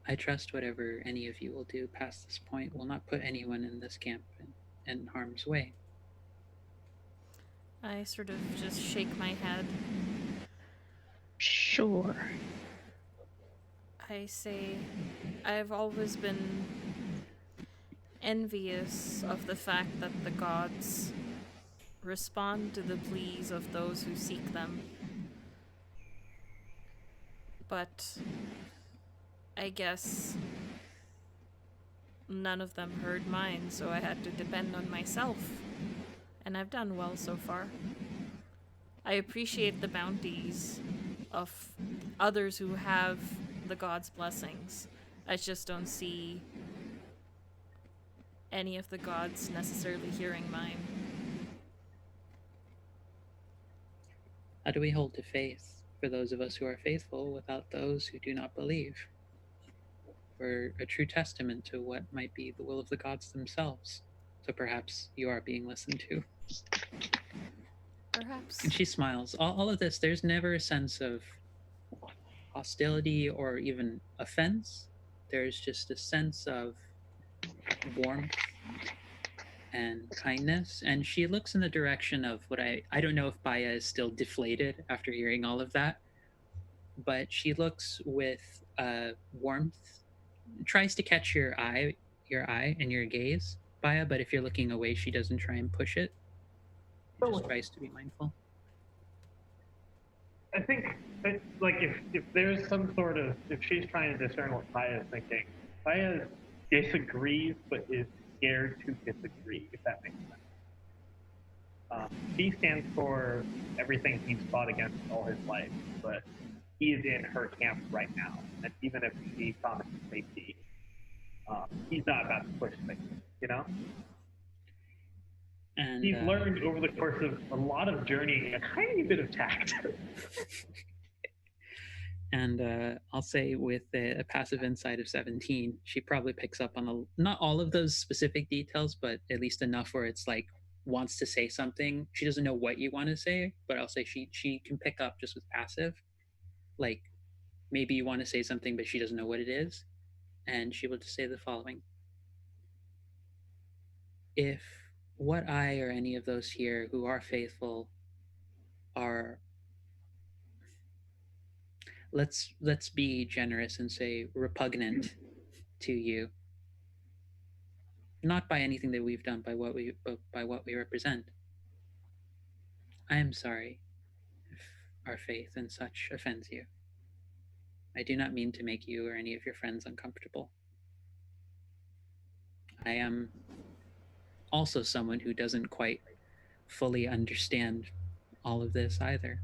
I trust whatever any of you will do past this point will not put anyone in this camp in harm's way. I sort of just shake my head. Sure. I say, I've always been envious of the fact that the gods respond to the pleas of those who seek them. But I guess none of them heard mine, so I had to depend on myself. And I've done well so far. I appreciate the bounties of others who have the gods' blessings. I just don't see any of the gods necessarily hearing mine. How do we hold to faith for those of us who are faithful without those who do not believe? We're a true testament to what might be the will of the gods themselves. So perhaps you are being listened to. Perhaps. And she smiles. All of this, there's never a sense of hostility or even offense. There's just a sense of warmth and kindness. And she looks in the direction of what I don't know if Baya is still deflated after hearing all of that, but she looks with warmth, tries to catch your eye and your gaze, Baya, but if you're looking away, she doesn't try and push it. She just tries to be mindful. I think, like, if there's some sort of, if she's trying to discern what Maya is thinking, Maya disagrees, but is scared to disagree, if that makes sense. He stands for everything he's fought against all his life, but he is in her camp right now. And even if she promises safety, he's not about to push things, you know? And he's learned over the course of a lot of journeying a tiny bit of tact. And I'll say with a passive insight of 17, she probably picks up on not all of those specific details, but at least enough where it's like wants to say something. She doesn't know what you want to say, but I'll say she can pick up just with passive. Like maybe you want to say something, but she doesn't know what it is, and she will just say the following: if what I or any of those here who are faithful are, let's be generous and say repugnant to you, not by anything that we've done, but by what we represent, I am sorry if our faith and such offends you. I do not mean to make you or any of your friends uncomfortable. I am also someone who doesn't quite fully understand all of this either.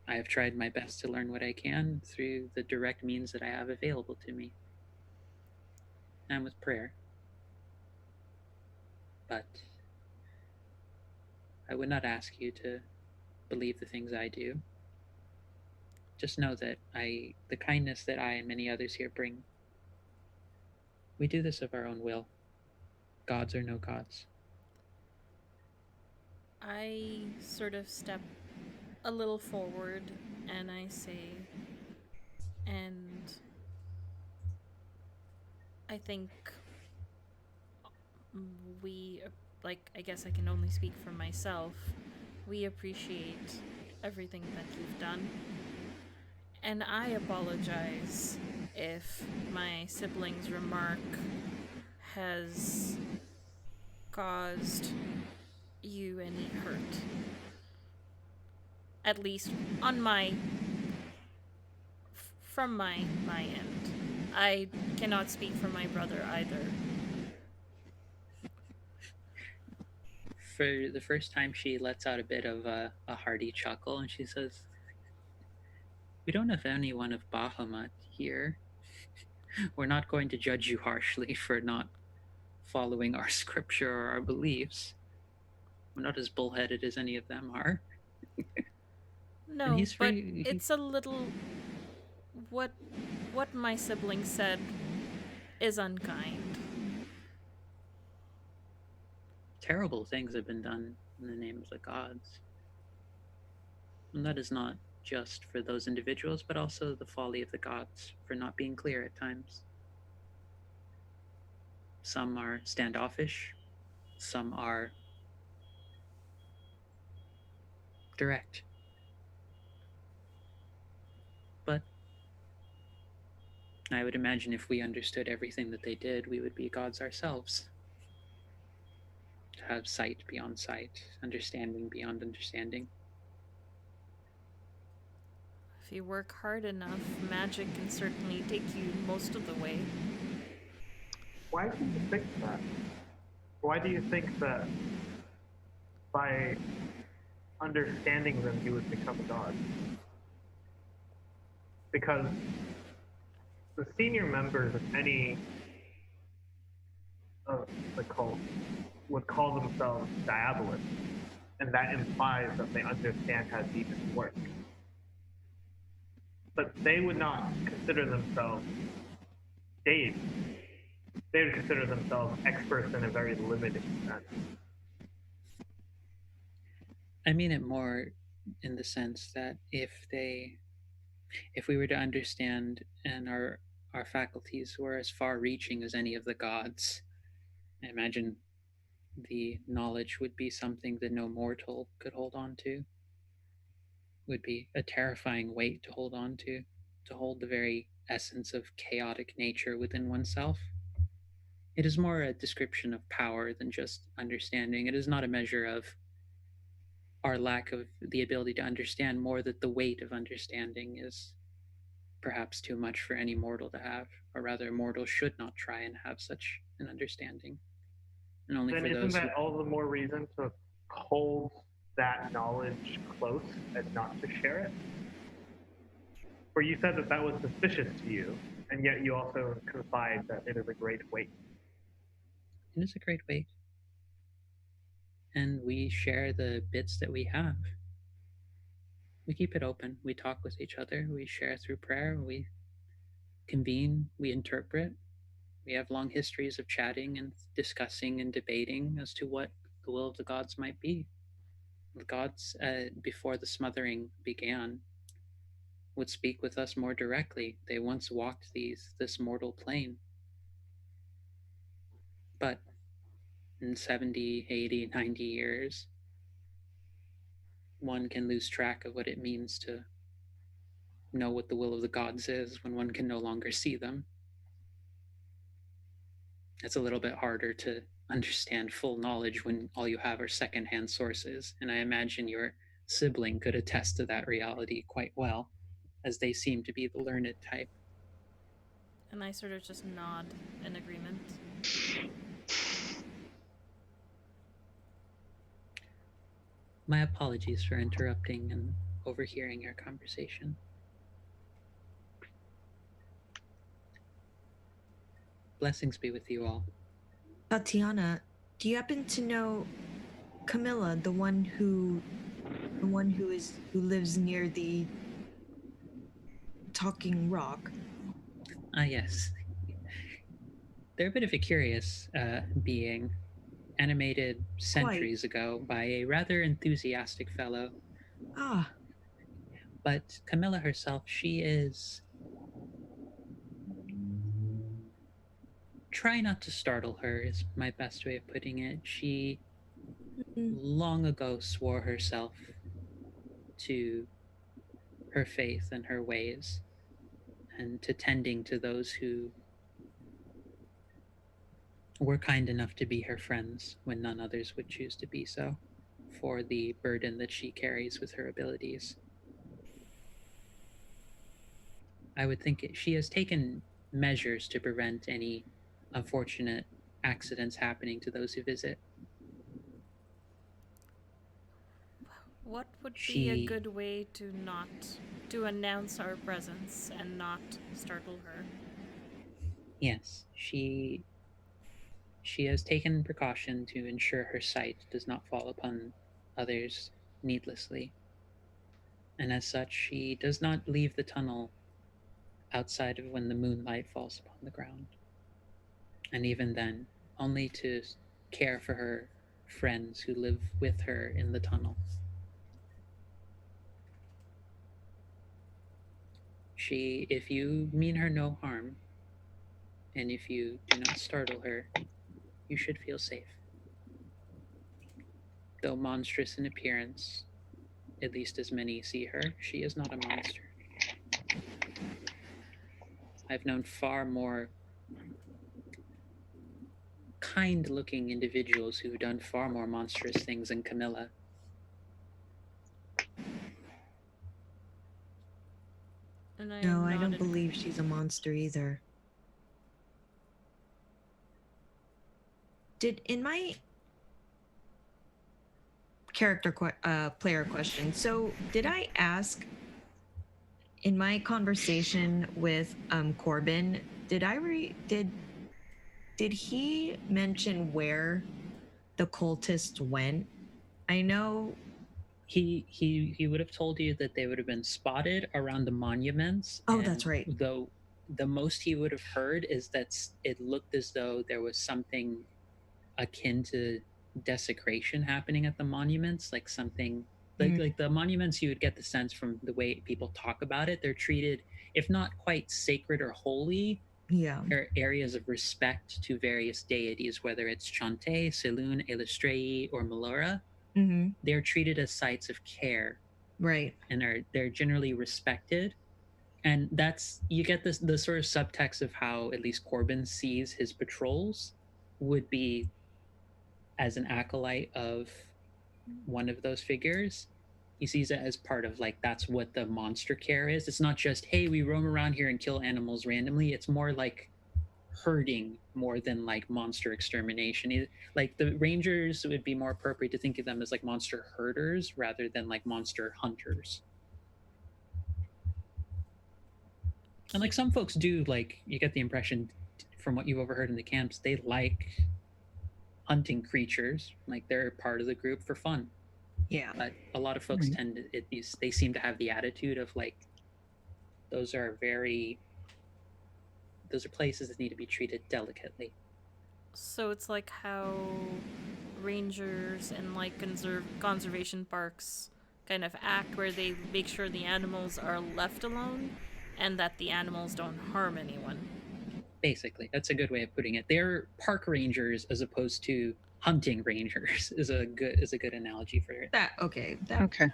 I have tried my best to learn what I can through the direct means that I have available to me, and with prayer. But I would not ask you to believe the things I do. Just know that the kindness that I and many others here bring, we do this of our own will, gods or no gods. I sort of step a little forward and I say, and I think we, like, I guess I can only speak for myself. We appreciate everything that you've done. And I apologize if my sibling's remark has caused you any hurt. At least on from my end. I cannot speak for my brother either. For the first time, she lets out a bit of a hearty chuckle, and she says, "We don't have anyone of Bahamut here. We're not going to judge you harshly for not following our scripture or our beliefs. We're not as bullheaded as any of them are." No, he's but free- it's a little what my sibling said is unkind. Terrible things have been done in the name of the gods. And that is not just for those individuals, but also the folly of the gods for not being clear at times. Some are standoffish, some are direct. But I would imagine if we understood everything that they did, we would be gods ourselves. To have sight beyond sight, understanding beyond understanding. If you work hard enough, magic can certainly take you most of the way. Why do you think that? Why do you think that by understanding them you would become a god? Because the senior members of any of the cult would call themselves diabolists, and that implies that they understand how demons work. But they would not consider themselves deities. They would consider themselves experts in a very limited sense. I mean it more in the sense that if we were to understand and our faculties were as far reaching as any of the gods, I imagine the knowledge would be something that no mortal could hold on to. Would be a terrifying weight to hold on to hold the very essence of chaotic nature within oneself. It is more a description of power than just understanding. It is not a measure of our lack of the ability to understand, more that the weight of understanding is perhaps too much for any mortal to have, or rather, mortals should not try and have such an understanding. And only Then for isn't those that all the more reason to hold that knowledge close and not to share it? For you said that that was suspicious to you, and yet you also confide that it is a great weight. It is a great weight. And we share the bits that we have. We keep it open. We talk with each other. We share through prayer. We convene. We interpret. We have long histories of chatting and discussing and debating as to what the will of the gods might be. The gods, before the smothering began, would speak with us more directly. They once walked this mortal plane. But in 70, 80, 90 years, one can lose track of what it means to know what the will of the gods is when one can no longer see them. It's a little bit harder to understand full knowledge when all you have are secondhand sources, and I imagine your sibling could attest to that reality quite well, as they seem to be the learned type. And I sort of just nod in agreement. My apologies for interrupting and overhearing your conversation. Blessings be with you all. Tatiana, do you happen to know Camilla, the one who lives near the talking rock. Ah, yes. They're a bit of a curious being, animated centuries ago by a rather enthusiastic fellow. Ah, But Camilla herself, she is. Try not to startle her, is my best way of putting it. She long ago swore herself to her faith and her ways, and to tending to those who were kind enough to be her friends when none others would choose to be so, for the burden that she carries with her abilities. I would think she has taken measures to prevent any unfortunate accidents happening to those who visit. What would be a She, good way to announce our presence and not startle her? yes, she has taken precaution to ensure her sight does not fall upon others needlessly, and as such, she does not leave the tunnel outside of when the moonlight falls upon the ground. And even then, only to care for her friends who live with her in the tunnel. She, if you mean her no harm, and if you do not startle her, you should feel safe. Though monstrous in appearance, at least as many see her, she is not a monster. I've known far more kind looking individuals who've done far more monstrous things than Camilla. And I no, I don't nodded. believe she's a monster either. Did in my player question, so did I ask in my conversation with Corbin, did he mention where the cultists went? I know. He would have told you that they would have been spotted around the monuments. Oh, And that's right. though the most he would have heard is that it looked as though there was something akin to desecration happening at the monuments, like something like the monuments. You would get the sense from the way people talk about it, they're treated, if not quite sacred or holy, Yeah. are areas of respect to various deities, whether it's Chante, Selûne, Elistrei, or Melora. Mm-hmm. They're treated as sites of care, Right. and they're generally respected. And that's, you get this the sort of subtext of how at least Corbin sees his patrols would be as an acolyte of one of those figures. He sees it as part of, like, that's what the monster care is. It's not just, hey, we roam around here and kill animals randomly. It's more like herding more than like monster extermination. Like the rangers would be more appropriate to think of them as like monster herders rather than like monster hunters. And like some folks do, like you get the impression from what you've overheard in the camps, they like hunting creatures, like they're part of the group for fun. Yeah. But a lot of folks Right. tend to, they seem to have the attitude of like, those are places that need to be treated delicately. So it's like how rangers and like conservation parks kind of act, where they make sure the animals are left alone and that the animals don't harm anyone. Basically, that's a good way of putting it. They're park rangers as opposed to hunting rangers is a good analogy for it. That okay. Okay.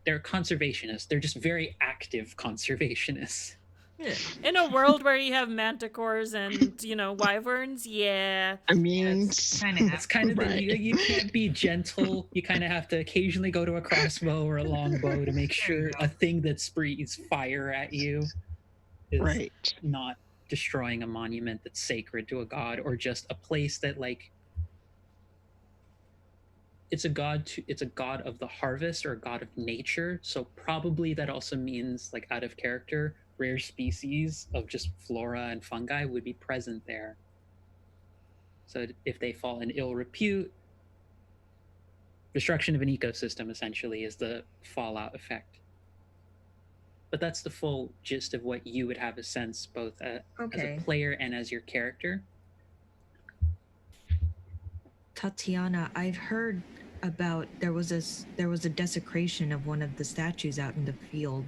They're conservationists. They're just very active conservationists. Yeah. In a world where you have manticores and, wyverns, yeah. I mean, It's kind of Right. you can't be gentle. You kind of have to occasionally go to a crossbow or a longbow to make There you sure go. a thing that breathes fire at you is right. not destroying a monument that's sacred to a god, or just a place that, like, it's a god of the harvest or a god of nature. So probably that also means, like, out of character, rare species of just flora and fungi would be present there. So if they fall in ill repute, destruction of an ecosystem essentially is the fallout effect. But that's the full gist of what you would have a sense both as Okay. a player and as your character. Tatiana, I've heard about there was a desecration of one of the statues out in the field.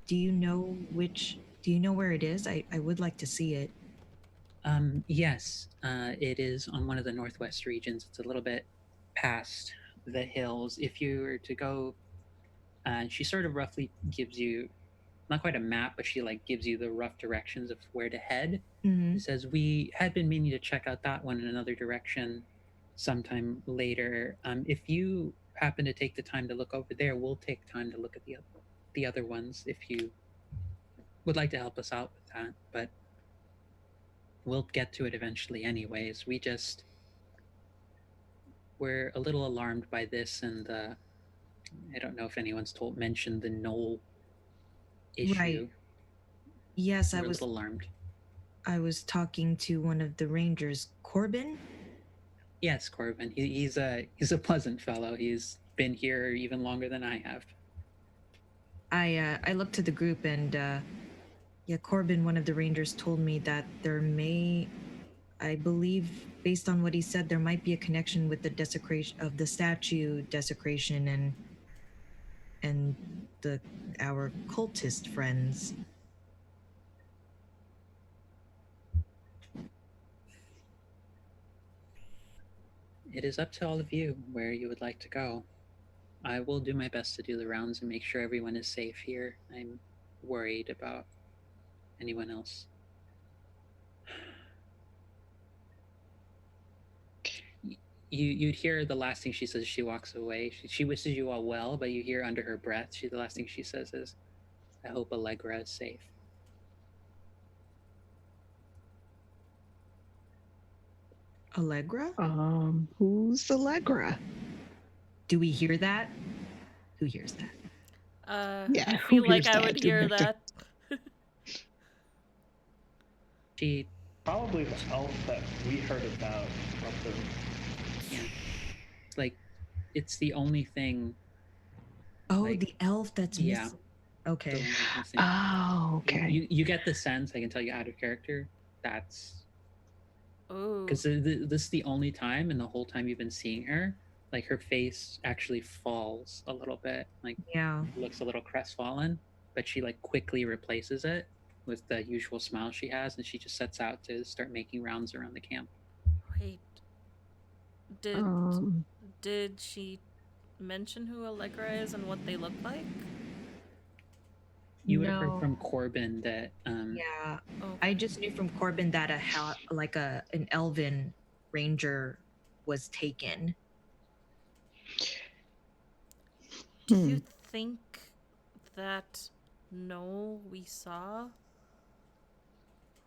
Do you know where it is? I would like to see it. Yes, it is on one of the northwest regions. It's a little bit past the hills. If you were to go, she sort of roughly gives you not quite a map, but she like gives you the rough directions of where to head. Mm-hmm. She says we had been meaning to check out that one in another direction sometime later. If you happen to take the time to look over there, we'll take time to look at the other ones if you would like to help us out with that. But we'll get to it eventually, anyways. We're a little alarmed by this, and I don't know if anyone's mentioned the Knoll issue. Right. Yes, We're a little alarmed. I was talking to one of the rangers, Corbin. Yes, Corbin. He's a pleasant fellow. He's been here even longer than I have. I looked to the group and yeah, Corbin, one of the rangers, told me that there may, I believe, based on what he said, there might be a connection with the desecration of the statue desecration and our cultist friends. It is up to all of you where you would like to go. I will do my best to do the rounds and make sure everyone is safe here. I'm worried about anyone else. You'd hear the last thing she says as she walks away. She wishes you all well, but you hear under her breath, the last thing she says is, I hope Allegra is safe. Allegra? Who's Allegra? Do we hear that? Who hears that? Yeah, I who feel like hears I that? would hear that. She Probably the elf that we heard about. like, it's the only thing. Oh, like, the elf that's yeah. missing. Okay. Oh, okay. You get the sense, I can tell you out of character, that's Oh. because this is the only time in the whole time you've been seeing her, like her face actually falls a little bit, like Yeah. looks a little crestfallen, but she like quickly replaces it with the usual smile she has, and she just sets out to start making rounds around the camp. Wait. Did she mention who Allegra is and what they look like? You would have heard from Corbin that Yeah. Oh. I just knew from Corbin that an elven ranger was taken. Do you think that Knoll we saw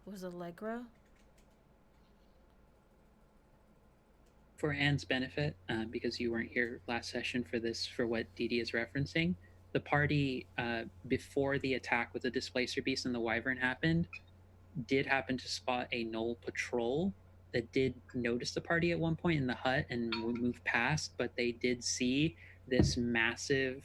was Allegra? for Anne's benefit, because you weren't here last session for what Dee Dee is referencing, the party, before the attack with the Displacer Beast and the Wyvern happened, did happen to spot a Knoll patrol that did notice the party at one point in the hut and move past, but they did see this massive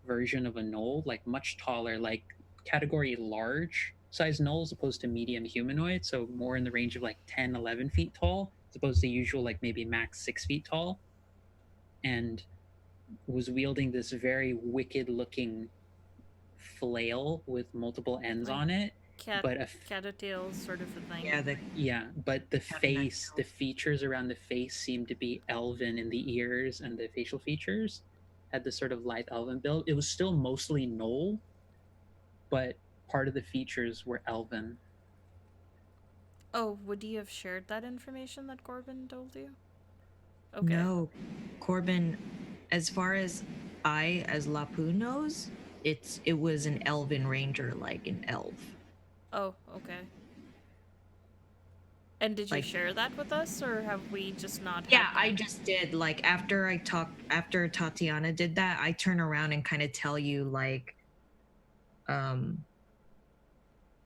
version of a Knoll, like much taller, like category large size Knoll as opposed to medium humanoid, so more in the range of like 10, 11 feet tall, as opposed to usual like maybe max 6 feet tall, and was wielding this very wicked looking flail with multiple ends Like on it. But cattail sort of a thing. But the face, the features around the face seemed to be elven in the ears, and the facial features had this sort of lithe elven build. It was still mostly Knoll, but part of the features were elven. Oh, would you have shared that information that Corbin told you? Okay. No, Corbin, as far as as Lapu knows, it was an elven ranger, like an elf. Oh, okay. And did you share that with us, or have we just not? Yeah, I just did. Like after Tatiana did that, I turn around and kind of tell you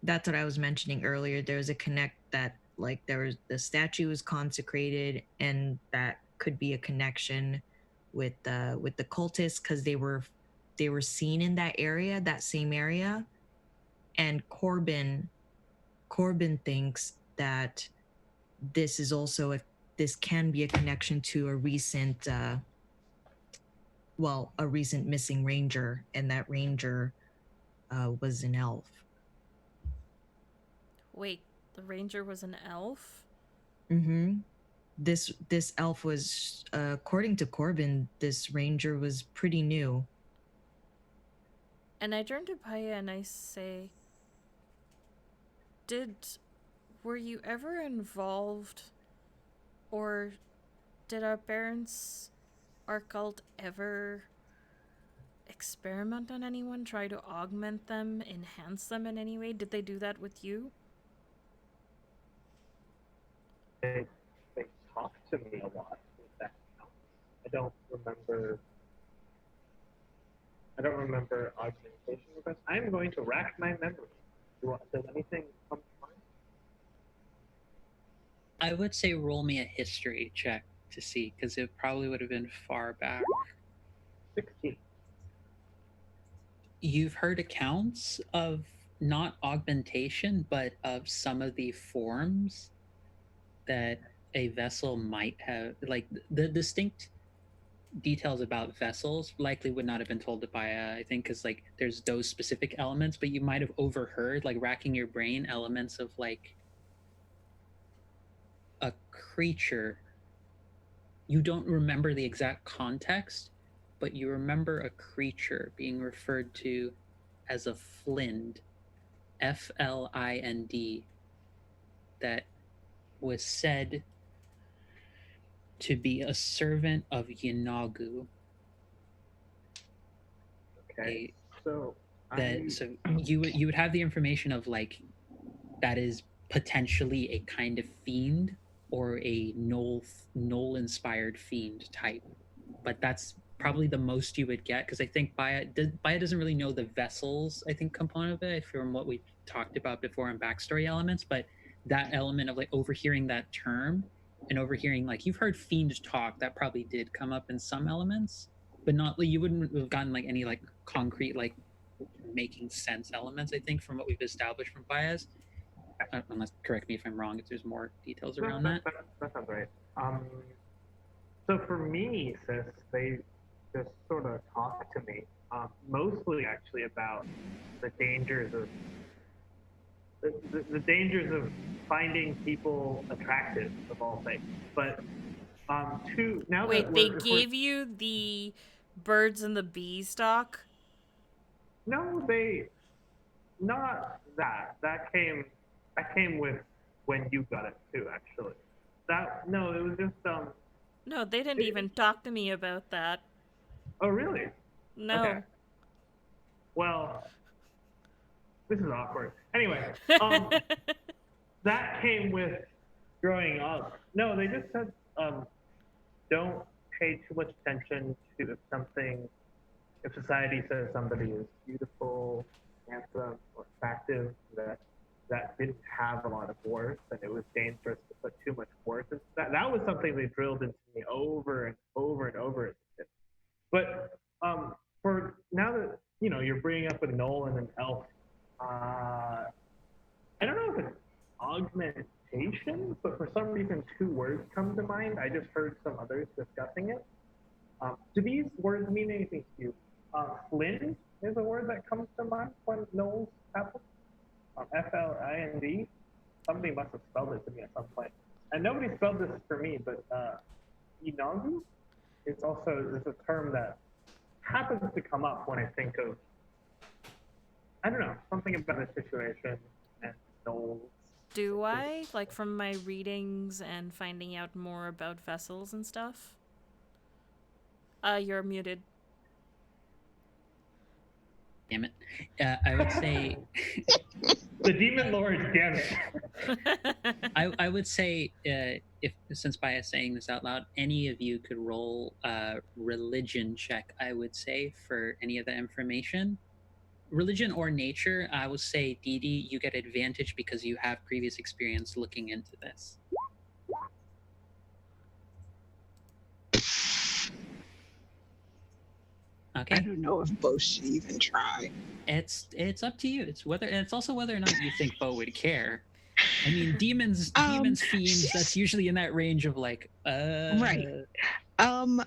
that's what I was mentioning earlier. There was a connect that the statue was consecrated, and that could be a connection with the cultists because they were they were seen in that area, that same area, and Corbin thinks that this is also this can be a connection to a recent a recent missing ranger, and that ranger was an elf. Wait, the ranger was an elf? Mm-hmm. This elf was, according to Corbin, this ranger was pretty new. And I turn to Paya and I say, were you ever involved, or did our parents, our cult, ever experiment on anyone, try to augment them, enhance them in any way? Did they do that with you? They talked to me a lot with that. I don't remember augmentation requests. I'm going to rack my memory. Does anything come to mind? I would say roll me a history check to see, because it probably would have been far back. 16. You've heard accounts of not augmentation, but of some of the forms that a vessel might have. Like the distinct details about vessels likely would not have been told to Baya, I think, because like there's those specific elements, but you might have overheard, like racking your brain, elements of like a creature. You don't remember the exact context, but you remember a creature being referred to as a flind, Flind, that was said to be a servant of Yinagu. Okay. So you would have the information of like that is potentially a kind of fiend or a knoll inspired fiend type, but that's probably the most you would get, because I think Baya doesn't really know the vessels, I think, component of it from what we talked about before in backstory elements, but that element of like overhearing that term and overhearing, like, you've heard fiend talk, that probably did come up in some elements, but not like you wouldn't have gotten like any like concrete like making sense elements, I think, from what we've established from Baez. Unless, correct me if I'm wrong, if there's more details around that. That sounds right. So for me, sis, they just sort of talk to me, mostly actually about the dangers of the dangers of finding people attractive, of all things. But Wait, they gave you the birds and the bees talk? No, not that. That came with when you got it too, actually. It was just No, they didn't even talk to me about that. Oh, really? No. Okay. Well, this is awkward. Anyway, that came with growing up. No, they just said don't pay too much attention to if society says somebody is beautiful, handsome, or attractive, that didn't have a lot of worth, and it was dangerous to put too much worth into that. That was something they drilled into me over and over and over as a kid. But for now that you're bringing up a Knoll and an elf, I don't know if it's augmentation, but for some reason 2 words come to mind. I just heard some others discussing it. Do these words mean anything to you? Flind is a word that comes to mind when Knolls happen. Flind. Somebody must have spelled it to me at some point. And nobody spelled this for me, but Inagu is a term that happens to come up when I think of, I don't know, something about the situation and Knolls. Do I? Like from my readings and finding out more about vessels and stuff? You're muted. Damn it. I would say the demon lord, damn it. I would say if since Baya is saying this out loud, any of you could roll a religion check, I would say, for any of the information. Religion or nature, I would say, Dee Dee, you get advantage because you have previous experience looking into this. I Okay, don't know if both should even try. it's up to you. It's also whether or not you think Bo would care. I mean, Um, demons, fiends. That's she's usually in that range of like, right. I'm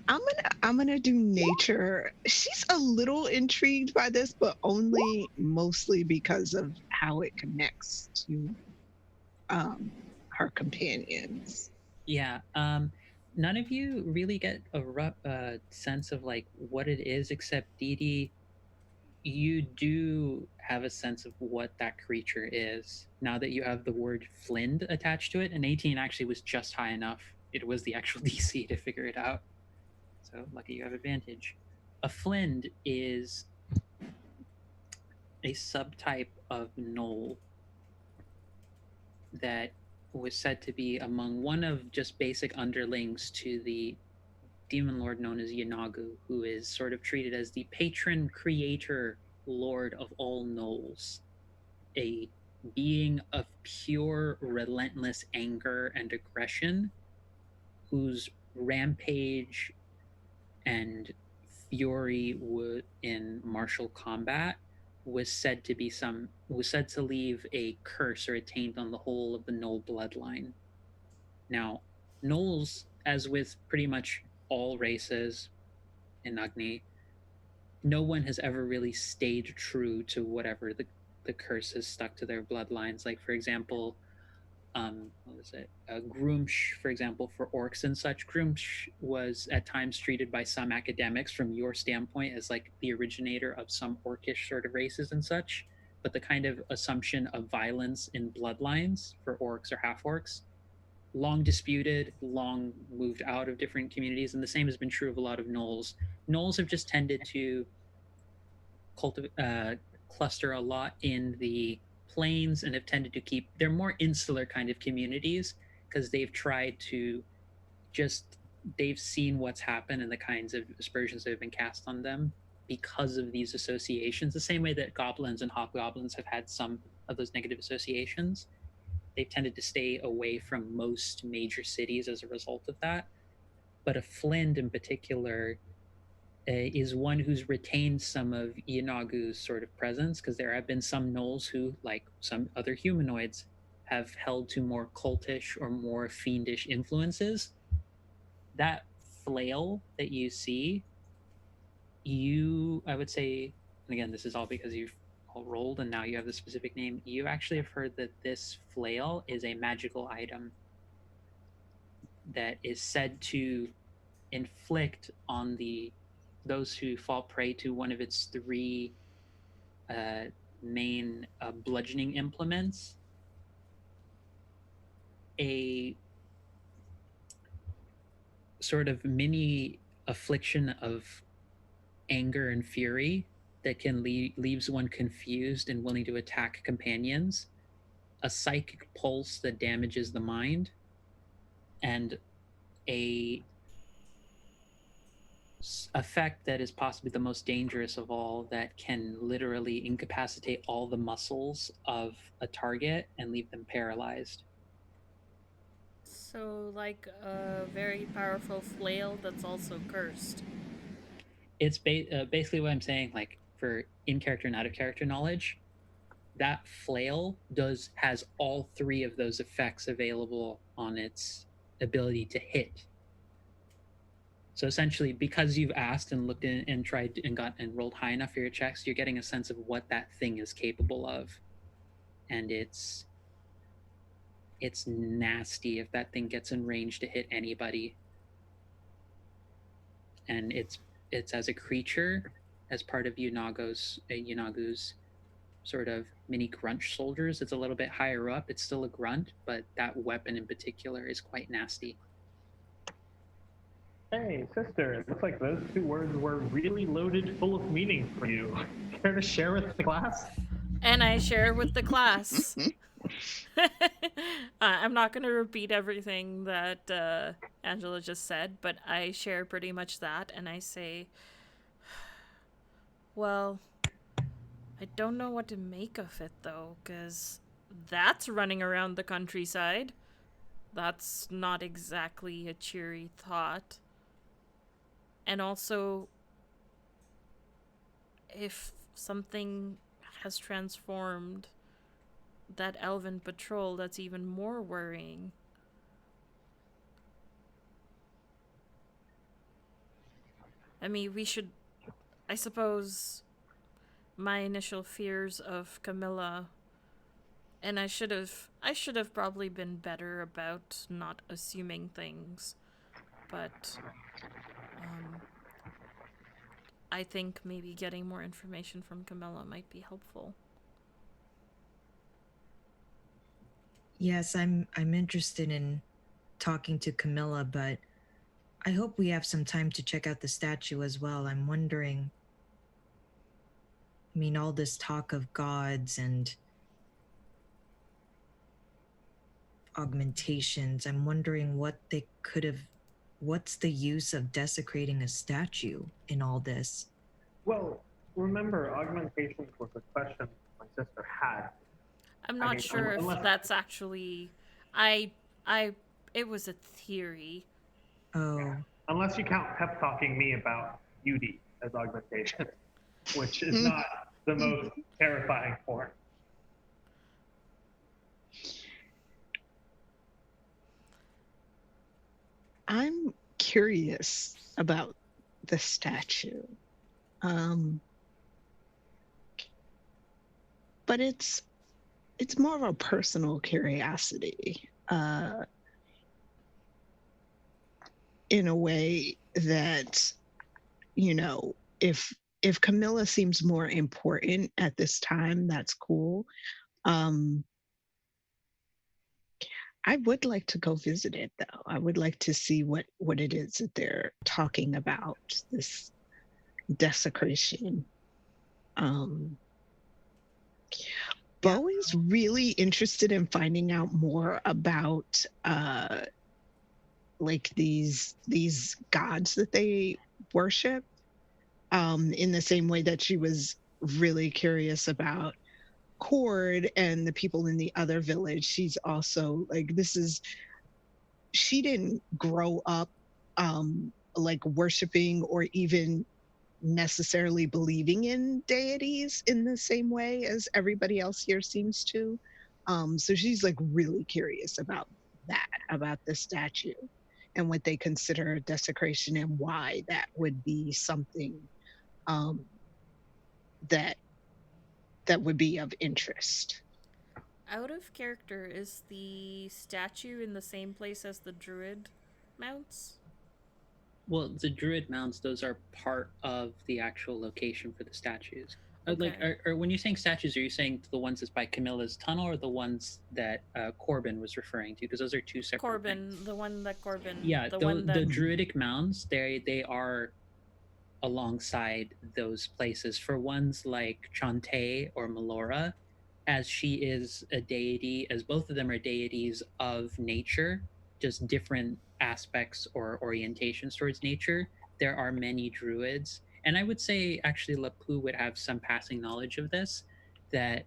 gonna do nature. She's a little intrigued by this, but only mostly because of how it connects to um her companions. yeah. None of you really get a rough sense of like what it is, except Dee Dee. You do have a sense of what that creature is now that you have the word Flind attached to it, and 18 actually was just high enough. It was the actual DC to figure it out. So lucky you have advantage. A Flind is a subtype of Knoll that was said to be among one of just basic underlings to the demon lord known as Yanagu, who is sort of treated as the patron creator lord of all gnolls, a being of pure, relentless anger and aggression, whose rampage and fury in martial combat was said to leave a curse or a taint on the whole of the Knoll bloodline. Now, Knolls, as with pretty much all races in Agni, no one has ever really stayed true to whatever the curse has stuck to their bloodlines. Like, for example, what was it? Grumsh, for example, for orcs and such. Grumsh was at times treated by some academics, from your standpoint, as like the originator of some orcish sort of races and such. But the kind of assumption of violence in bloodlines for orcs or half orcs, long disputed, long moved out of different communities, and the same has been true of a lot of gnolls. Gnolls have just tended to cluster a lot in the plains and have tended to keep, they're more insular kind of communities because they've tried to just, they've seen what's happened and the kinds of aspersions that have been cast on them because of these associations, the same way that goblins and hobgoblins have had some of those negative associations. They've tended to stay away from most major cities as a result of that. But a Flind in particular is one who's retained some of Yanagu's sort of presence, because there have been some gnolls who, like some other humanoids, have held to more cultish or more fiendish influences. That flail that you see, I would say, and again, this is all because you've all rolled and now you have the specific name, you actually have heard that this flail is a magical item that is said to inflict on those who fall prey to one of its three uh, main bludgeoning implements a sort of mini affliction of anger and fury that can leaves one confused and willing to attack companions, a psychic pulse that damages the mind, and a effect that is possibly the most dangerous of all, that can literally incapacitate all the muscles of a target and leave them paralyzed. So, like a very powerful flail that's also cursed. It's basically what I'm saying, like for in character and out of character knowledge, that flail has all three of those effects available on its ability to hit. So essentially, because you've asked and looked in and tried and got and rolled high enough for your checks, you're getting a sense of what that thing is capable of. And it's nasty if that thing gets in range to hit anybody. And it's as a creature, as part of Yunagu's sort of mini grunch soldiers. It's a little bit higher up. It's still a grunt, but that weapon in particular is quite nasty. Hey, sister, it looks like those two words were really loaded full of meaning for you. Care to share with the class? And I share with the class. I'm not going to repeat everything that Angela just said, but I share pretty much that, and I say, well, I don't know what to make of it, though, because that's running around the countryside. That's not exactly a cheery thought. And also, if something has transformed that elven patrol, that's even more worrying. I mean, we should. I suppose my initial fears of Camilla, and I should have probably been better about not assuming things, but I think maybe getting more information from Camilla might be helpful. Yes, I'm interested in talking to Camilla, but I hope we have some time to check out the statue as well. I'm wondering, I mean, all this talk of gods and augmentations, I'm wondering what they could have, what's the use of desecrating a statue in all this? Well, remember, augmentations was a question my sister had. I'm not sure if unless, that's actually. I. It was a theory. Oh, unless you count pep talking me about beauty as augmentation, which is not the most terrifying form. I'm curious about the statue. But it's more of a personal curiosity, in a way that, you know, if Camilla seems more important at this time, that's cool. I would like to go visit it, though. I would like to see what it is that they're talking about, this desecration. Bo is really interested in finding out more about like these gods that they worship, in the same way that she was really curious about Cord and the people in the other village. She's also like, she didn't grow up like worshiping or even necessarily believing in deities in the same way as everybody else here seems to. So she's like really curious about that, about the statue and what they consider desecration and why that would be something that would be of interest. Out of character, is the statue in the same place as the druid mounts? Well, the druid mounds, those are part of the actual location for the statues. Like, Okay. or when you're saying statues, are you saying the ones that's by Camilla's tunnel, or the ones that Corbin was referring to? Because those are two separate Corbin, things. the one that Corbin. Yeah, The one that. the druidic mounds, they are alongside those places. For ones like Chante or Melora, as she is a deity, as both of them are deities of nature, just different aspects or orientations towards nature, there are many druids. And I would say actually Lapu would have some passing knowledge of this, that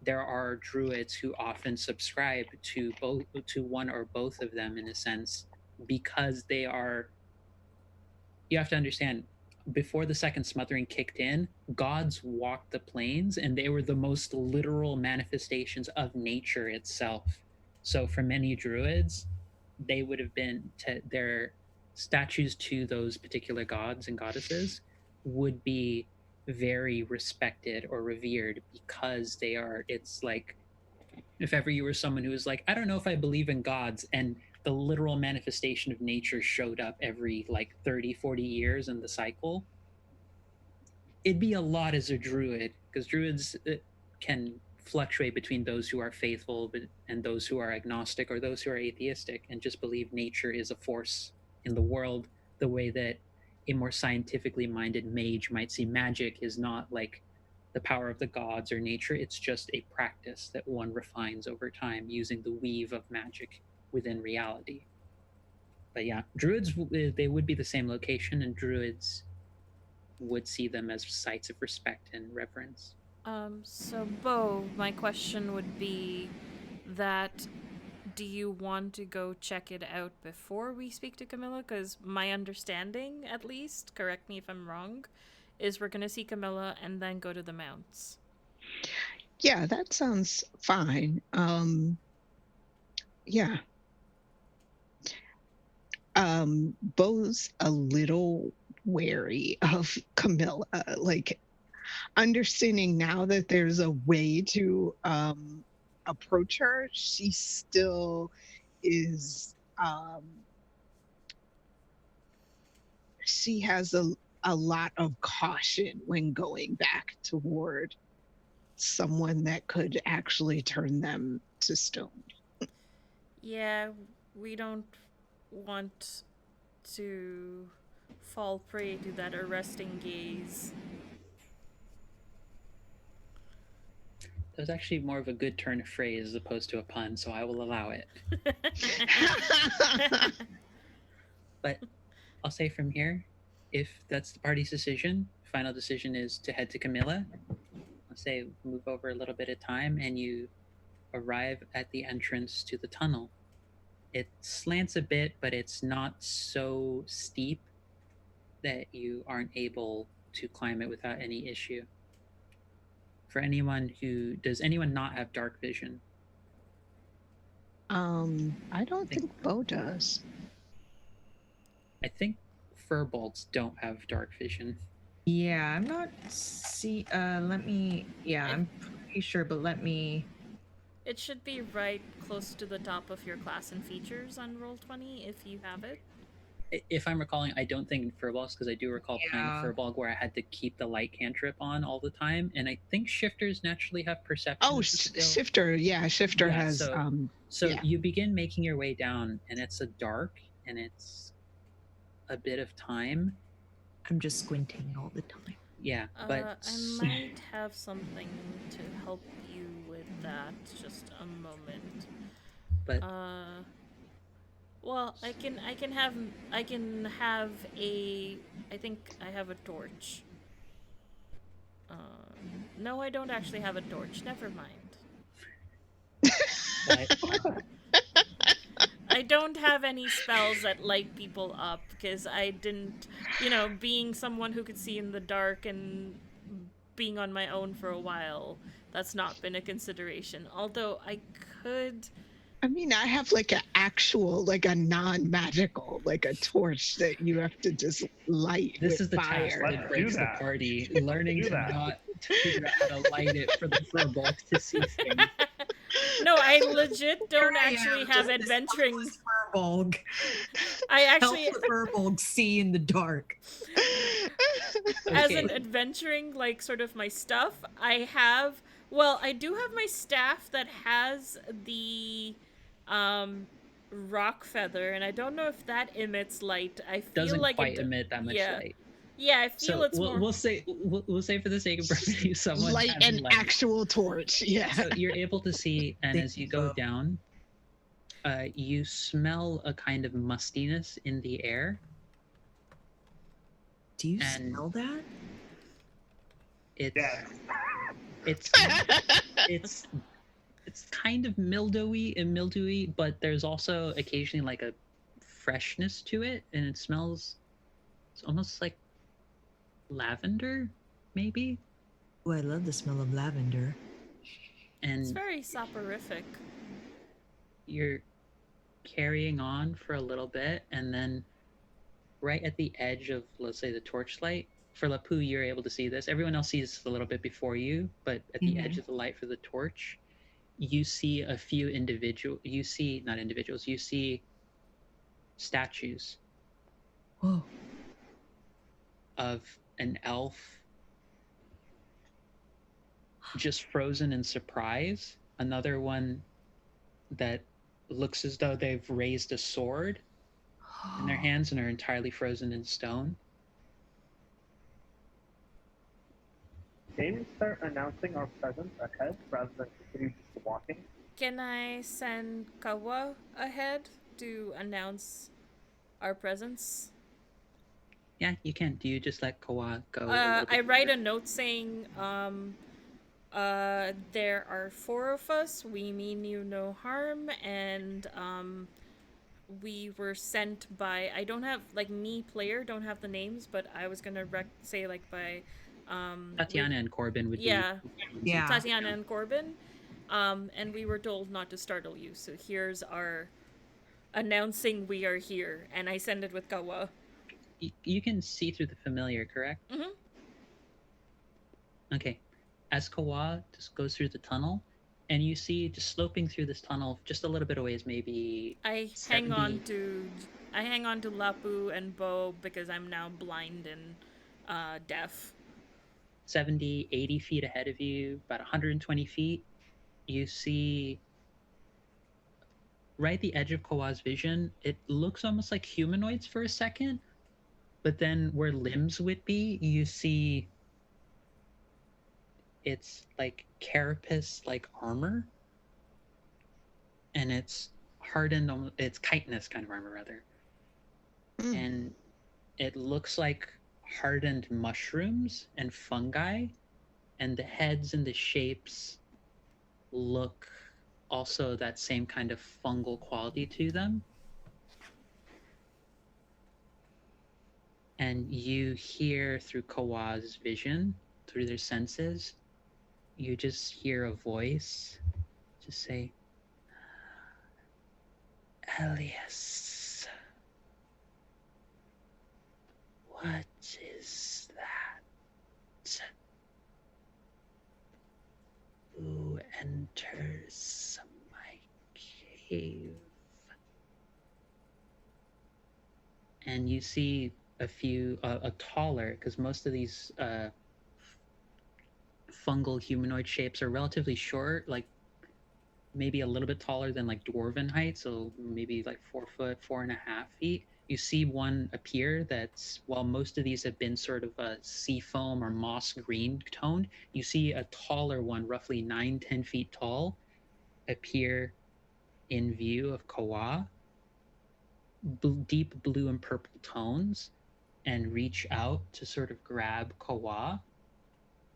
there are druids who often subscribe to both, to one or both of them in a sense, because they are, you have to understand, before the second smothering kicked in, gods walked the plains and they were the most literal manifestations of nature itself. So for many druids, they would have been their statues to those particular gods and goddesses would be very respected or revered, because they are, it's like, if ever you were someone who was like, I don't know if I believe in gods, and the literal manifestation of nature showed up every like 30, 40 years in the cycle, it'd be a lot as a druid, because druids can fluctuate between those who are faithful and those who are agnostic, or those who are atheistic and just believe nature is a force in the world, the way that a more scientifically minded mage might see magic is not like the power of the gods or nature, it's just a practice that one refines over time using the weave of magic within reality. But yeah, druids, they would be the same location, and druids would see them as sites of respect and reverence. So Bo, my question would be that, do you want to go check it out before we speak to Camilla? Because my understanding, at least, correct me if I'm wrong, is we're gonna see Camilla and then go to the mounts. Yeah, that sounds fine. Yeah. Bo's a little wary of Camilla, like understanding now that there's a way to approach her, she still is she has a lot of caution when going back toward someone that could actually turn them to stone. Yeah, we don't want to fall prey to that arresting gaze. That was actually more of a good turn of phrase as opposed to a pun, so I will allow it. But I'll say from here, if that's the party's decision, final decision is to head to Camilla. I'll say move over a little bit of time and you arrive at the entrance to the tunnel. It slants a bit, but it's not so steep that you aren't able to climb it without any issue. For anyone who does anyone not have dark vision? I don't think Bo does. I think furbolgs don't have dark vision. Yeah, I'm not let me I'm pretty sure, but let me It should be right close to the top of your class and features on Roll20 if you have it. If I'm recalling, I don't think in furbolgs, because I do recall playing Yeah. furbolg where I had to keep the light cantrip on all the time, and I think shifters naturally have perception. Oh, as a skill. Shifter. Yeah, Shifter Yeah, has. So yeah. you begin making your way down, and it's a dark, and it's a bit of time. I'm just squinting all the time. Yeah, but I might have something to help you with that. Just a moment. But well, I can have a. I think I have a torch. No, I don't actually have a torch. Never mind. I don't have any spells that light people up because I didn't, being someone who could see in the dark and being on my own for a while, that's not been a consideration. Although I could. I mean, I have like a non-magical, like a torch that you have to just light. This is the fire. task that breaks the party: learning to not figure out how to light it for the furbolgs to see things. No, I legit don't actually have adventuring. Furbolg. I actually help the furbolg see in the dark. As an adventuring, like, sort of my stuff, I have. Well, I do have my staff that has the rock feather, and I don't know if that emits light. I feel doesn't like quite emit that much light. Yeah, I feel it's more. We'll say for the sake of brevity, someone light has an light. Actual torch. Yeah. So you're able to see, and as you go down, you smell a kind of mustiness in the air. Do you smell that? It's kind of mildewy, but there's also occasionally like a freshness to it, and it smells. It's almost like lavender, maybe. Oh, I love the smell of lavender. And it's very soporific. You're carrying on for a little bit, and then right at the edge of, let's say, the torchlight, for Lapu, you're able to see this. Everyone else sees a little bit before you, but at the edge of the light for the torch, you see a few you see statues. Whoa. Of an elf just frozen in surprise, another one that looks as though they've raised a sword in their hands and are entirely frozen in stone. Maybe start announcing our presence ahead rather than continue just walking. Can I send Kawa ahead to announce our presence? Yeah, you can. Do you just let Kawa go? I write a note saying, there are 4 of us. We mean you no harm, and we were sent by, I don't have, like, me player don't have the names, but I was gonna say, like, by Tatiana and Corbin would yeah, be. Yeah. Tatiana and Corbin, and we were told not to startle you, so here's our announcing we are here, and I send it with Kawa. You can see through the familiar, correct? Mhm. Okay. As Kawa just goes through the tunnel, and you see just sloping through this tunnel just a little bit away is maybe I 70, hang on to Lapu and Bo because I'm now blind and deaf. 70, 80 feet ahead of you, about 120 feet. You see right at the edge of Kawa's vision, it looks almost like humanoids for a second, but then where limbs would be, you see it's like carapace like armor, and it's hardened, it's chitinous kind of armor rather, and it looks like hardened mushrooms and fungi, and the heads and the shapes look also that same kind of fungal quality to them. And you hear through Kawa's vision, through their senses, you just hear a voice just say, Elias, what is that? Who enters my cave? And you see a taller, because most of these fungal humanoid shapes are relatively short, like maybe a little bit taller than like dwarven height, so maybe like 4 foot, 4.5 feet. You see one appear that's, while most of these have been sort of a sea foam or moss green toned, you see a taller one, roughly 9-10 feet tall, appear in view of Kawa, deep blue and purple tones, and reach out to sort of grab Kawa.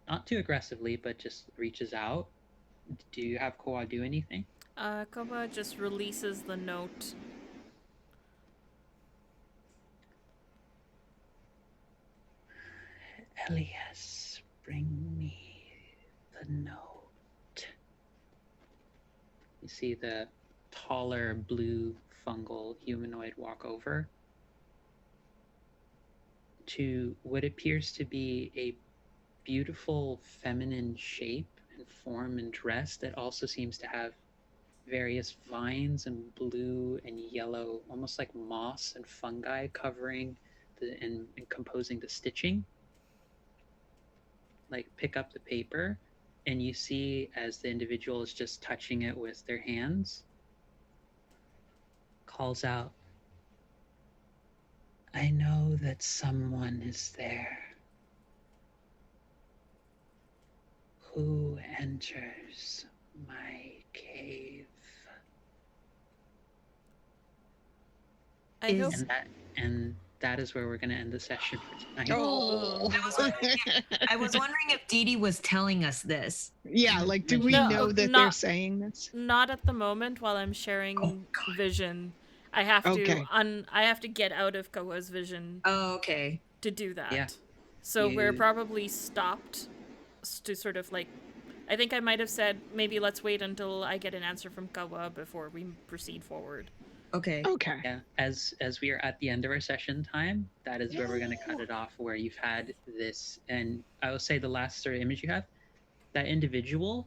Not too aggressively, but just reaches out. Do you have Kawa do anything? Kawa just releases the note. Elias, bring me the note. You see the taller blue fungal humanoid walk over to what appears to be a beautiful feminine shape and form and dress that also seems to have various vines and blue and yellow, almost like moss and fungi covering and composing the stitching. Like pick up the paper, and you see as the individual is just touching it with their hands, calls out, I know that someone is there. Who enters my cave? I hope. And that is where we're going to end the session for tonight. Oh. I was wondering if Dee Dee was telling us this. Yeah, like, do we No, know that they're saying this? Not at the moment while I'm sharing vision. I have Okay. I have to get out of Kawa's vision Oh, okay. to do that. Yeah. So we're probably stopped to sort of like, I think I might have said maybe let's wait until I get an answer from Kawa before we proceed forward. Okay. Okay. Yeah, as we are at the end of our session time, that is where we're going to cut it off, where you've had this, and I will say the last sort of image you have, that individual,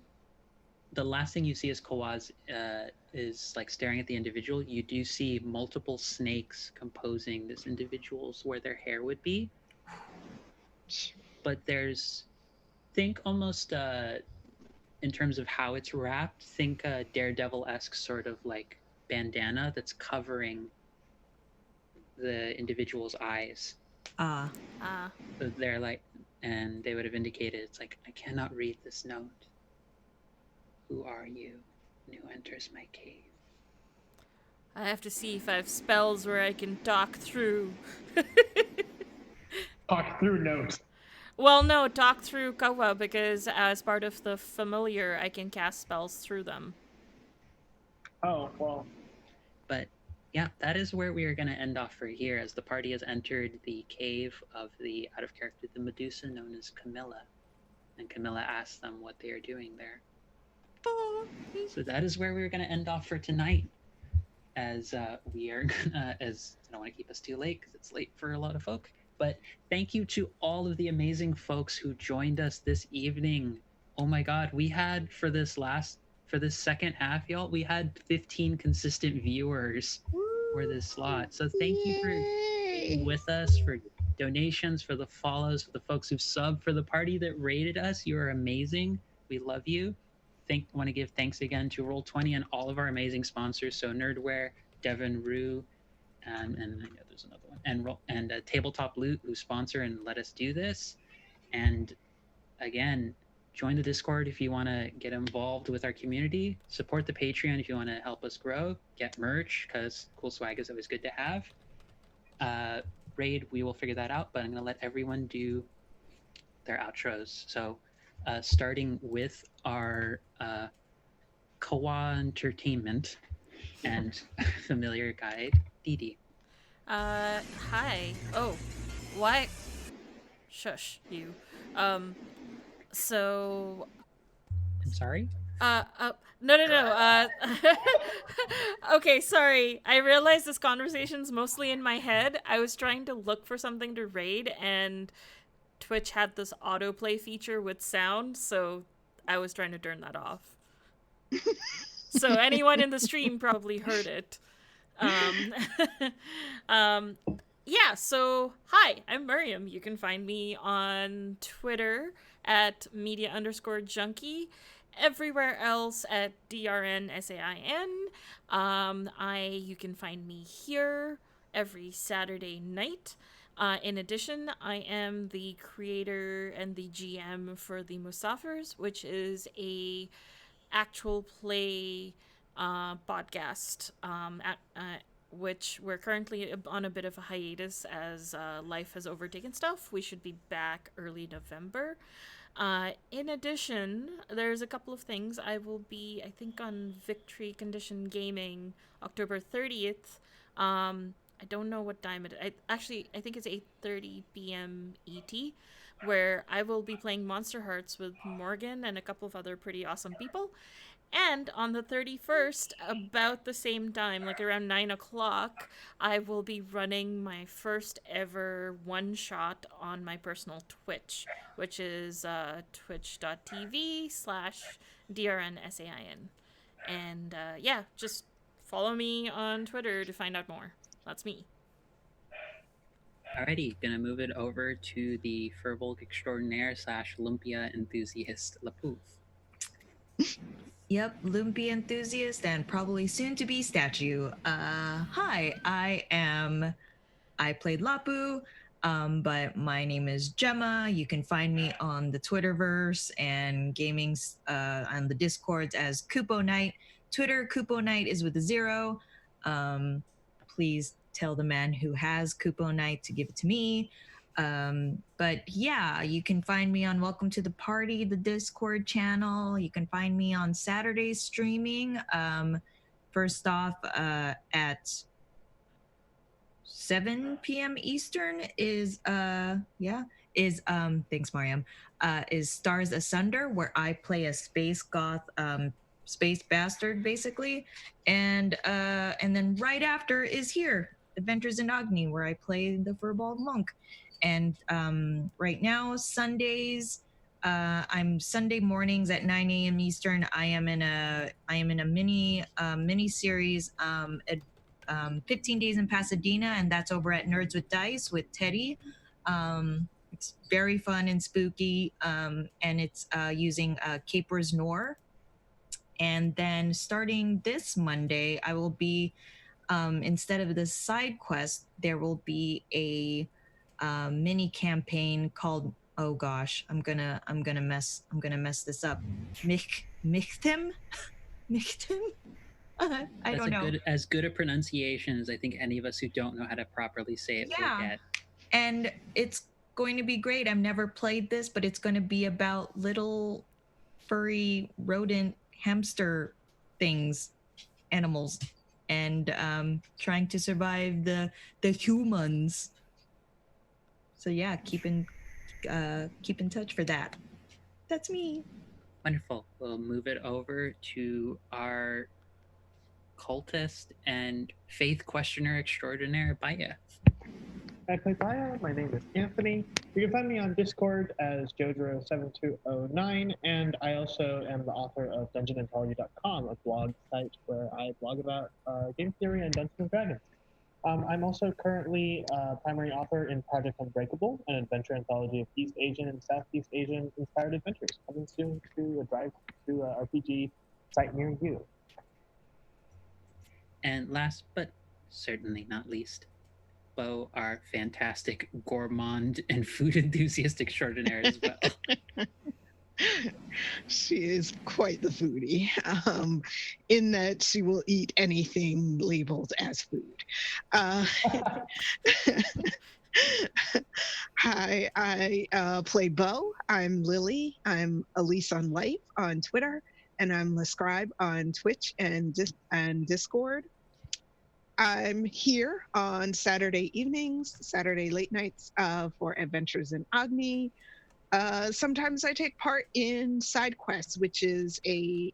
the last thing you see is Kawa's is like staring at the individual. You do see multiple snakes composing this individual's where their hair would be, but think almost in terms of how it's wrapped, think a Daredevil-esque sort of like bandana that's covering the individual's eyes. So they're like, and they would have indicated, it's like, I cannot read this note. Who are you? And who enters my cave? I have to see if I have spells where I can talk through. Talk through notes. Well, no, talk through Kawa, because as part of the familiar, I can cast spells through them. Oh, well. But yeah, that is where we are going to end off for here, as the party has entered the cave of the out of character, the Medusa known as Camilla. And Camilla asks them what they are doing there. So that is where we're going to end off for tonight. As we are gonna, as I don't want to keep us too late because it's late for a lot of folk. But thank you to all of the amazing folks who joined us this evening. Oh my God, we had for this second half, y'all, we had 15 consistent viewers for this slot. So thank you for being with us, for donations, for the follows, for the folks who've subbed, for the party that rated us. You are amazing. We love you. Want to give thanks again to Roll20 and all of our amazing sponsors. So Nerdware, Devin Rue, and I know there's another one, and Tabletop Loot, who sponsor and let us do this. And again, join the Discord if you want to get involved with our community. Support the Patreon if you want to help us grow. Get merch, because cool swag is always good to have. Raid, we will figure that out, but I'm going to let everyone do their outros. So starting with our Kawa Entertainment and familiar guide, Didi. Hi. Oh, why? Shush, you. So. I'm sorry? No. Okay, sorry. I realized this conversation's mostly in my head. I was trying to look for something to raid, and Twitch had this autoplay feature with sound, so I was trying to turn that off. So anyone in the stream probably heard it. Yeah, so hi, I'm Miriam. You can find me on Twitter at media_junkie. Everywhere else at DRNSAIN. You can find me here every Saturday night. In addition, I am the creator and the GM for the Musafirs, which is a actual play podcast, which we're currently on a bit of a hiatus as life has overtaken stuff. We should be back early November. In addition, there's a couple of things. I will be, I think, on Victory Condition Gaming October 30th. I don't know what time it is. I think it's 8:30 p.m. ET, where I will be playing Monster Hearts with Morgan and a couple of other pretty awesome people. And on the 31st, about the same time, like around 9 o'clock, I will be running my first ever one-shot on my personal Twitch, which is twitch.tv/DRNSAIN. And yeah, just follow me on Twitter to find out more. That's me. Alrighty, gonna move it over to the Furbolg extraordinaire / Lumpia enthusiast, Lapoof. Yep, Lumpy enthusiast and probably soon to be statue. Hi, I played Lapu, but my name is Gemma. You can find me on the Twitterverse and gaming on the Discords as Kupo Knight. Twitter, Kupo Knight is with a 0. Please tell the man who has Kupo Knight to give it to me. But yeah, you can find me on Welcome to the Party, the Discord channel. You can find me on Saturdays streaming. First off, at 7 p.m. Eastern is thanks, Mariam. Is Stars Asunder, where I play a space goth, space bastard, basically, and then right after is here, Adventures in Agni, where I play the Furball monk. And right now, Sundays, I'm Sunday mornings at 9 a.m. Eastern. I am in a mini series, 15 Days in Pasadena, and that's over at Nerds with Dice with Teddy. It's very fun and spooky, and it's using Capers Noir. And then starting this Monday, I will be, instead of the side quest, there will be a mini campaign called, oh gosh, I'm gonna mess this up. Michtim? I don't know. As good a pronunciation as I think any of us who don't know how to properly say it will get. And it's going to be great. I've never played this, but it's going to be about little furry rodent hamster things, animals. and trying to survive the humans. So yeah, keep in touch for that. That's me. Wonderful. We'll move it over to our cultist and faith questioner extraordinaire, Baya. I play Bio. My name is Anthony. You can find me on Discord as Jodro7209, and I also am the author of DungeonAnthology.com, a blog site where I blog about game theory and Dungeons and Dragons. I'm also currently primary author in Project Unbreakable, an adventure anthology of East Asian and Southeast Asian inspired adventures, coming soon to a drive to a RPG site near you. And last but certainly not least, Bo, our fantastic gourmand and food enthusiast extraordinaire as well. She is quite the foodie, in that she will eat anything labeled as food. Hi, I play Bo. I'm Lily. I'm Elise on Life on Twitter, and I'm Lescribe on Twitch and Discord. I'm here on Saturday evenings, Saturday late nights for Adventures in Agni. Sometimes I take part in side quests, which is a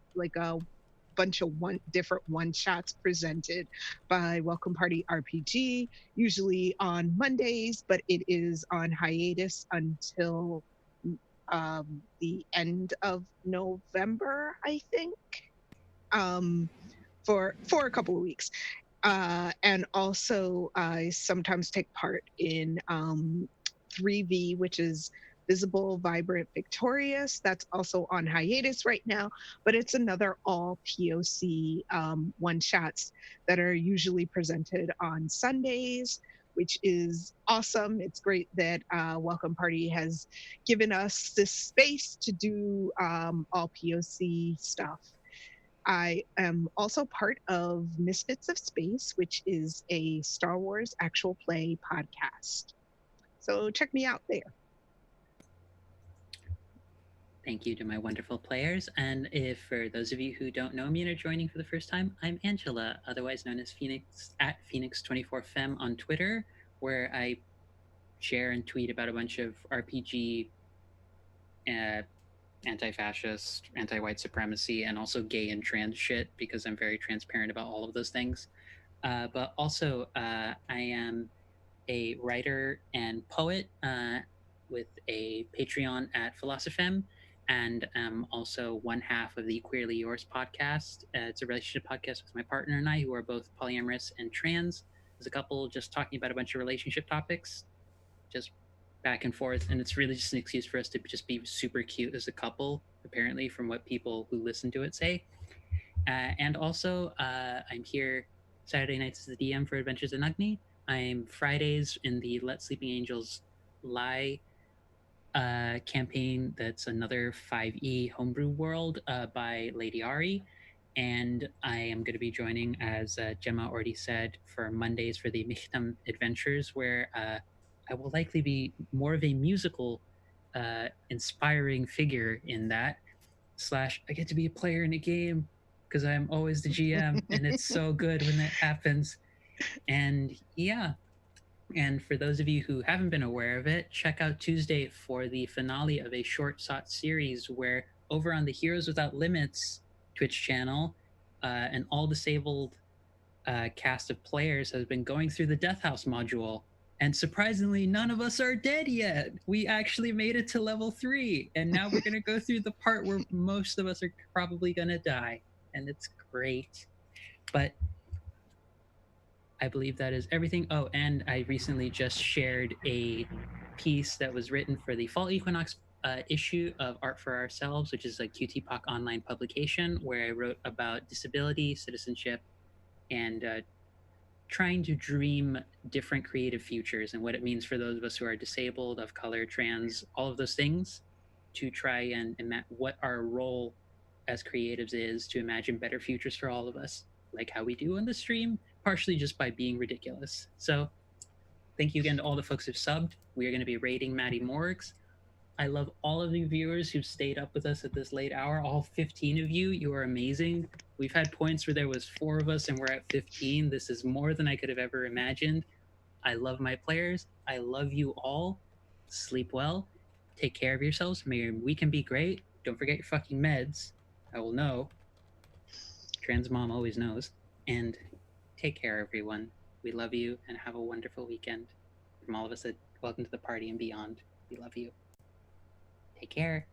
bunch of different one shots presented by Welcome Party RPG, usually on Mondays, but it is on hiatus until the end of November, I think, for a couple of weeks. And also, I sometimes take part in 3V, which is Visible, Vibrant, Victorious. That's also on hiatus right now, but it's another all POC one shots that are usually presented on Sundays, which is awesome. It's great that Welcome Party has given us this space to do all POC stuff. I am also part of Misfits of Space, which is a Star Wars actual play podcast. So check me out there. Thank you to my wonderful players. And if for those of you who don't know me and are joining for the first time, I'm Angela, otherwise known as Phoenix at Phoenix24Fem on Twitter, where I share and tweet about a bunch of RPG, anti-fascist, anti-white supremacy, and also gay and trans shit, because I'm very transparent about all of those things. But also, I am a writer and poet with a Patreon at Philosophem, and I'm also one half of the Queerly Yours podcast. It's a relationship podcast with my partner and I, who are both polyamorous and trans. As a couple, just talking about a bunch of relationship topics, just back and forth, and it's really just an excuse for us to just be super cute as a couple, apparently, from what people who listen to it say. And also, I'm here Saturday nights as the DM for Adventures in Agni. I'm Fridays in the Let Sleeping Angels Lie campaign. That's another 5e homebrew world by Lady Ari. And I am going to be joining, as Gemma already said, for Mondays for the Michtam Adventures, where I will likely be more of a musical inspiring figure in that. Slash, I get to be a player in a game because I'm always the GM, and it's so good when that happens. And yeah, and for those of you who haven't been aware of it, check out Tuesday for the finale of a short sought series where over on the Heroes Without Limits Twitch channel, an all disabled cast of players has been going through the Death House module. And surprisingly, none of us are dead yet. We actually made it to level 3. And now we're going to go through the part where most of us are probably going to die. And it's great. But I believe that is everything. Oh, and I recently just shared a piece that was written for the Fall Equinox issue of Art for Ourselves, which is a QT PoC online publication, where I wrote about disability, citizenship, and trying to dream different creative futures and what it means for those of us who are disabled, of color, trans, all of those things, to try and what our role as creatives is to imagine better futures for all of us, like how we do on the stream, partially just by being ridiculous. So thank you again to all the folks who've subbed. We are going to be rating Maddie Morgs. I love all of the viewers who've stayed up with us at this late hour. All 15 of you, you are amazing. We've had points where there was 4 of us and we're at 15. This is more than I could have ever imagined. I love my players. I love you all. Sleep well. Take care of yourselves. May your weekend be great. Don't forget your fucking meds. I will know. Trans mom always knows. And take care, everyone. We love you and have a wonderful weekend. From all of us at Welcome to the Party and Beyond, we love you. Take care.